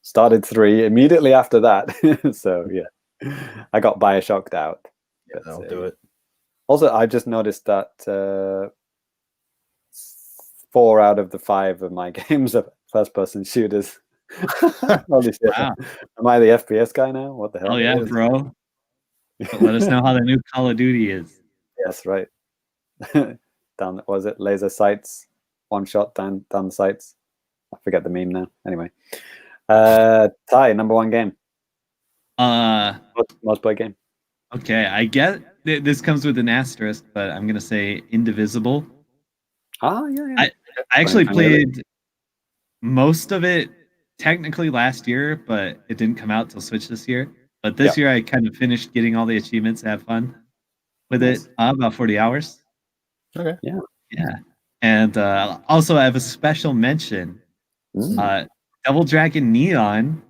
started 3 immediately after that. So I got Bioshocked out. Yeah, that'll do it. Also, I just noticed that 4 out of the 5 of my games are first-person shooters. Holy shit. Wow. Am I the FPS guy now? What the hell? Oh yeah, bro. But let us know how the new Call of Duty is. Yes, right. Down, was it laser sights? One shot down the sights. I forget the meme now. Anyway, Ty, number 1 game. Most played game. Okay, I get this comes with an asterisk, but I'm gonna say Indivisible. Ah, yeah. I actually played most of it technically last year, but it didn't come out till Switch this year. But this year I kind of finished getting all the achievements and have fun with it. About 40 hours. Okay. Yeah. Yeah. And also I have a special mention. Double Dragon Neon,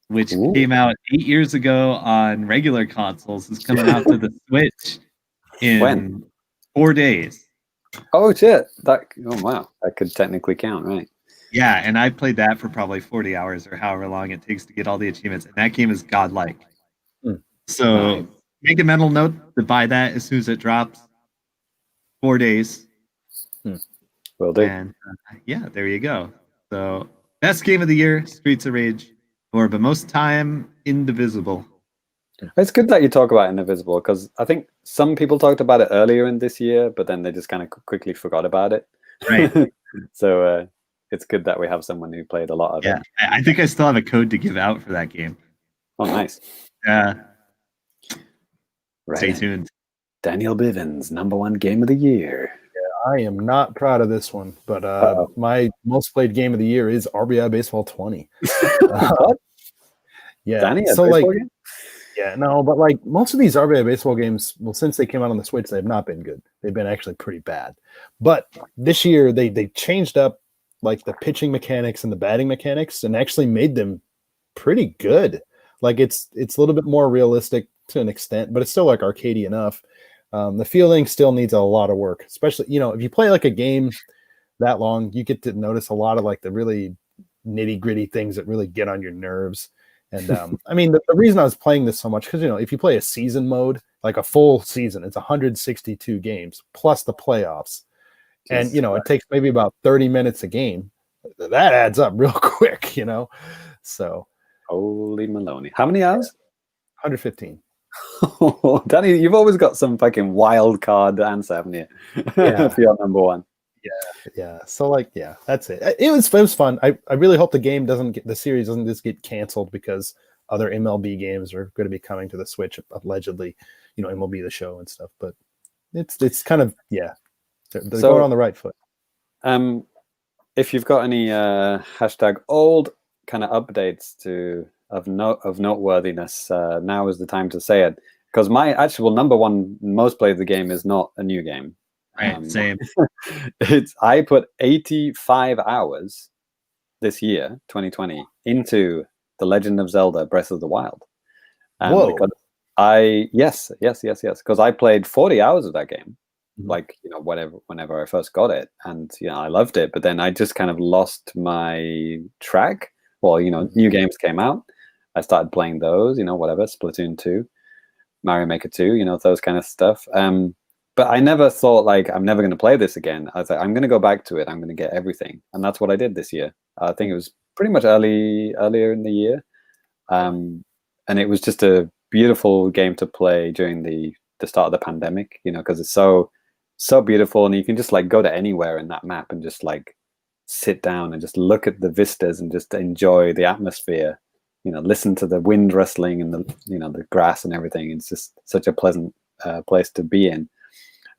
which came out 8 years ago on regular consoles, is coming out to the Switch in 4 days. Oh shit! Oh wow, that could technically count, right? Yeah, and I played that for probably 40 hours or however long it takes to get all the achievements, and that game is godlike. So make a mental note to buy that as soon as it drops. 4 days. Will do. And yeah, there you go. So best game of the year, Streets of Rage 4, but most time Indivisible. It's good that you talk about Indivisible, because I think some people talked about it earlier in this year, but then they just kind of quickly forgot about it. Right. So it's good that we have someone who played a lot of it. Yeah, I think I still have a code to give out for that game. Oh, nice. Yeah. Right. Stay tuned. Daniel Bivens, number 1 game of the year. Yeah, I am not proud of this one, but my most played game of the year is RBI Baseball 20. Yeah. Danny, so like, game? Yeah, no, but like most of these RBI Baseball games, well, since they came out on the Switch, they've not been good. They've been actually pretty bad. But this year they changed up like the pitching mechanics and the batting mechanics and actually made them pretty good. Like it's a little bit more realistic to an extent, but it's still like arcadey enough. The fielding still needs a lot of work, especially, if you play like a game that long, you get to notice a lot of like the really nitty gritty things that really get on your nerves. And I mean, the reason I was playing this so much, because, if you play a season mode, like a full season, it's 162 games plus the playoffs. And, it takes maybe about 30 minutes a game. That adds up real quick, So. Holy Maloney. How many hours? 115. Danny, you've always got some fucking wild card answer, haven't you? Yeah. For your number 1. Yeah. So that's it. It was fun. I really hope the series doesn't just get canceled because other MLB games are going to be coming to the Switch, allegedly, MLB The Show and stuff. But it's kind of, they're going on the right foot. If you've got any hashtag old kind of updates of noteworthiness, now is the time to say it, because my actual number 1 most played the game is not a new game. Right, same. I put 85 hours this year, 2020, into The Legend of Zelda: Breath of the Wild. Whoa! Yes, because I played 40 hours of that game, whenever I first got it, and I loved it. But then I just kind of lost my track. Well, new games came out. I started playing those, Splatoon 2, Mario Maker 2, those kind of stuff. But I never thought I'm never going to play this again. I was like, I'm going to go back to it. I'm going to get everything. And that's what I did this year. I think it was pretty much earlier in the year. And it was just a beautiful game to play during the start of the pandemic, because it's so beautiful. And you can just go to anywhere in that map and just sit down and just look at the vistas and just enjoy the atmosphere, listen to the wind rustling and the grass and everything. It's just such a pleasant place to be in.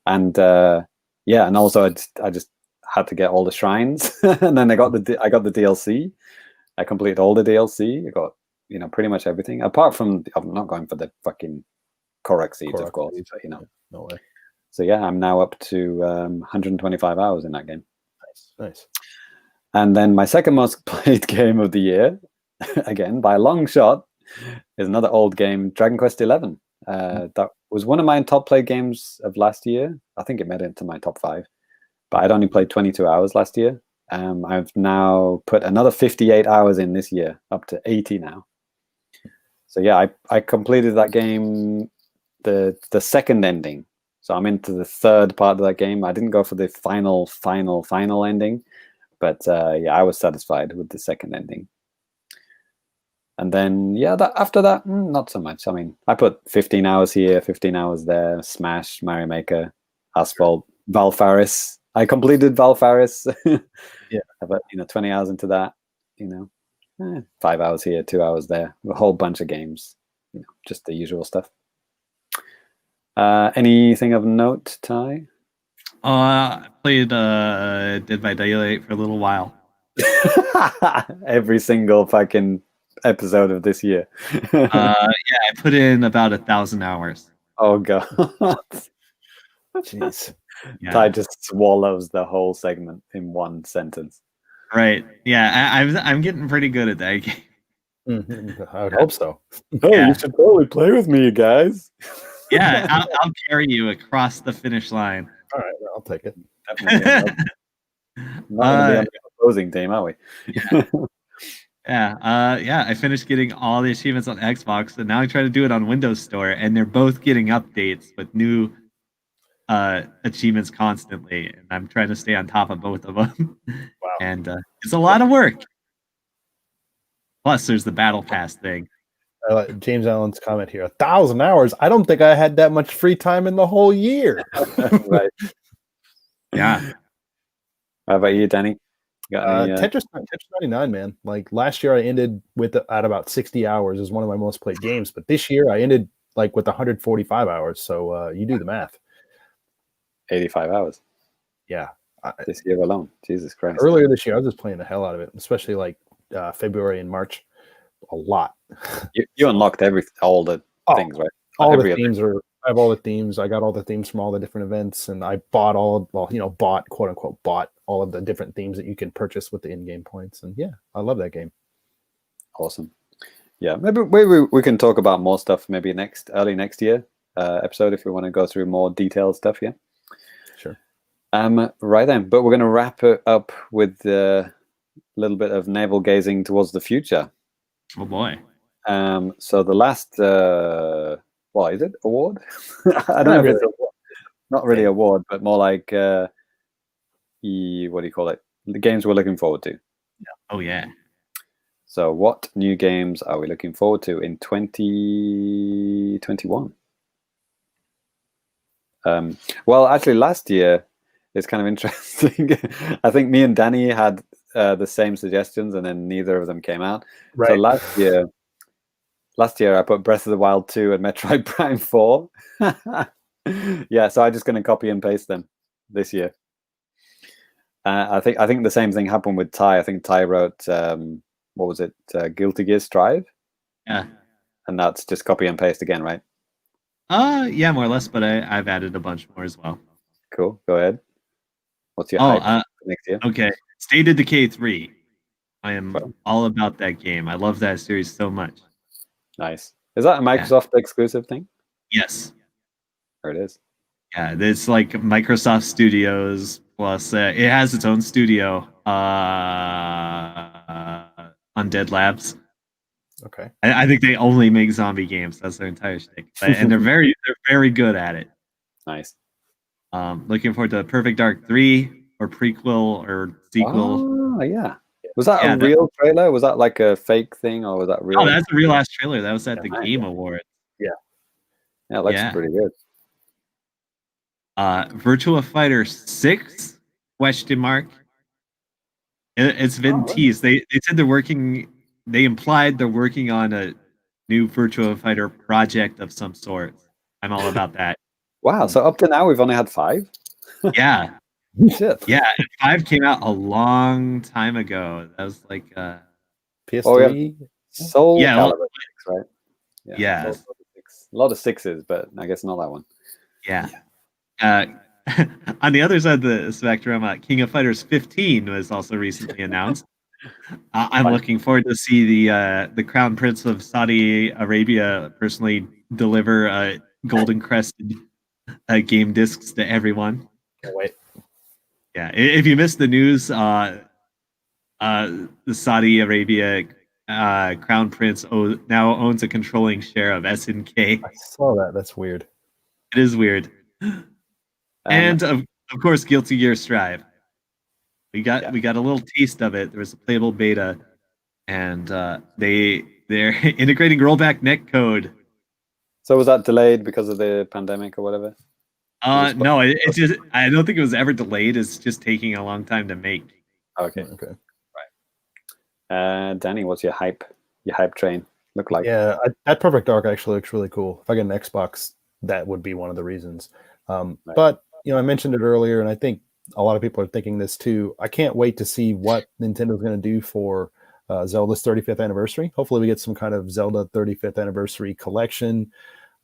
And and also I just had to get all the shrines, and then I got the DLC. I completed all the DLC. I got pretty much everything apart from I'm not going for the fucking Korok seeds, of course. But, no way. So yeah, I'm now up to 125 hours in that game. Nice. And then my second most played game of the year, again by a long shot, is another old game, Dragon Quest XI. That was one of my top played games of last year. I think it made it into my top 5, but I'd only played 22 hours last year. I've now put another 58 hours in this year, up to 80 now. So yeah, I completed that game, the second ending. So I'm into the third part of that game. I didn't go for the final ending. But yeah, I was satisfied with the second ending. And then, yeah, after that, not so much. I mean, I put 15 hours here, 15 hours there, Smash, Mario Maker, Asphalt, Valfaris. I completed Valfaris. Yeah. But, 20 hours into that, 5 hours here, 2 hours there, a whole bunch of games, just the usual stuff. Anything of note, Ty? I played Dead by Daylight for a little while. Every single fucking episode of this year. Yeah, I put in about 1,000 hours. Oh god. Jeez. Yeah. Ty just swallows the whole segment in one sentence. Right. Yeah, I'm getting pretty good at that game. I would hope so. Hey, you should totally play with me, guys. Yeah, I'll carry you across the finish line. All right, I'll take it. Definitely. Not going to be on the opposing team, are we? Yeah. I finished getting all the achievements on Xbox, and now I try to do it on Windows Store, and they're both getting updates with new achievements constantly, and I'm trying to stay on top of both of them. Wow. And it's a lot of work. Plus, there's the Battle Pass thing. James Allen's comment here: 1,000 hours. I don't think I had that much free time in the whole year. Right. Yeah. How about you, Danny? Got any, Tetris 99, man. Like last year, I ended at about 60 hours as one of my most played games, but this year I ended like with 145 hours. So you do the math. 85 hours. Yeah. This year alone. Jesus Christ. Earlier this year, I was just playing the hell out of it, especially like February and March. A lot. You unlocked all the things, right? All the themes I have all the themes. I got all the themes from all the different events, and I bought quote unquote bought all of the different themes that you can purchase with the in-game points. And yeah, I love that game. Awesome. Yeah, maybe we can talk about more stuff maybe early next year episode if we want to go through more detailed stuff. Yeah. Sure. Right then, but we're going to wrap it up with a little bit of navel gazing towards the future. Oh boy. So the last, what is it? Award? I don't know if it's not really award, but more like what do you call it? The games we're looking forward to. Oh yeah. So what new games are we looking forward to in 2021? Well, actually, last year is kind of interesting. I think me and Danny had the same suggestions, and then neither of them came out. Right. So last year I put Breath of the Wild 2 and Metroid Prime 4. Yeah, so I'm just going to copy and paste them this year. I think the same thing happened with Ty. I think Ty wrote what was it? Guilty Gear Strive. Yeah. And that's just copy and paste again, right? Yeah, more or less, but I've added a bunch more as well. Cool. Go ahead. What's your hype next year? Okay. State of Decay 3. I am all about that game. I love that series so much. Nice. Is that a Microsoft exclusive thing? Yes. There it is. Yeah, it's like Microsoft Studios plus it has its own studio, Undead Labs. Okay. I think they only make zombie games. That's their entire shtick, and they're very good at it. Nice. Looking forward to Perfect Dark 3 or prequel or sequel. Oh yeah. Was that a real trailer? Was that like a fake thing, or was that real? Oh, that's a real ass trailer. That was at the Game Awards. Yeah. Yeah, it looks pretty good. Virtua Fighter 6? Question mark. It's been teased. They said they're working. They implied they're working on a new Virtua Fighter project of some sort. I'm all about that. Wow. So up to now we've only had 5. Yeah. Shit. Yeah. 5 came out a long time ago. That was like PS3. Soul Calibur 6, right? Yeah. A lot of 6s, but I guess not that one. Yeah. On the other side of the spectrum, King of Fighters 15 was also recently announced. I'm looking forward to see the Crown Prince of Saudi Arabia personally deliver golden crested game discs to everyone. Can't wait. Yeah, if you missed the news, the Saudi Arabia Crown Prince now owns a controlling share of SNK. I saw that. That's weird. It is weird. And of course, Guilty Gear Strive. We got a little taste of it. There was a playable beta, and they're integrating rollback netcode. So was that delayed because of the pandemic or whatever? No, it's just I don't think it was ever delayed. It's just taking a long time to make. Okay. Right. Danny, what's your hype train look like? Yeah, that Perfect Dark actually looks really cool. If I get an Xbox, that would be one of the reasons. Right. But I mentioned it earlier, and I think a lot of people are thinking this too. I can't wait to see what Nintendo's going to do for Zelda's 35th anniversary. Hopefully, we get some kind of Zelda 35th anniversary collection.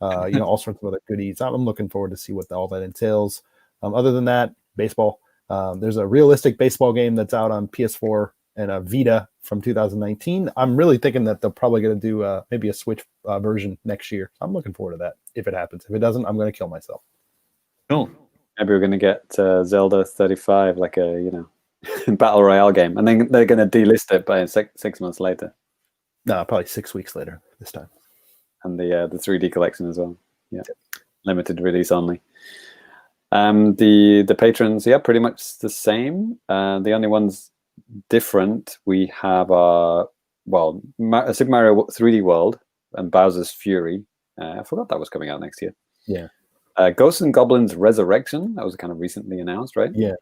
All sorts of other goodies. I'm looking forward to see what all that entails. Other than that, baseball. There's a realistic baseball game that's out on PS4 and a Vita from 2019. I'm really thinking that they're probably going to do maybe a Switch version next year. I'm looking forward to that if it happens. If it doesn't, I'm going to kill myself. Cool. Maybe we're going to get Zelda 35, like a battle royale game, and then they're going to delist it by 6 months later. No, probably 6 weeks later this time. And the 3D collection as well. Yeah, limited release only. The patrons, pretty much the same. The only ones different, we have Super Mario 3D World and Bowser's Fury. I forgot that was coming out next year. Yeah. Ghosts and Goblins Resurrection, that was kind of recently announced, right? Yeah.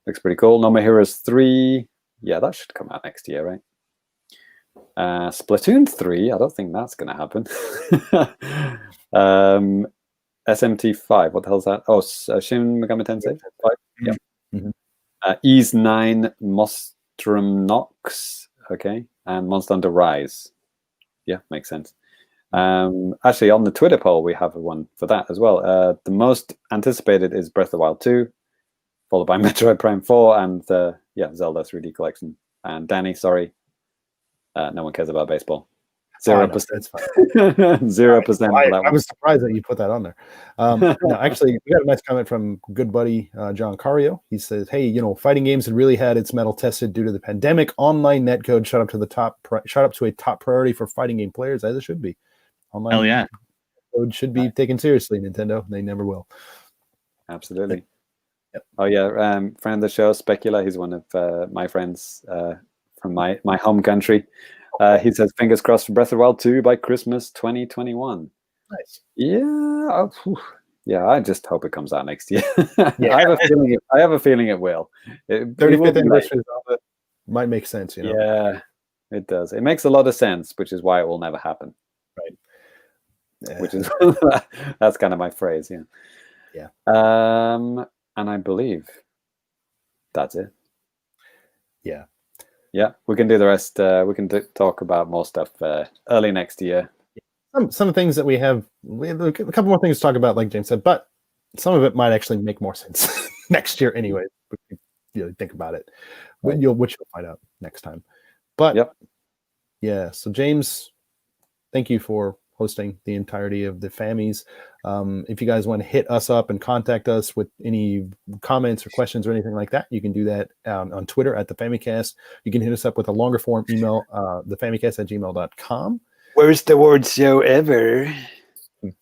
Looks pretty cool. No More Heroes 3, that should come out next year, right? Splatoon 3, I don't think that's going to happen. SMT 5, what the hell's that? Oh, Shin Megami Tensei 5? Yeah. Mm-hmm. Ease 9, Monstrum Nox, okay, and Monster Hunter Rise. Yeah, makes sense. Actually, on the Twitter poll, we have one for that as well. The most anticipated is Breath of the Wild 2, followed by Metroid Prime 4, and Zelda 3D Collection. And Danny, sorry, no one cares about baseball. 0%. That's fine. 0%. I was surprised that you put that on there. No, actually, we got a nice comment from good buddy John Cario. He says, "Hey, fighting games had really had its mettle tested due to the pandemic. Online netcode shot up to a top priority for fighting game players, as it should be. Online Hell yeah, netcode should be taken seriously. Nintendo, they never will. Absolutely. Yep. Oh yeah, friend of the show, Specula. He's one of my friends from my home country. He says, fingers crossed for Breath of the Wild 2 by Christmas 2021. Nice. Yeah. I just hope it comes out next year. I have a feeling it will. 35th anniversary might make sense, Yeah, it does. It makes a lot of sense, which is why it will never happen. Right. Yeah. Which is that's kind of my phrase, Yeah. And I believe that's it. Yeah. Yeah, we can do the rest. We can talk about more stuff early next year. Some things that we have a couple more things to talk about, like James said, but some of it might actually make more sense next year anyway. Think about it, which you'll find out next time. But yeah. So James, thank you for hosting the entirety of the Fammies. If you guys want to hit us up and contact us with any comments or questions or anything like that, you can do that on Twitter at the Famicast. You can hit us up with a longer form email, thefamicast@gmail.com. Worst award show ever.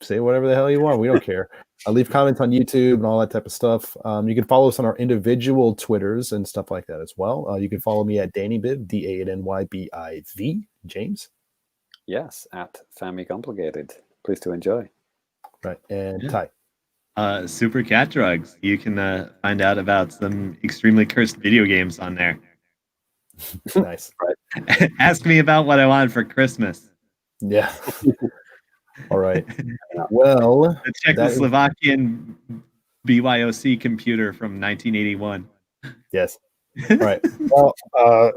Say whatever the hell you want. We don't care. Leave comments on YouTube and all that type of stuff. You can follow us on our individual Twitters and stuff like that as well. You can follow me at DannyBiv, DANNYBIV. James? Yes, at Family Complicated. Please to enjoy. Right. And Ty? Super Cat Drugs. You can find out about some extremely cursed video games on there. Nice. Right. Ask me about what I want for Christmas. Yeah. All right. Well, the Czechoslovakian BYOC computer from 1981. Yes. All right. Well,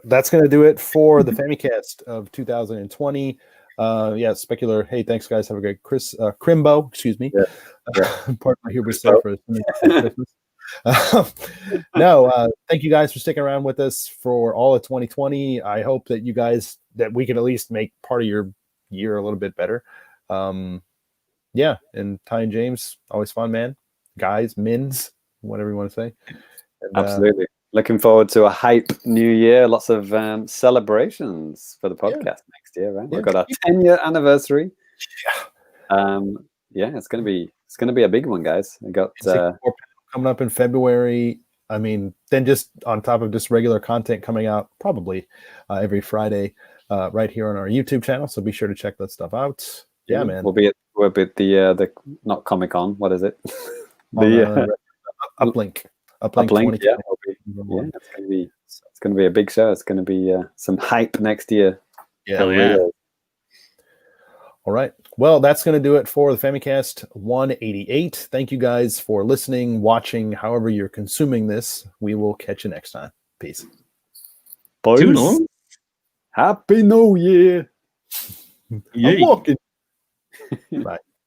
that's going to do it for the Famicast of 2020. Specular. Hey, thanks, guys. Have a great Crimbo. Excuse me. Pardon my hubris there for Christmas. Thank you guys for sticking around with us for all of 2020. I hope that we can at least make part of your year a little bit better. And Ty and James, always fun, man. Guys, mins, whatever you want to say. And, absolutely. Looking forward to a hype new year. Lots of celebrations for the podcast next year, right? We've got our 10-year anniversary. It's gonna be a big one, guys. I got coming up in February. I mean, then just on top of just regular content coming out probably every Friday right here on our YouTube channel. So be sure to check that stuff out. Yeah, man. We'll be at the not Comic-Con. What is it? Uplink. Uplink. Yeah, it's gonna be a big show. It's gonna be some hype next year. Yeah. Hell yeah. All right. Well, that's going to do it for the Famicast 188. Thank you guys for listening, watching, however you're consuming this. We will catch you next time. Peace. Boys. Happy New Year. I'm walking. Bye.